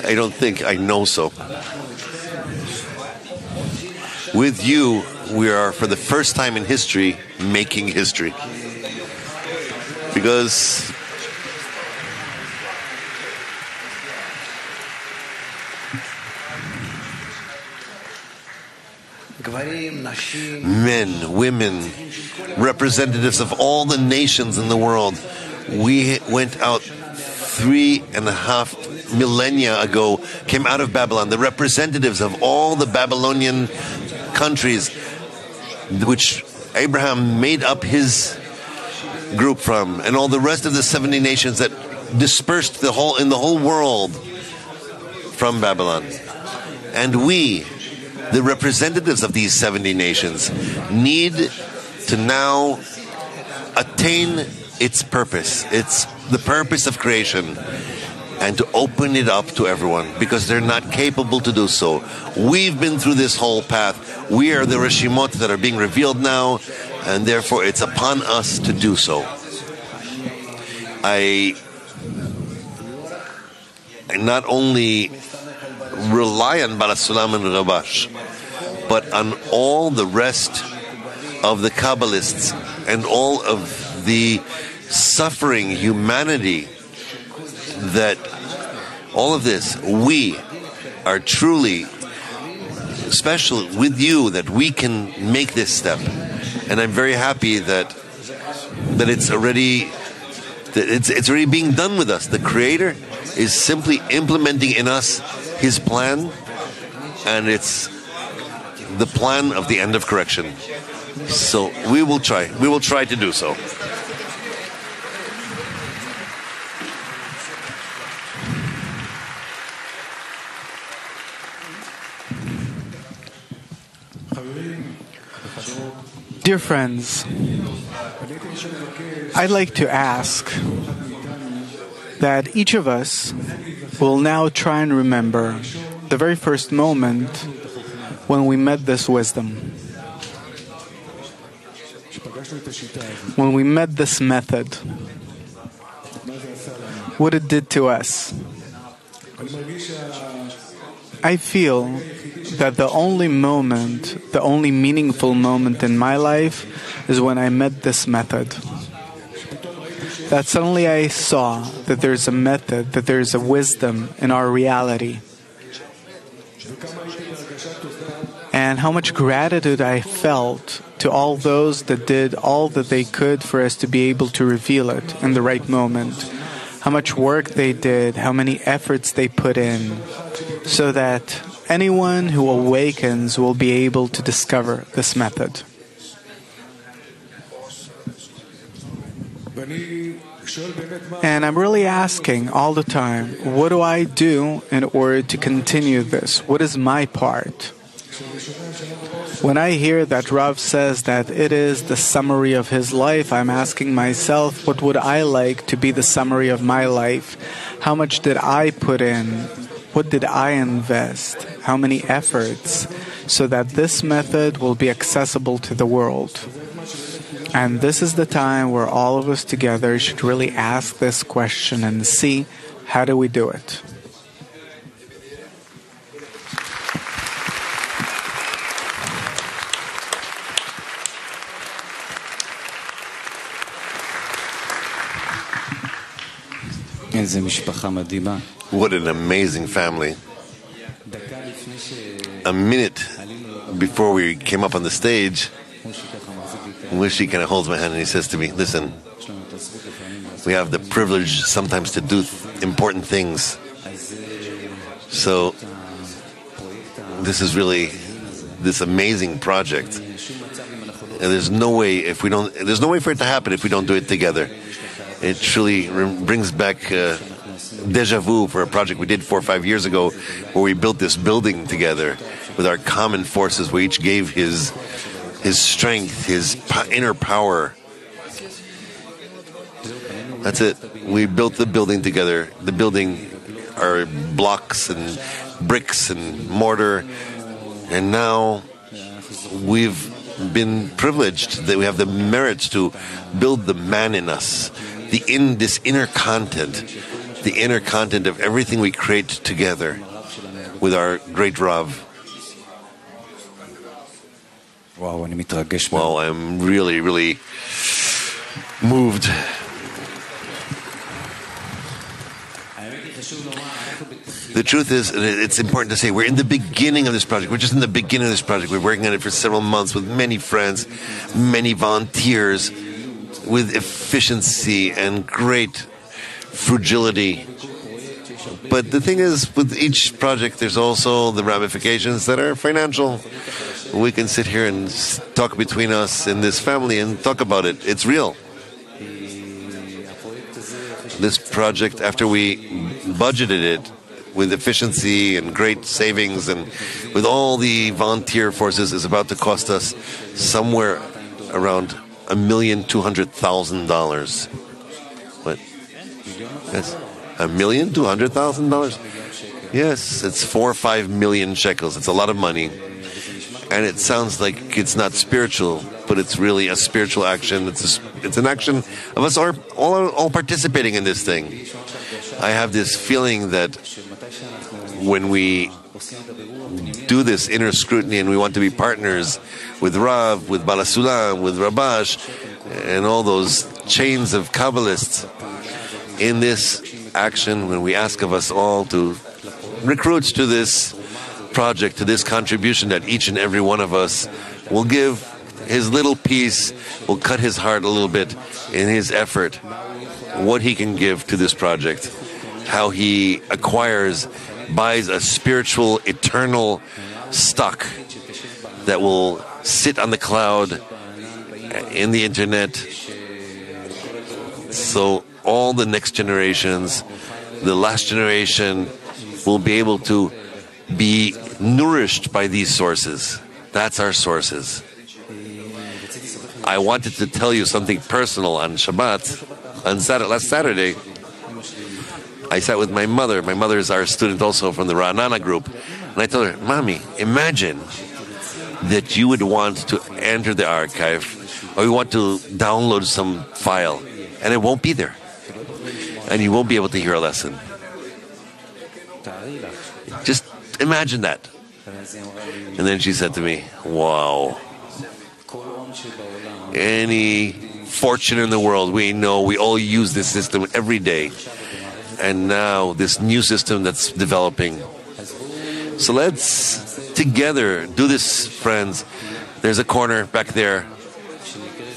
I don't think, I know so. With you, we are, for the first time in history, making history. Because men, women, representatives of all the nations in the world, we went out 3.5 millennia ago, came out of Babylon, the representatives of all the Babylonian countries which Abraham made up his group from, and all the rest of the 70 nations that dispersed in the whole world from Babylon. And we, the representatives of these 70 nations, need to now attain its purpose. It's the purpose of creation, and to open it up to everyone, because they're not capable to do so. We've been through this whole path. We are the Reshimot that are being revealed now, and therefore it's upon us to do so. I not only rely on Baal Sulam and Rabash, but on all the rest of the Kabbalists and all of the suffering humanity, that all of this, we are truly special with you, that we can make this step. And I'm very happy that it's already being done with us. The Creator is simply implementing in us His plan, and it's the plan of the end of correction. So we will try to do so. Dear friends, I'd like to ask that each of us will now try and remember the very first moment when we met this wisdom, when we met this method, what it did to us. I feel that the only meaningful moment in my life is when I met this method. That suddenly I saw that there's a method, that there's a wisdom in our reality. And how much gratitude I felt to all those that did all that they could for us to be able to reveal it in the right moment. How much work they did, how many efforts they put in, so that anyone who awakens will be able to discover this method. And I'm really asking all the time, what do I do in order to continue this? What is my part? When I hear that Rav says that it is the summary of his life, I'm asking myself, what would I like to be the summary of my life? How much did I put in? What did I invest? How many efforts? So that this method will be accessible to the world. And this is the time where all of us together should really ask this question and see, how do we do it? What an amazing family. A minute before we came up on the stage, Mushi kind of holds my hand and he says to me, listen, we have the privilege sometimes to do important things. So this is really this amazing project. And there's no way for it to happen if we don't do it together. It truly brings back deja vu for a project we did 4 or 5 years ago, where we built this building together with our common forces, where each gave his strength, his inner power. That's it. We built the building together. The building are blocks and bricks and mortar, and now we've been privileged that we have the merit to build the man in us, this inner content, the inner content of everything we create together with our great Rav. וואו, אני מתרגש. Well, I'm really, really moved. The truth is, and it's important to say, we're in the beginning of this project. We're just in the beginning of this project. We're working on it for several months with many friends, many volunteers, with efficiency and great fragility. But the thing is, with each project, there's also the ramifications that are financial. We can sit here and talk between us in this family and talk about it. It's real. This project, after we budgeted it with efficiency and great savings and with all the volunteer forces, is about to cost us somewhere around $1,200,000. What? Yes. $1,200,000? Yes, it's 4 or 5 million shekels. It's a lot of money. And it sounds like it's not spiritual, but it's really a spiritual action. It's an action of us all participating in this thing. I have this feeling that when we do this inner scrutiny and we want to be partners with Rav, with Balasulam, with Rabash, and all those chains of Kabbalists in this action, when we ask of us all to recruit to this project, to this contribution that each and every one of us will give his little piece, will cut his heart a little bit in his effort, what he can give to this project, how he buys a spiritual, eternal stock that will sit on the cloud in the internet. So all the next generations, the last generation, will be able to be nourished by these sources. That's our sources. I wanted to tell you something personal on Shabbat. Last Saturday, I sat with my mother. My mother is our student also from the Ra'anana group. And I told her, Mommy, imagine that you would want to enter the archive or you want to download some file and it won't be there. And you won't be able to hear a lesson. Just imagine that. And then she said to me, wow. Any fortune in the world, we know we all use this system every day. And now this new system that's developing. So let's together do this, friends. There's a corner back there,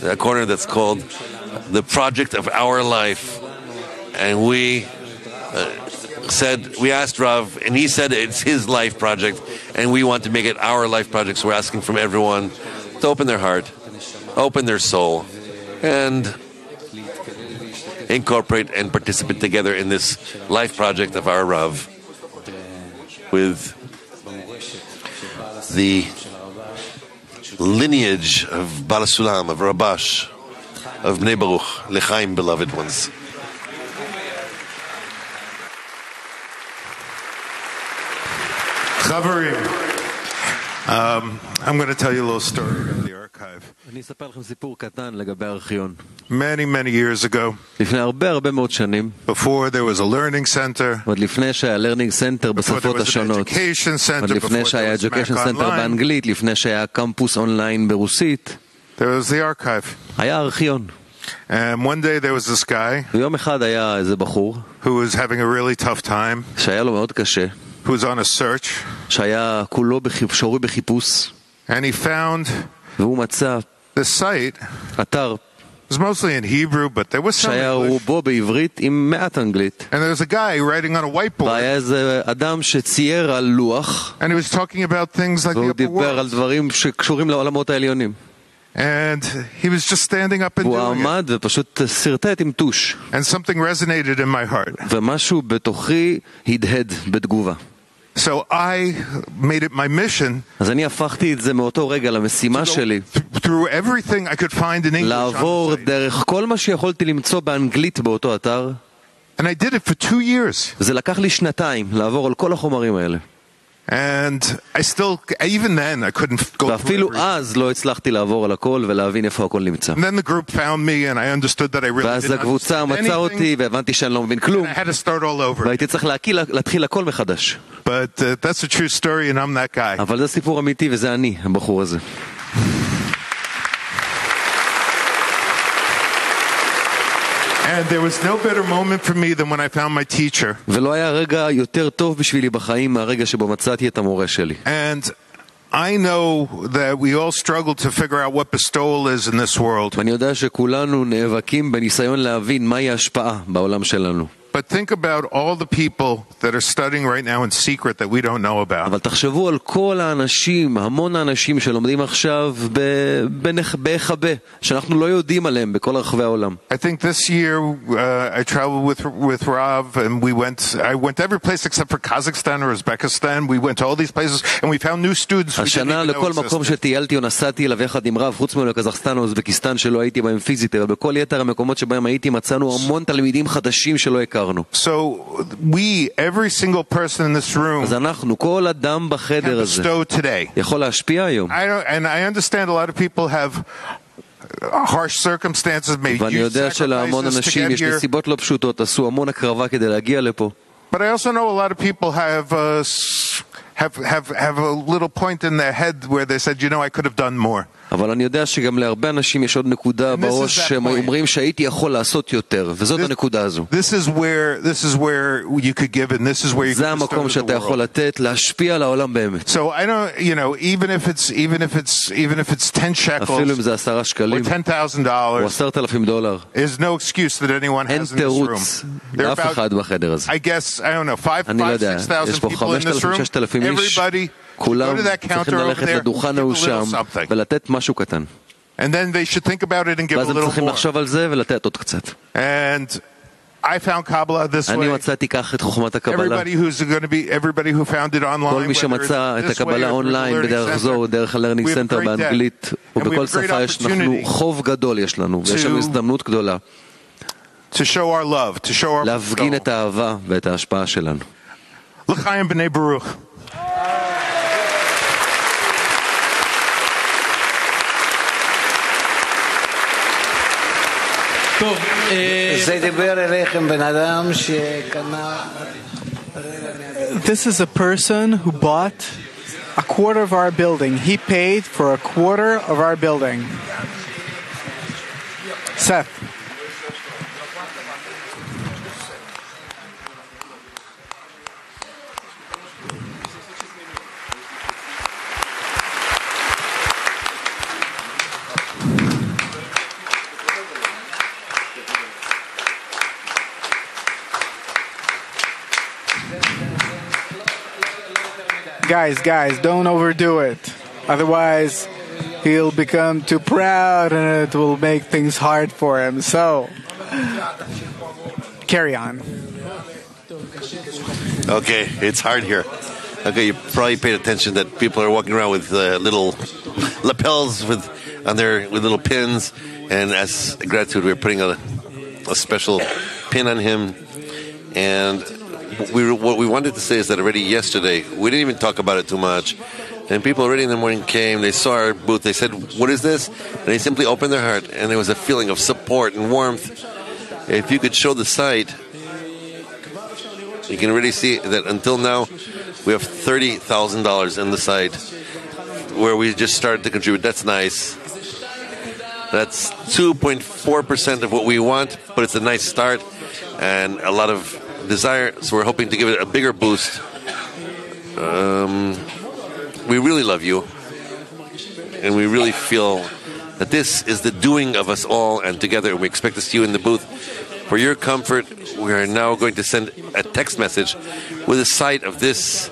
a corner that's called the project of our life. And we asked Rav, and he said it's his life project, and we want to make it our life project. So we're asking from everyone to open their heart, open their soul, and incorporate and participate together in this life project of our Rav with the lineage of Balasulam, of Rabash, of Bnei Baruch, L'chaim, beloved ones. Chavarim, I'm going to tell you a little story about the archive. Many, many years ago, before there was a learning center, before there was an education center, before there was Mac Online, there was the archive. And one day there was this guy who was having a really tough time, who was on a search, and he found the site. It was mostly in Hebrew, but there was some English. And there was a guy writing on a whiteboard, and he was talking about things like the upper world. And he was just standing up and doing it. And something resonated in my heart. So I made it my mission through everything I could find in English on the site. And I did it for 2 years. And even then, I couldn't go through ואפילו אז לא הצלחתי לעבור על הכל ולהבין איפה הכל נמצא. And then the group found me and I understood that I really ואז didn't הקבוצה understand מצאה אותי anything. והבנתי שאני לא מבין כלום. I had to start all over. והייתי צריך להתחיל הכל מחדש. But that's a true story and I'm that guy. אבל זה סיפור אמיתי וזה אני, הבחור הזה. And there was no better moment for me than when I found my teacher. ולא היה רגע יותר טוב בשבילי בחיים מהרגע שבו מצאתי את המורה שלי. And I know that we all struggle to figure out what bestowal is in this world. ואני יודע שכולנו נאבקים בניסיון להבין מהי ההשפעה בעולם שלנו. But think about all the people that are studying right now in secret that we don't know about. אבל תחשבו על כל האנשים, המון האנשים שלומדים עכשיו בהיחבא, שאנחנו לא יודעים עליהם בכל רחבי העולם. I think this year I traveled with Rav and I went to every place except for Kazakhstan or Uzbekistan. We went to all these places and we found new students we didn't even השנה know לכל מקום existed. שטיילתי או נסעתי אליו יחד עם רב, חוץ מקזחסטן או אוזבקיסטן שלא הייתי בהם פיזית, אבל בכל יתר המקומות שבהם הייתי מצאנו המון תלמידים חדשים שלא הכרנו. So every single person in this room אז אנחנו, כל אדם בחדר can הזה bestow today. יכול להשפיע היום. And I understand a lot of people have harsh circumstances, made ואני huge יודע שלהמון sacrifices to אנשים get יש here. נסיבות לא פשוטות, עשו המון הקרבה כדי להגיע לפה. But I also know a lot of people have a little point in their head where they said, I could have done more. אבל אני יודע שגם להרבה אנשים יש עוד נקודה בראש שהם אומרים שהייתי יכול לעשות יותר, וזאת הנקודה הזו. This is where you could give and this is where you זה could המקום bestow to the שאתה יכול world. לתת, להשפיע על העולם באמת. So I don't, even if it's 10 אפילו אם shekels זה 10 שקלים, or $10,000, או $10,000, there's no excuse that anyone אין has in this room. תירוץ There are לאף אחד בחדר הזה. I guess, I don't know, 6,000 people in this room. 5,000 איש, Everybody כולם go to that צריכים counter over ללכת there, לדוכן give a ההוא little שם something. ולתת משהו קטן. And then they should think about it and give a ואז הם little צריכים more. לחשוב על זה ולתת עוד קצת. And I found Kabbalah this אני way. מצאתי כך את חוכמת הקבלה. Everybody who found it online, כל מי שמצא את הקבלה אונליין בדרך זו, דרך ה-Learning Center באנגלית, ובכל שפה חוב גדול יש לנו, ויש לנו הזדמנות גדולה להפגין את האהבה ואת ההשפעה שלנו. לחיים בני ברוך. This is a person who bought a quarter of our building. He paid for a quarter of our building. Seth. Guys, don't overdo it. Otherwise, he'll become too proud and it will make things hard for him. So, carry on. Okay, it's hard here. Okay, you probably paid attention that people are walking around with little lapels with little pins, and as gratitude, we're putting a special pin on him. And what we wanted to say is that already yesterday, we didn't even talk about it too much, and people already in the morning came, they saw our booth, they said, what is this? And they simply opened their heart, and there was a feeling of support and warmth. If you could show the site, you can really see that until now, we have $30,000 in the site, where we just started to contribute. That's nice. That's 2.4% of what we want, but it's a nice start, and a lot of desire, so we're hoping to give it a bigger boost. We really love you, and we really feel that this is the doing of us all, and together we expect to see you in the booth. For your comfort, we are now going to send a text message with a site of this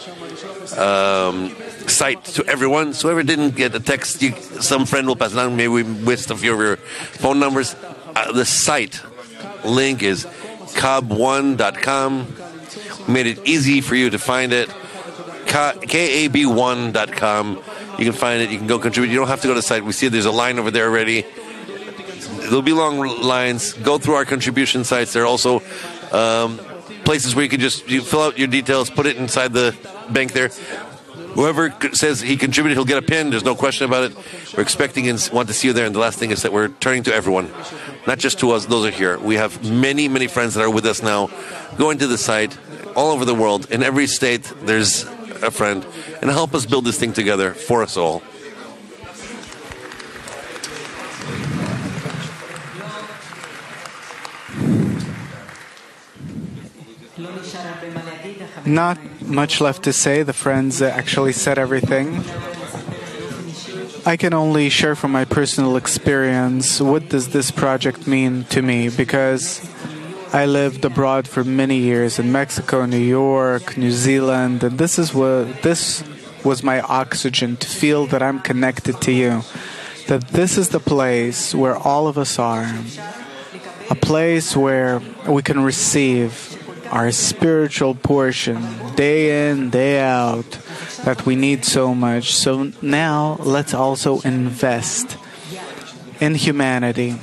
site to everyone. So whoever didn't get a text, some friend will pass it on. Maybe we missed a few of your phone numbers. The site link is kab1.com. We made it easy for you to find it. KAB1.com. You can find it. You can go contribute. You don't have to go to the site. We see there's a line over there already. There'll be long lines. Go through our contribution sites. There are also places where you can just fill out your details, put it inside the bank there. Whoever says he contributed, he'll get a pin. There's no question about it. We're expecting and want to see you there. And the last thing is that we're turning to everyone, not just to us. Those are here. We have many, many friends that are with us now, going to the site all over the world. In every state, there's a friend. And help us build this thing together for us all. Not much left to say. The friends actually said everything. I can only share from my personal experience what does this project mean to me, because I lived abroad for many years in Mexico, New York, New Zealand, and this was my oxygen, to feel that I'm connected to you, that this is the place where all of us are, a place where we can receive our spiritual portion day in, day out, that we need so much. So now let's also invest in humanity.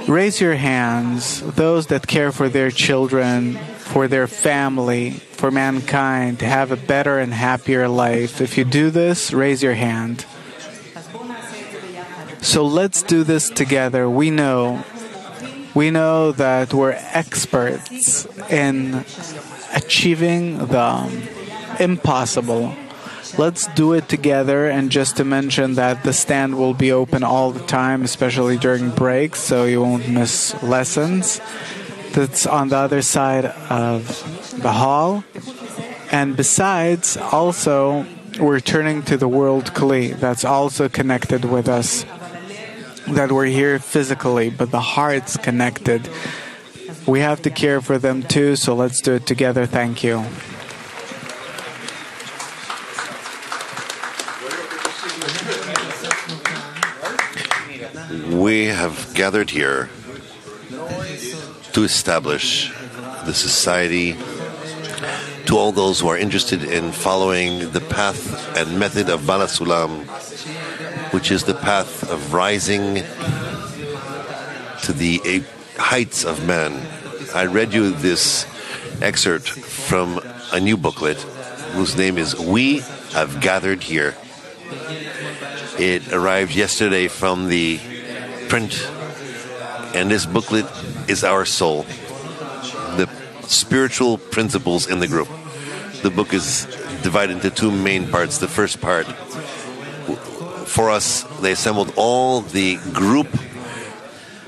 Raise your hands, those that care for their children, for their family, for mankind, to have a better and happier life. If you do this, raise your hand. So let's do this together. We know that we're experts in achieving the impossible. Let's do it together. And just to mention that the stand will be open all the time, especially during breaks, so you won't miss lessons. That's on the other side of the hall. And besides, also, we're turning to the World Kli. That's also connected with us. That we're here physically, but the heart's connected. We have to care for them too, so let's do it together. Thank you. We have gathered here to establish the society, to all those who are interested in following the path and method of Bala Sulam, which is the path of rising to the heights of man. I read you this excerpt from a new booklet whose name is We Have Gathered Here. It arrived yesterday from the print, and this booklet is our soul, the spiritual principles in the group. The book is divided into two main parts. The first part, for us, they assembled all the group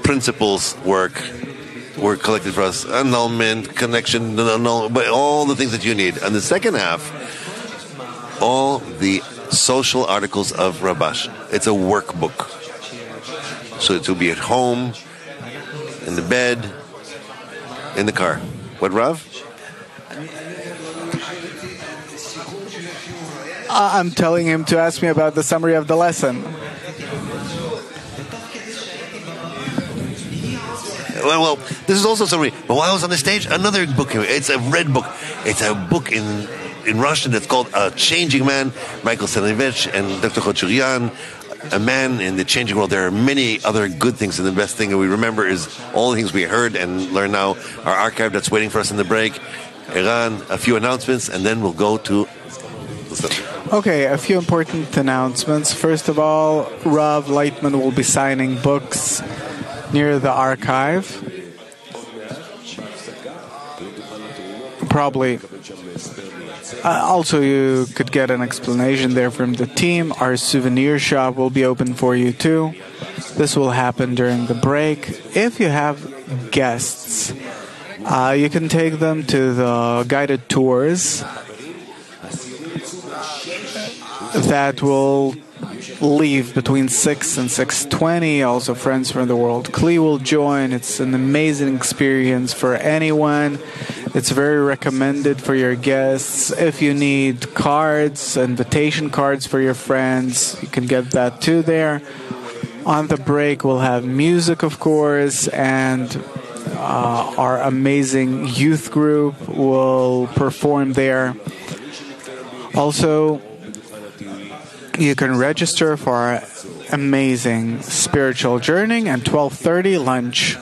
principles were collected for us. Annulment, connection, but all the things that you need. And the second half, all the social articles of Rabash. It's a workbook. So it will be at home, in the bed, in the car. What, Rav? I'm telling him to ask me about the summary of the lesson. Well, this is also a summary. But while I was on the stage, another book. It's a red book. It's a book in Russian. It's called A Changing Man, Michael Selenevich and Dr. Khochurian, A Man in the Changing World. There are many other good things, and the best thing that we remember is all the things we heard and learned now. Our archive that's waiting for us in the break. Iran, a few announcements, and then we'll go to... Okay, a few important announcements. First of all, Rav Leitman will be signing books near the archive. Probably. Also, you could get an explanation there from the team. Our souvenir shop will be open for you too. This will happen during the break. If you have guests, you can take them to the guided tours that will leave between 6 and 6:20. Also, friends from the World Kli will join. It's an amazing experience for anyone. It's very recommended for your guests. If you need cards, invitation cards for your friends, you can get that too there. On the break, we'll have music, of course, and our amazing youth group will perform there. Also, you can register for our amazing spiritual journey, and 12:30 lunch.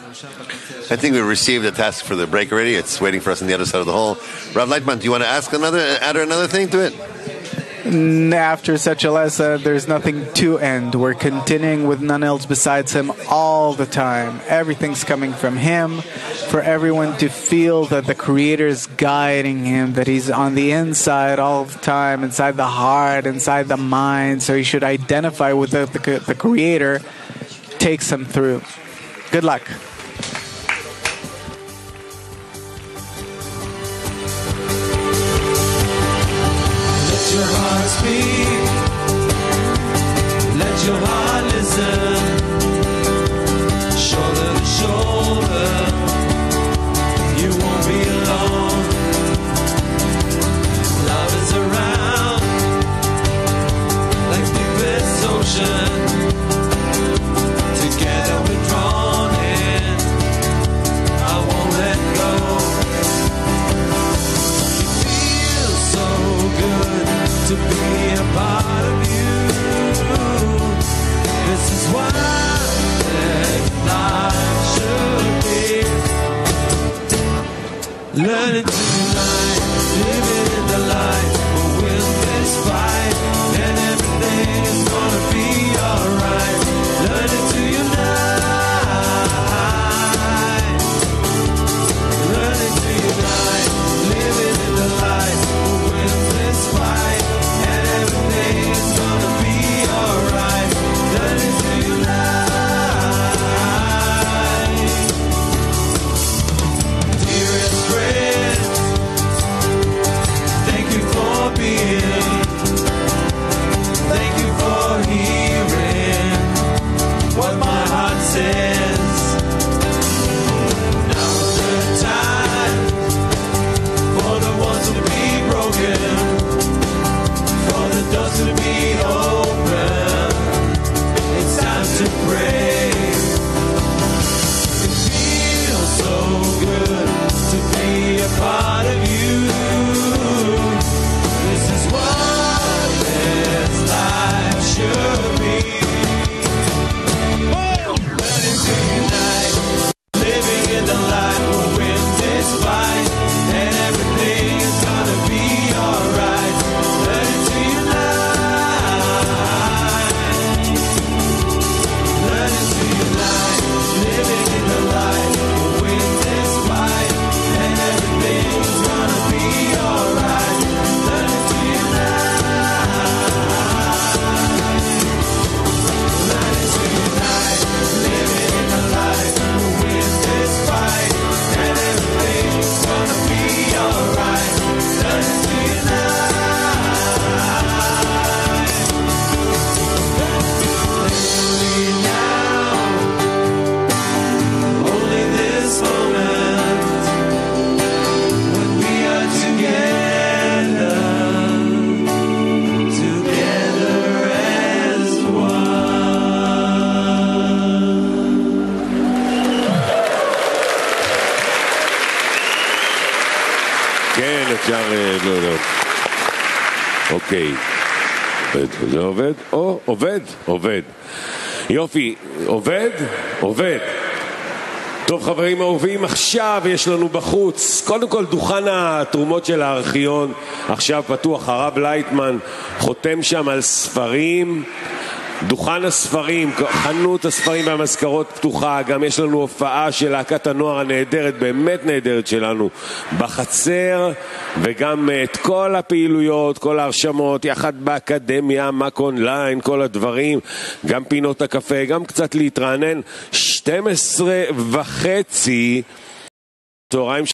I think we received a task for the break already. It's waiting for us on the other side of the hall. Rav Leitman, do you want to add another thing to it? After such a lesson, there's nothing to end. We're continuing with none else besides Him all the time. Everything's coming from Him, for everyone to feel that the Creator is guiding him, that He's on the inside all the time, inside the heart, inside the mind. So he should identify with the Creator, takes him through. Good luck. Your heart speak, let your heart listen, shoulder to shoulder, you won't be alone. Love is around, like deepest ocean, together we're drawn in, I won't let go. It feels so good to be a part of you. This is what life should be. Learning to unite, living in the light. We'll win this fight, and everything is gonna be alright. Learning to unite, learning to unite, living in the light. We'll win this fight. Everything's gonna be alright. Learning to unite. Dearest friend, thank you for being. Thank you for hearing what my heart says. Now's the time for the ones to be broken, for the doors to be open. It's time to pray. It feels so good to be a part of you. This is what this life should be. Learning to unite, living in the light. We'll win this fight, and everything is gonna be alright. Learning to unite, learning to unite, living in the light. We'll win this fight, and everything is gonna be alright. Learning to unite, learning to unite, living in the light. We'll win this fight, and everything is gonna be alright. Learning to unite. Only now, only this moment, when we are together, together as כן, אפשר להודות. אוקיי. זה עובד? או, עובד? עובד. יופי, עובד? עובד. טוב חברים אהובים, עכשיו יש לנו בחוץ, קודם כל דוכן התרומות של הארכיון, עכשיו פתוח, הרב לייטמן חותם שם על ספרים, דוכן הספרים, חנות הספרים והמזכרות פתוחה, גם יש לנו הופעה של להקת הנוער הנהדרת, באמת נהדרת שלנו, בחצר, וגם את כל הפעילויות, כל ההרשמות, יחד באקדמיה, מק אונליין, כל הדברים, גם פינות הקפה, גם קצת להתרענן, 12:30 צהריים